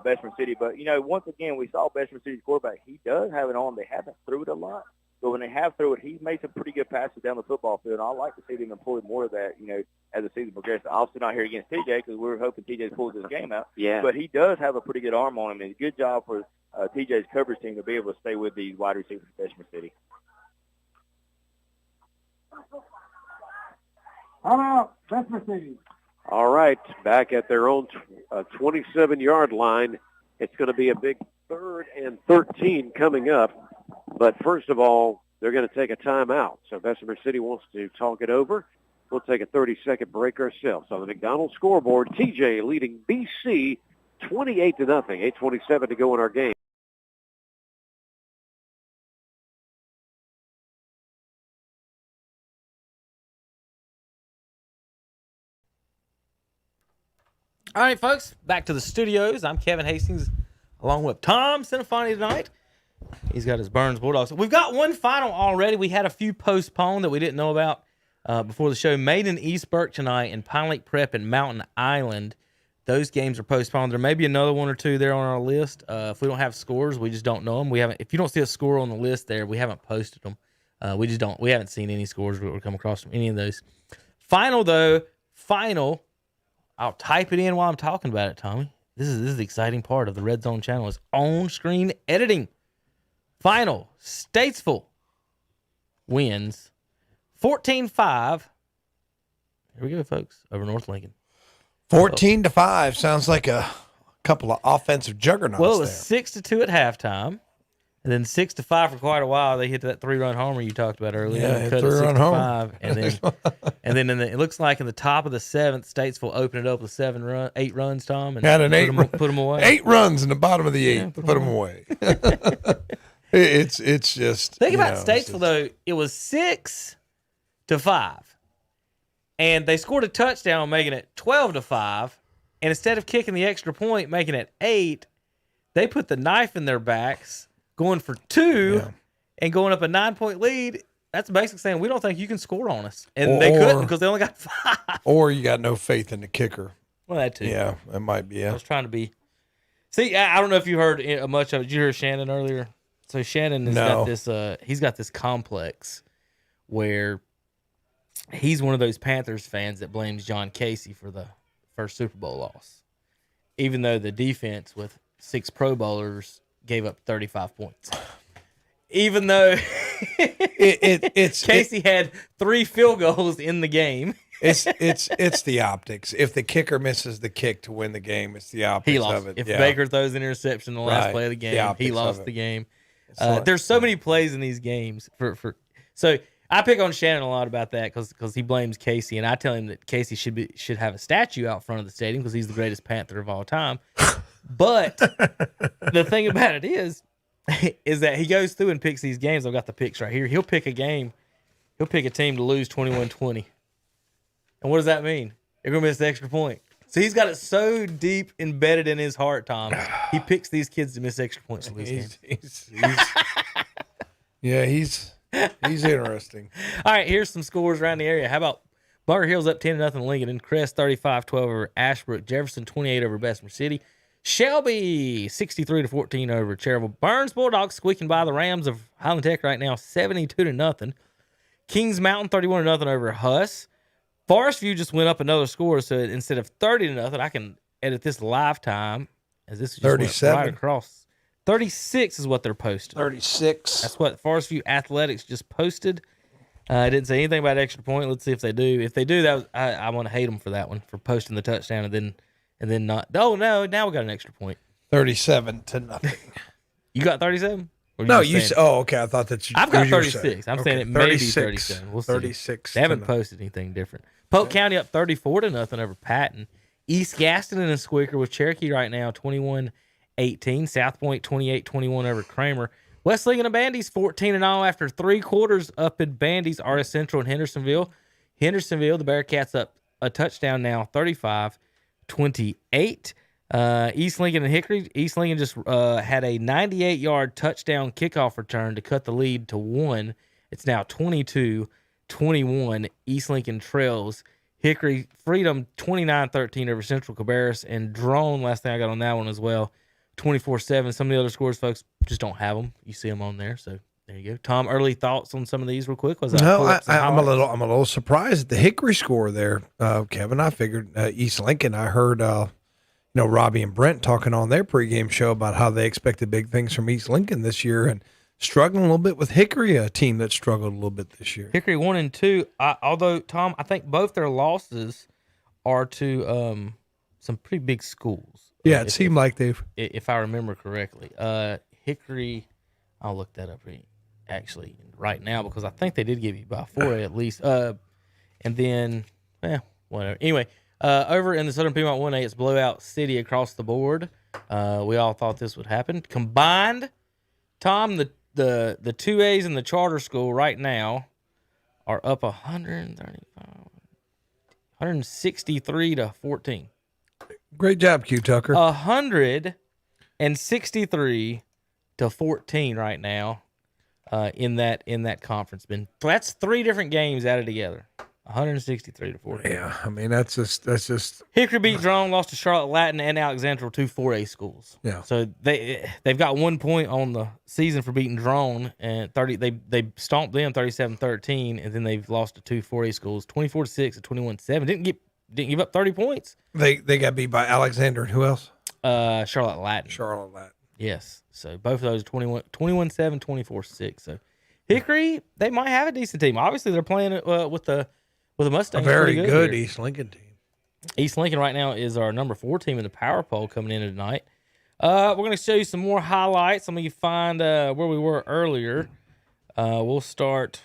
Bessemer City. But, once again, we saw Bessemer City's quarterback. He does have it on. They haven't threw it a lot. But when they have threw it, he's made some pretty good passes down the football field. And I'd like to see them employ more of that, as the season progresses. Obviously not here against TJ because we're hoping TJ pulls this game out. Yeah. But he does have a pretty good arm on him. And it's a good job for TJ's coverage team to be able to stay with these wide receivers for Bessemer City. I'm out. Bessemer City. All right, back at their own 27-yard line. It's going to be a big 3rd and 13 coming up. But first of all, they're going to take a timeout. So Bessemer City wants to talk it over. We'll take a 30-second break ourselves. On the McDonald's scoreboard, TJ leading BC 28-0. 8:27 to go in our game. All right, folks, back to the studios. I'm Kevin Hastings, along with Tom Sinafani tonight. He's got his Burns Bulldogs. We've got one final already. We had a few postponed that we didn't know about before the show. Maiden East Burke tonight and Pine Lake Prep and Mountain Island. Those games are postponed. There may be another one or two there on our list. If we don't have scores, we just don't know them. We haven't. If you don't see a score on the list there, we haven't posted them. We just don't. We haven't seen any scores or come across from any of those. Final though. I'll type it in while I'm talking about it, Tommy. This is the exciting part of the Redzone channel is on-screen editing. Final. Statesville wins 14-5. Here we go, folks, over North Lincoln. 14-5 sounds like a couple of offensive juggernauts. Well, it was 6-2 at halftime, and then 6-5 for quite a while. They hit that 3-run homer you talked about earlier. Yeah, 3-run homer. And then it looks like in the top of the seventh, Statesville opened it up with 8 runs, Tom, and had an put them away. 8 runs in the bottom of the 8th. Put them away. It's just think about Statesville though. It was 6-5. And they scored a touchdown, making it 12-5. And instead of kicking the extra point, making it 8, they put the knife in their backs, going for 2 and going up a 9-point lead. That's basically saying we don't think you can score on us. And they couldn't because they only got 5. Or you got no faith in the kicker. Well, that too. Yeah, that might be it. I was trying to be. See, I don't know if you heard much of it. Did you hear Shannon earlier? So Shannon has got this. He's got this complex where he's one of those Panthers fans that blames John Casey for the first Super Bowl loss, even though the defense with 6 Pro Bowlers gave up 35 points. Even though Casey had 3 field goals in the game. It's the optics. If the kicker misses the kick to win the game, it's the optics of it. If Baker throws an interception in the last play of the game, he lost the game. There's so many plays in these games so I pick on Shannon a lot about that because he blames Casey, and I tell him that Casey should have a statue out front of the stadium because he's the greatest Panther of all time. But the thing about it is that he goes through and picks these games. I've got the picks right here. He'll pick a game. He'll pick a team to lose 21-20. And what does that mean? They're going to miss the extra point. So he's got it so deep embedded in his heart, Tom. He picks these kids to miss extra points to lose games. He's interesting. All right, here's some scores around the area. How about Bunker Hill's up 10-0 Lincoln, and Crest 35-12 over Ashbrook, Jefferson 28 over Bessemer City, Shelby 63-14 over Cherryville, Burns Bulldogs squeaking by the Rams of Highland Tech right now 72-0, Kings Mountain 31-0 over Huss. Forest View just went up another score, so instead of 30-0, I can edit this live time as this is just 37 right across. 36 is what they're posting. 36. That's what Forest View Athletics just posted. I didn't say anything about extra point. Let's see if they do. If they do, I want to hate them for that one, for posting the touchdown and then not. Oh no! Now we got an extra point. 37-0. You got 37? No, you said. Oh, okay. I thought that you. I've got 36. I'm saying it may be 37. We'll see. 36. They haven't posted anything different. Polk County up 34-0 over Patton. East Gaston and a squeaker with Cherokee right now 21-18. South Point 28-21 over Kramer. West Lincoln and Bandy's 14-0 after 3 quarters up in Bandy's. Artist Central and Hendersonville. The Bearcats up a touchdown now, 35-28. East Lincoln and Hickory. East Lincoln just had a 98-yard touchdown kickoff return to cut the lead to 1. It's now 22-21. East Lincoln trails Hickory. Freedom 29-13 over Central Cabarrus, and Drone, last thing I got on that one as well, 24-7. Some of the other scores, folks, just don't have them. You see them on there, so there you go. Tom, early thoughts on some of these real quick? I'm a little surprised at the Hickory score there, Kevin. I figured East Lincoln. I heard Robbie and Brent talking on their pregame show about how they expected big things from East Lincoln this year, and struggling a little bit with Hickory, a team that struggled a little bit this year. Hickory 1-2. Although, Tom, I think both their losses are to some pretty big schools. Yeah, it seemed like they've. If I remember correctly, Hickory. I'll look that up actually right now because I think they did give you by 4 at least. And then, whatever. Anyway, over in the Southern Piedmont 1A, it's blowout city across the board. We all thought this would happen. Combined, Tom, the 2As in the charter school right now are up 163-14. Great job, Q Tucker. 163-14 right now in that conference. That's 3 different games added together. 163-14. Yeah, I mean that's just Hickory beat Drone, lost to Charlotte Latin and Alexandra, 2 4A schools. Yeah. So they've got 1 point on the season for beating Drone, and they stomped them 37-13, and then they've lost to 2 4A schools 24-6 and 21-7. Didn't give up 30 points. They got beat by Alexander and who else? Charlotte Latin. Charlotte Latin. Yes. So both of those 21-7, 24-6. So Hickory, they might have a decent team. Obviously, they're playing with the Mustangs. A very good here. East Lincoln team. East Lincoln right now is our number 4 team in the power poll coming in tonight. We're going to show you some more highlights. Let me find where we were earlier. We'll start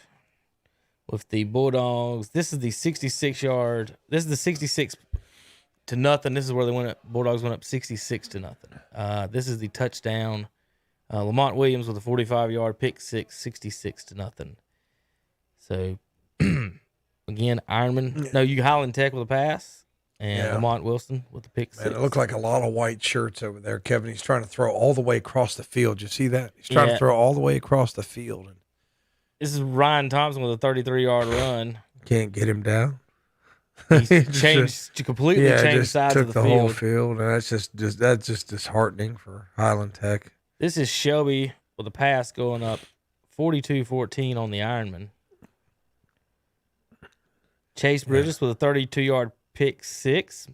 with the Bulldogs. This is the 66-yard. This is the 66 to nothing. This is where Bulldogs went up 66-0. This is the touchdown. Lamont Williams with a 45-yard pick six, 66-0. So, again, Ironman. No, Highland Tech with a pass. And Lamont Wilson with the pick six. Man, it looked like a lot of white shirts over there, Kevin. He's trying to throw all the way across the field. You see that? He's trying to throw all the way across the field. This is Ryan Thompson with a 33-yard run. Can't get him down. He's completely changed sides of the field. Took the whole field, and that's just disheartening for Highland Tech. This is Shelby with a pass going up 42-14 on the Ironman. Chase Bridges with a 32-yard pick six.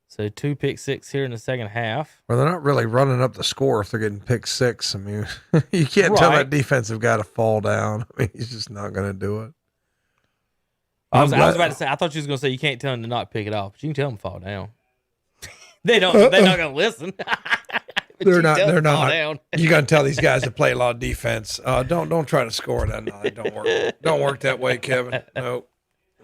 So 2 pick six here in the second half. Well, they're not really running up the score if they're getting pick six. I mean, you can't tell that defensive guy to fall down. I mean, he's just not going to do it. I was about to say, I thought you was going to say you can't tell him to not pick it off, but you can tell him to fall down. They're not going to listen. They're not. You got to tell these guys to play a lot of defense. Don't try to score that night. Don't work that way, Kevin.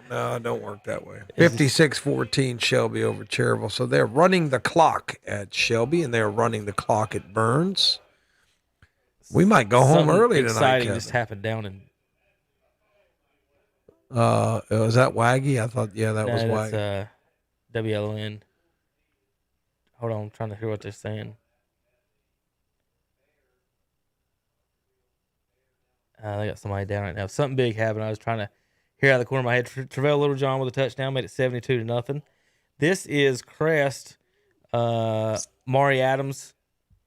No, don't work that way. 56-14 Shelby over Cherryville. So they're running the clock at Shelby, and they're running the clock at Burns. We might go home early tonight. Exciting Kevin. just happened down in. Was that Waggy? I thought, that was Waggy. That's WLN. Hold on, I'm trying to hear what they're saying. They got somebody down right now. Something big happened. I was trying to hear out of the corner of my head. Travell Littlejohn with a touchdown, made it 72-0. This is Crest. Maury Adams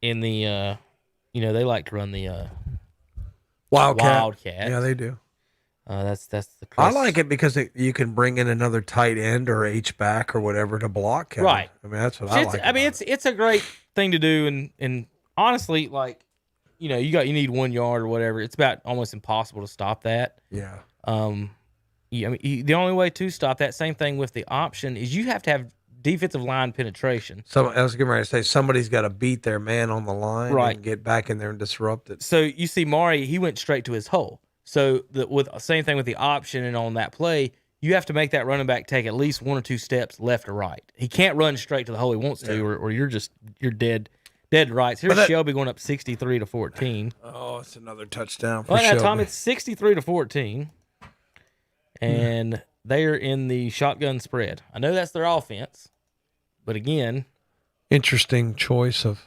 in the, they like to run the Wildcat. Yeah, they do. That's the Crest. I like it because you can bring in another tight end or H-back or whatever to block, Kevin. Right. I mean, that's what I like. I mean, it's a great thing to do, and honestly, like, you need 1 yard or whatever. It's about almost impossible to stop that. Yeah. The only way to stop that, same thing with the option, is you have to have defensive line penetration. I was getting ready to say somebody's got to beat their man on the line and get back in there and disrupt it. So you see, Maury, he went straight to his hole. So same thing with the option, and on that play, you have to make that running back take at least 1 or 2 steps left or right. He can't run straight to the hole he wants to, or you're dead. Dead right. Here's Shelby going up 63-14. Oh, it's another touchdown for Shelby. Shelby. Tom, it's 63-14, and they are in the shotgun spread. I know that's their offense, but again, interesting choice of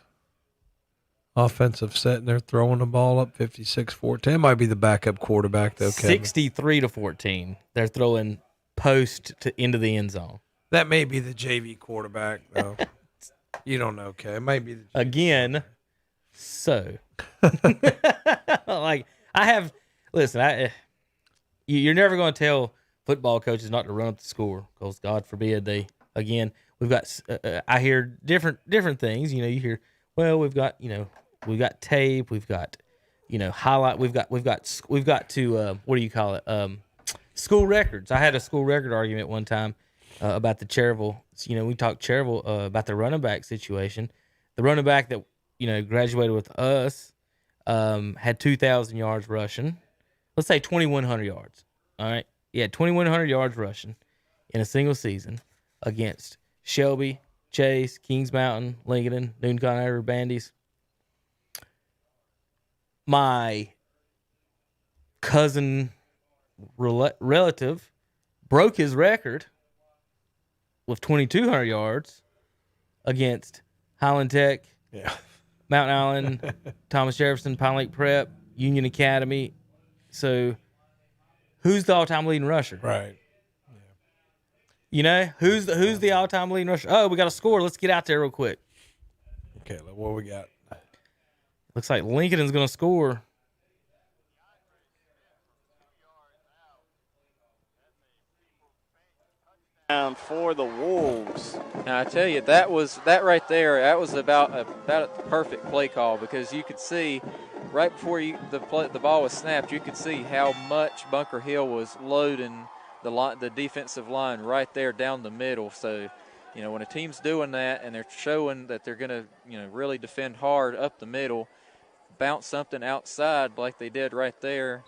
offensive set, and they're throwing the ball up 56-14. It might be the backup quarterback though. 63-14. They're throwing post into the end zone. That may be the JV quarterback though. You don't know, okay? It might be again. So, like you're never going to tell football coaches not to run up the score because God forbid they. Again, we've got. I hear different things. You hear. Well, we've got tape. We've got highlight. We've got to what do you call it? School records. I had a school record argument one time. About the Cherryville, we talked Cherryville about the running back situation. The running back that graduated with us had 2,000 yards rushing. Let's say 2,100 yards. All right, 2,100 yards rushing in a single season against Shelby, Chase, Kings Mountain, Lincoln, Newton County Bandies. My cousin relative broke his record with 2,200 yards against Highland Tech, Yeah. Mountain Island, Thomas Jefferson, Pine Lake Prep, Union Academy. So who's the all-time leading rusher? Right. You know, who's the all-time leading rusher? Oh, we got a score. Let's get out there real quick. Okay, what we got? Looks like Lincoln's going to score. Down for the Wolves. Now I tell you, that right there. That was about a perfect play call, because you could see right before the ball was snapped, you could see how much Bunker Hill was loading the defensive line right there down the middle. So, you know, when a team's doing that and they're showing that they're going to, you know, really defend hard up the middle, bounce something outside like they did right there,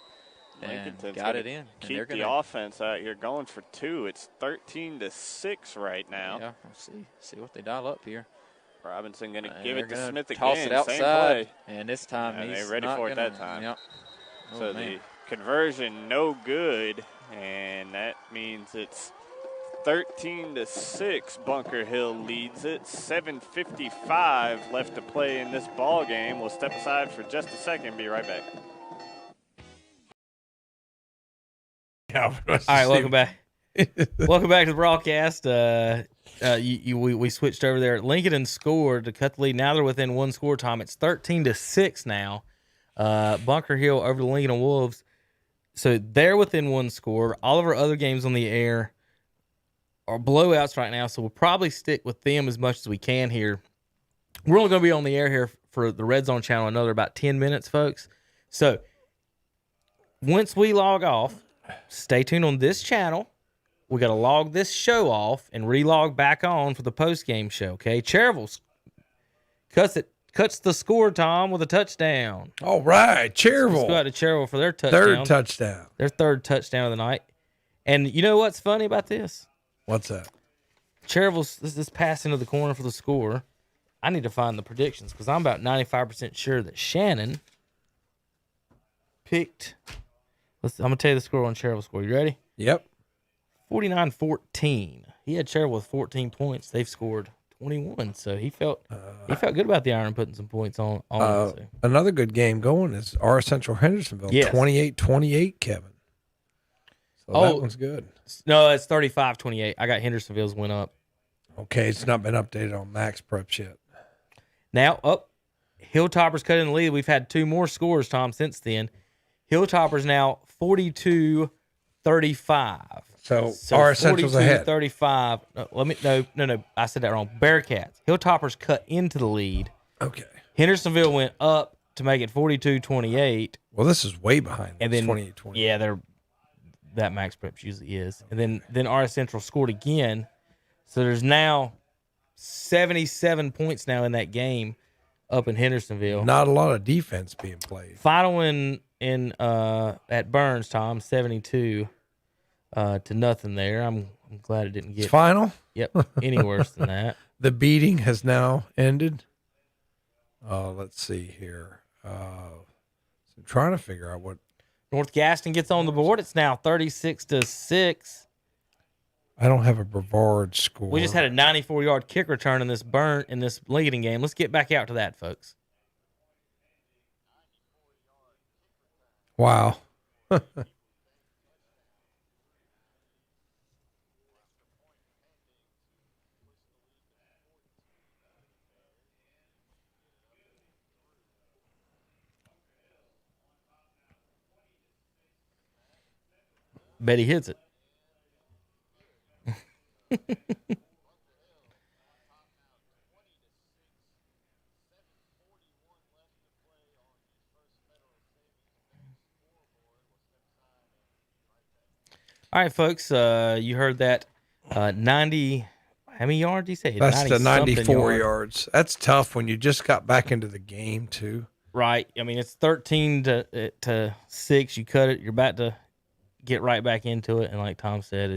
and got it in. Keep the offense out here going for 2. It's 13-6 right now. Yeah, we'll see what they dial up here. Robinson going to give it to Smith again. Toss it outside, same play. and this time he's they're ready not for it gonna, that time. Yep. So the conversion no good, and that means it's 13-6. Bunker Hill leads it. 7:55 left to play in this ball game. We'll step aside for just a second. Be right back. All right, welcome back. Welcome back to the broadcast. We switched over there. Lincoln scored to cut the lead. Now they're within one score time. It's 13-6 now. Bunker Hill over the Lincoln Wolves. So they're within one score. All of our other games on the air are blowouts right now, so we'll probably stick with them as much as we can here. We're only going to be on the air here for the Redzone channel another about 10 minutes, folks. So once we log off, stay tuned on this channel. We got to log this show off and relog back on for the post-game show, okay? Cherville cuts the score, Tom, with a touchdown. All right, Cherville. Let's go out to Cherville for their touchdown. Third touchdown. Their third touchdown of the night. And you know what's funny about this? What's that? Cherville's this pass into the corner for the score. I need to find the predictions because I'm about 95% sure that Shannon picked. I'm going to tell you the score on Cherville's score. You ready? Yep. 49-14. He had Cherville with 14 points. They've scored 21, so he felt good about the Iron putting some points on it. So. Another good game going is our Central Hendersonville, Yes. 28-28, Kevin. So that one's good. No, it's 35-28. I got Hendersonville's went up. Okay, it's not been updated on Max Preps yet. Now, Hilltoppers cut in the lead. We've had 2 more scores, Tom, since then. Hilltoppers now 42-35. So our Central's ahead. 35. No. I said that wrong. Bearcats. Hilltoppers cut into the lead. Okay. Hendersonville went up to make it 42-28. Well, this is way behind. And then 28-20. Yeah, that Max Preps usually is. And then our Central scored again. So there's now 77 points now in that game up in Hendersonville. Not a lot of defense being played. Final in at Burns, Tom, 72 to nothing there. I'm glad it didn't get final. Yep, any worse than that. The beating has now ended. Let's see here. So I'm trying to figure out what North Gaston gets on the board. It's now 36-6. I don't have a Brevard score. We just had a 94-yard kick return in this Lincoln game. Let's get back out to that, folks. Wow. Bet he hits it. All right, folks. You heard that 90. How many yards did you say? That's the 94 yards. That's tough when you just got back into the game, too. Right. I mean, it's 13-6. You cut it. You're about to get right back into it. And like Tom said,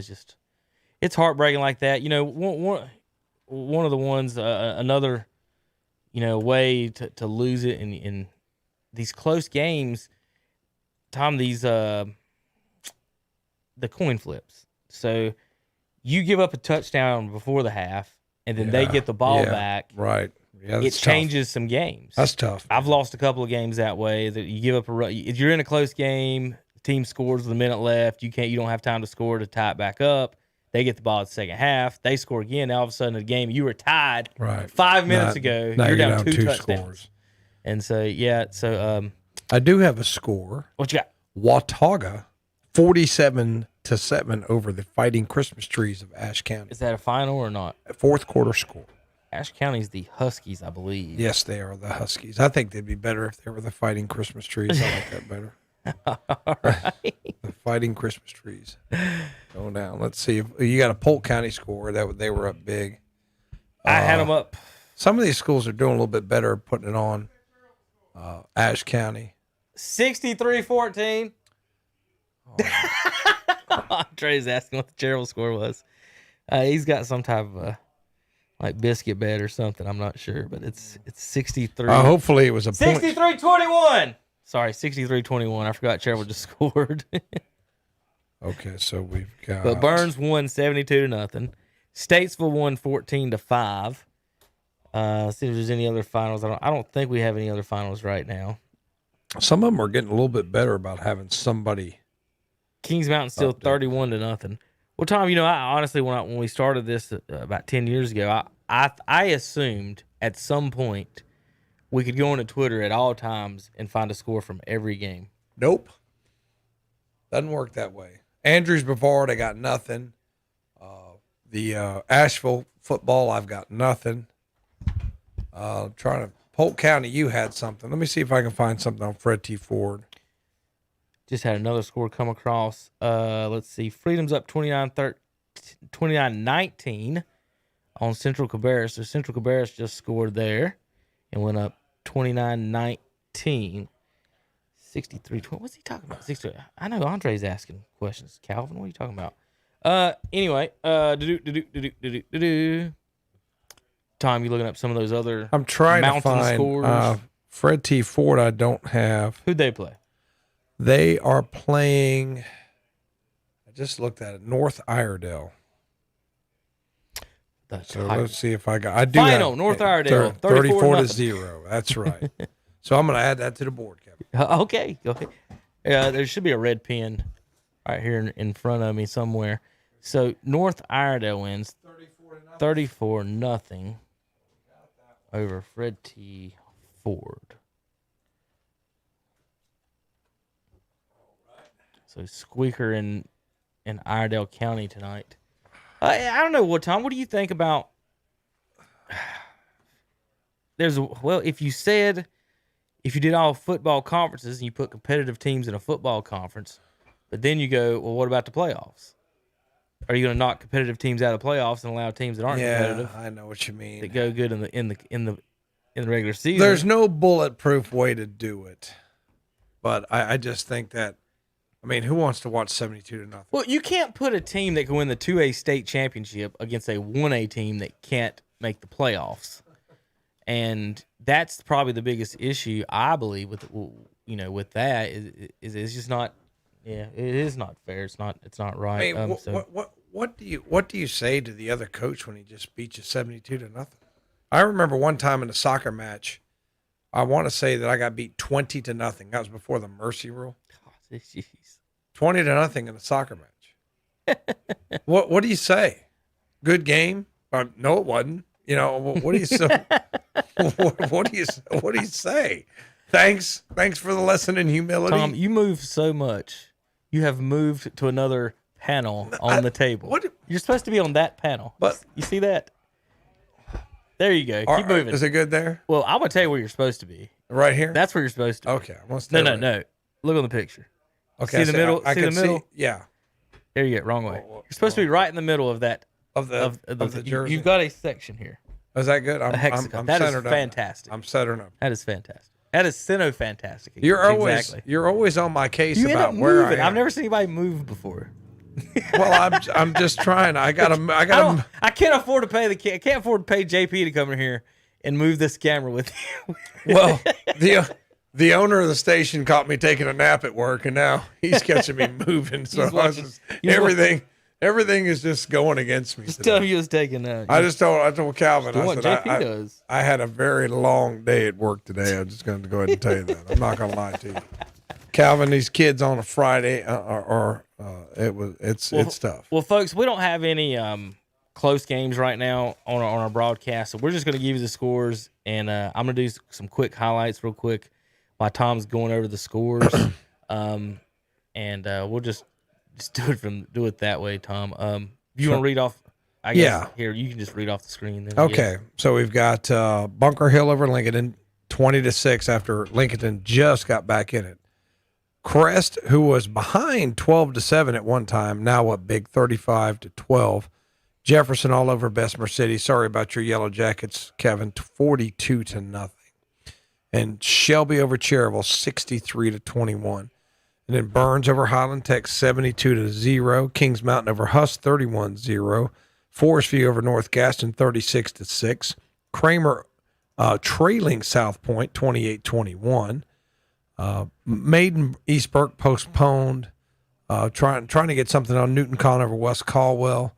it's heartbreaking like that. You know, one of the ones, another, way to lose it in these close games, Tom, the coin flips. So you give up a touchdown before the half, and then they get the ball back. Right. Yeah, it changes some games. That's tough. I've lost a couple of games that way. That you give up a run. If you're in a close game, the team scores with a minute left. You don't have time to score to tie it back up. They get the ball at the second half. They score again. Now all of a sudden, in the game you were tied 5 minutes ago. Now you're down 2 touchdowns. scores. And so I do have a score. What you got? Watauga, 47-7 over the Fighting Christmas Trees of Ashe County. Is that a final or not? Fourth quarter score. Ashe County's the Huskies, I believe. Yes, they are the Huskies. I think they'd be better if they were the Fighting Christmas Trees. I like that better. All right. The Fighting Christmas Trees. Going down. Let's see. If you got a Polk County score. They were up big. I had them up. Some of these schools are doing a little bit better putting it on. Ashe County. 63-14. Andre's asking what the terrible score was. He's got some type of like biscuit bet or something. I'm not sure, but it's 63. Hopefully it was a 63-21. Sorry, 63-21. I forgot Cherville just scored. Okay, so we've got. But Burns won 72-0. Statesville won 14-5. See if there's any other finals. I don't think we have any other finals right now. Some of them are getting a little bit better about having somebody. Kings Mountain still 31-0. Well, Tom, I honestly when we started this about 10 years ago, I assumed at some point we could go onto Twitter at all times and find a score from every game. Nope. Doesn't work that way. Andrews Brevard, I got nothing. The Asheville football, I've got nothing. Trying to Polk County, you had something. Let me see if I can find something on Fred T. Ford. Just had another score come across. Let's see. Freedom's up 29-19 on Central Cabarrus. So Central Cabarrus just scored there and went up 29-19. 63-20. What's he talking about? 63. I know Andre's asking questions. Calvin, what are you talking about? Anyway, Tom, you looking up some of those other I'm trying mountain to find scores? Fred T. Ford I don't have. Who'd they play? They are playing, I just looked at it, North Iredell. So let's see if I got. I do Final, have, North Iredell, 34-0. That's right. So I'm going to add that to the board, Kevin. Okay, go ahead. There should be a red pen right here in front of me somewhere. So North Iredell wins 34-0 over Fred T. Ford. So Squeaker in Iredell County tonight. I don't know what Tom. What do you think about? If you did all football conferences and you put competitive teams in a football conference, but then you go, well, what about the playoffs? Are you going to knock competitive teams out of the playoffs and allow teams that aren't competitive? Yeah, I know what you mean. That go good in the regular season. There's no bulletproof way to do it, but I just think that. I mean, who wants to watch 72-0? Well, you can't put a team that can win the 2A state championship against a 1A team that can't make the playoffs, and that's probably the biggest issue I believe with that is it's just not. Yeah, it is not fair. It's not right. I mean, what do you say to the other coach when he just beats you 72-0? I remember one time in a soccer match, I want to say that I got beat 20-0. That was before the mercy rule. Oh, jeez. 20-0 in a soccer match. What do you say? Good game? No, it wasn't. What do you say? What do you say? Thanks for the lesson in humility. Tom, you move so much. You have moved to another panel on the table. You're supposed to be on that panel. But you see that? There you go. Keep moving. Is it good there? Well, I'm gonna tell you where you're supposed to be. Right here? That's where you're supposed to be. Okay. No. Look on the picture. Okay. See the middle? I see can the middle? see. Yeah. There you go. Wrong way. You're supposed to be right in the middle of that. Of the jersey. You've got a section here. Is that good? I'm that is centered fantastic. I'm centered up. That is fantastic. That is fantastic. You're always on my case you about end up where moving. I am. I've never seen anybody move before. Well, I'm just trying. I can't afford to pay JP to come in here and move this camera with you. Well, the owner of the station caught me taking a nap at work, and now he's catching me moving. So everything Everything is just going against me. Just tell him you was taking I told Calvin, I what said, JP does. I had a very long day at work today. I'm just going to go ahead and tell you that. I'm not going to lie to you. Calvin, these kids on a Friday it's tough. Well, folks, we don't have any close games right now on our broadcast, so we're just going to give you the scores, and I'm going to do some quick highlights real quick while Tom's going over the scores, and we'll just do it that way, Tom. You want to read off? I guess here you can just read off the screen. Then, okay, so we've got Bunker Hill over Lincoln, 20-6 after Lincoln just got back in it. Crest, who was behind 12-7 at one time, now up big 35-12. Jefferson all over Bessemer City. Sorry about your Yellow Jackets, Kevin. 42-0. And Shelby over Cherryville, 63-21. And then Burns over Highland Tech, 72-0. Kings Mountain over Huss, 31-0. Forest View over North Gaston, 36-6. Kramer trailing South Point, 28-21. Maiden East Burke postponed. Trying to get something on Newton Con over West Caldwell.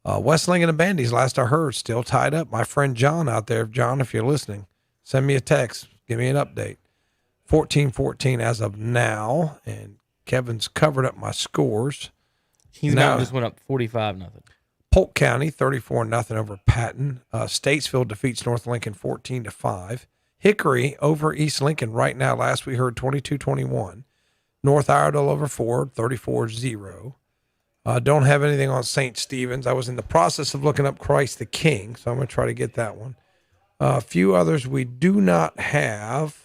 West Lincoln and Bandy's, last I heard, still tied up. My friend John out there, John, if you're listening, send me a text. Give me an update. 14-14 as of now, and Kevin's covered up my scores. Kings Mountain just went up 45-0. Polk County 34-0 over Patton. Statesville defeats North Lincoln 14-5. Hickory over East Lincoln right now. Last we heard 22-21. North Iredell over Ford 34-0. Don't have anything on St. Stephen's. I was in the process of looking up Christ the King, so I'm going to try to get that one. A few others we do not have.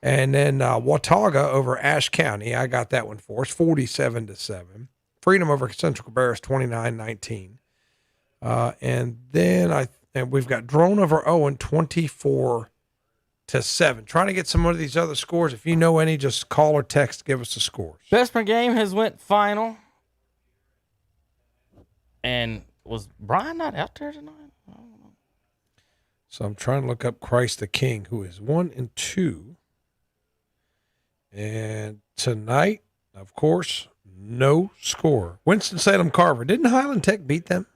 And then Watauga over Ashe County. I got that one for us, 47-7. Freedom over Central Cabarrus, 29-19. And then we've got Drone over Owen, 24-7. Trying to get some of these other scores. If you know any, just call or text, give us the scores. Bessemer game has went final. And was Brian not out there tonight? I don't know. So I'm trying to look up Christ the King, who is 1-2. And tonight, of course, no score. Winston-Salem Carver. Didn't Highland Tech beat them?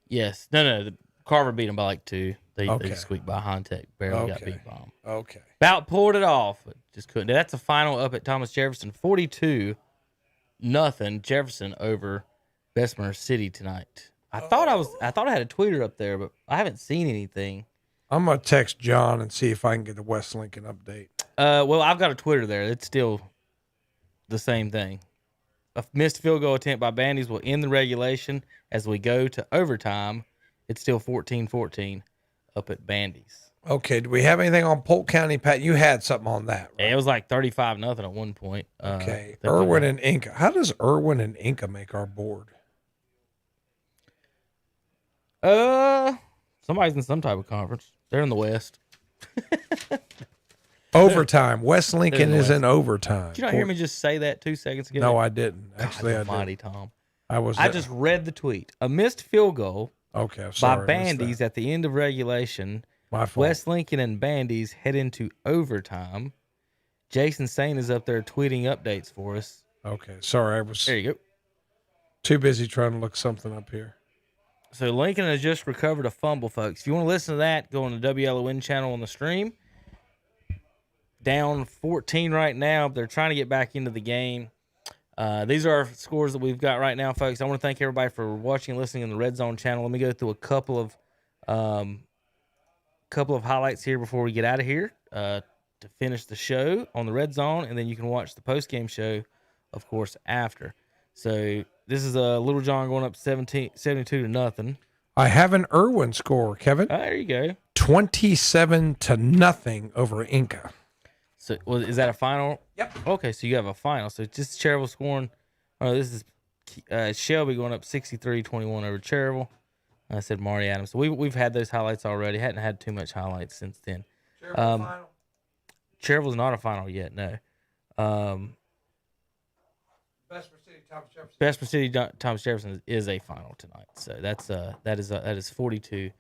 Yes. No. Carver beat them by like 2. They squeaked by Highland Tech. Barely got beat by them. Okay. About pulled it off, but just couldn't. That's a final up at Thomas Jefferson. 42-0 Jefferson over Bessemer City tonight. I thought I had a tweeter up there, but I haven't seen anything. I'm gonna text John and see if I can get the West Lincoln update. Well, I've got a Twitter there. It's still the same thing. A missed field goal attempt by Bandies will end the regulation as we go to overtime. It's still 14-14 up at Bandies. Okay. Do we have anything on Polk County, Pat? You had something on that, right? Yeah, it was like 35-0 at one point. Okay. Irwin and Inca. How does Irwin and Inca make our board? Somebody's in some type of conference. They're in the West. Overtime. West Lincoln is in overtime. Did you not hear me just say that 2 seconds ago? No, I didn't. Actually, God almighty, Tom. I just read the tweet. A missed field goal by Bandies at the end of regulation. My fault. West Lincoln and Bandies head into overtime. Jason Sane is up there tweeting updates for us. Okay. Sorry, I was there you go. Too busy trying to look something up here. So Lincoln has just recovered a fumble, folks. If you want to listen to that, go on the WLON channel on the stream. Down 14 right now, but they're trying to get back into the game. These are our scores that we've got right now, folks. I want to thank everybody for watching and listening on the Redzone channel. Let me go through a couple of highlights here before we get out of here to finish the show on the Redzone, and then you can watch the post-game show, of course, after. So this is Little John going up 72-0. I have an Irwin score, Kevin. There you go. 27-0 over Inca. So is that a final? Yep. Okay, so you have a final. So it's just Cherryville scoring. Oh, this is Shelby going up 63-21 over Cherryville. I said Marty Adams. So we've had those highlights already. Hadn't had too much highlights since then. Final? Cherryville's not a final yet. No. Bessemer City Thomas Jefferson is a final tonight. So that is 42-0.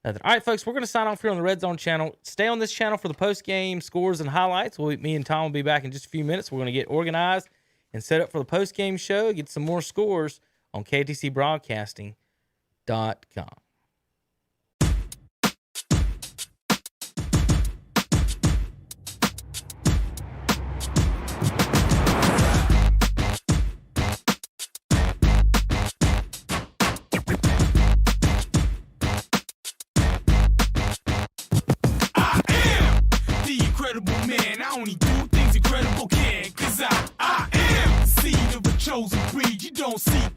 All right, folks, we're going to sign off here on the Redzone channel. Stay on this channel for the post-game scores and highlights. Me and Tom will be back in just a few minutes. We're going to get organized and set up for the post-game show, get some more scores on KTCBroadcasting.com. Man, I only do things incredible can, 'cause I am the seed of a chosen breed. You don't see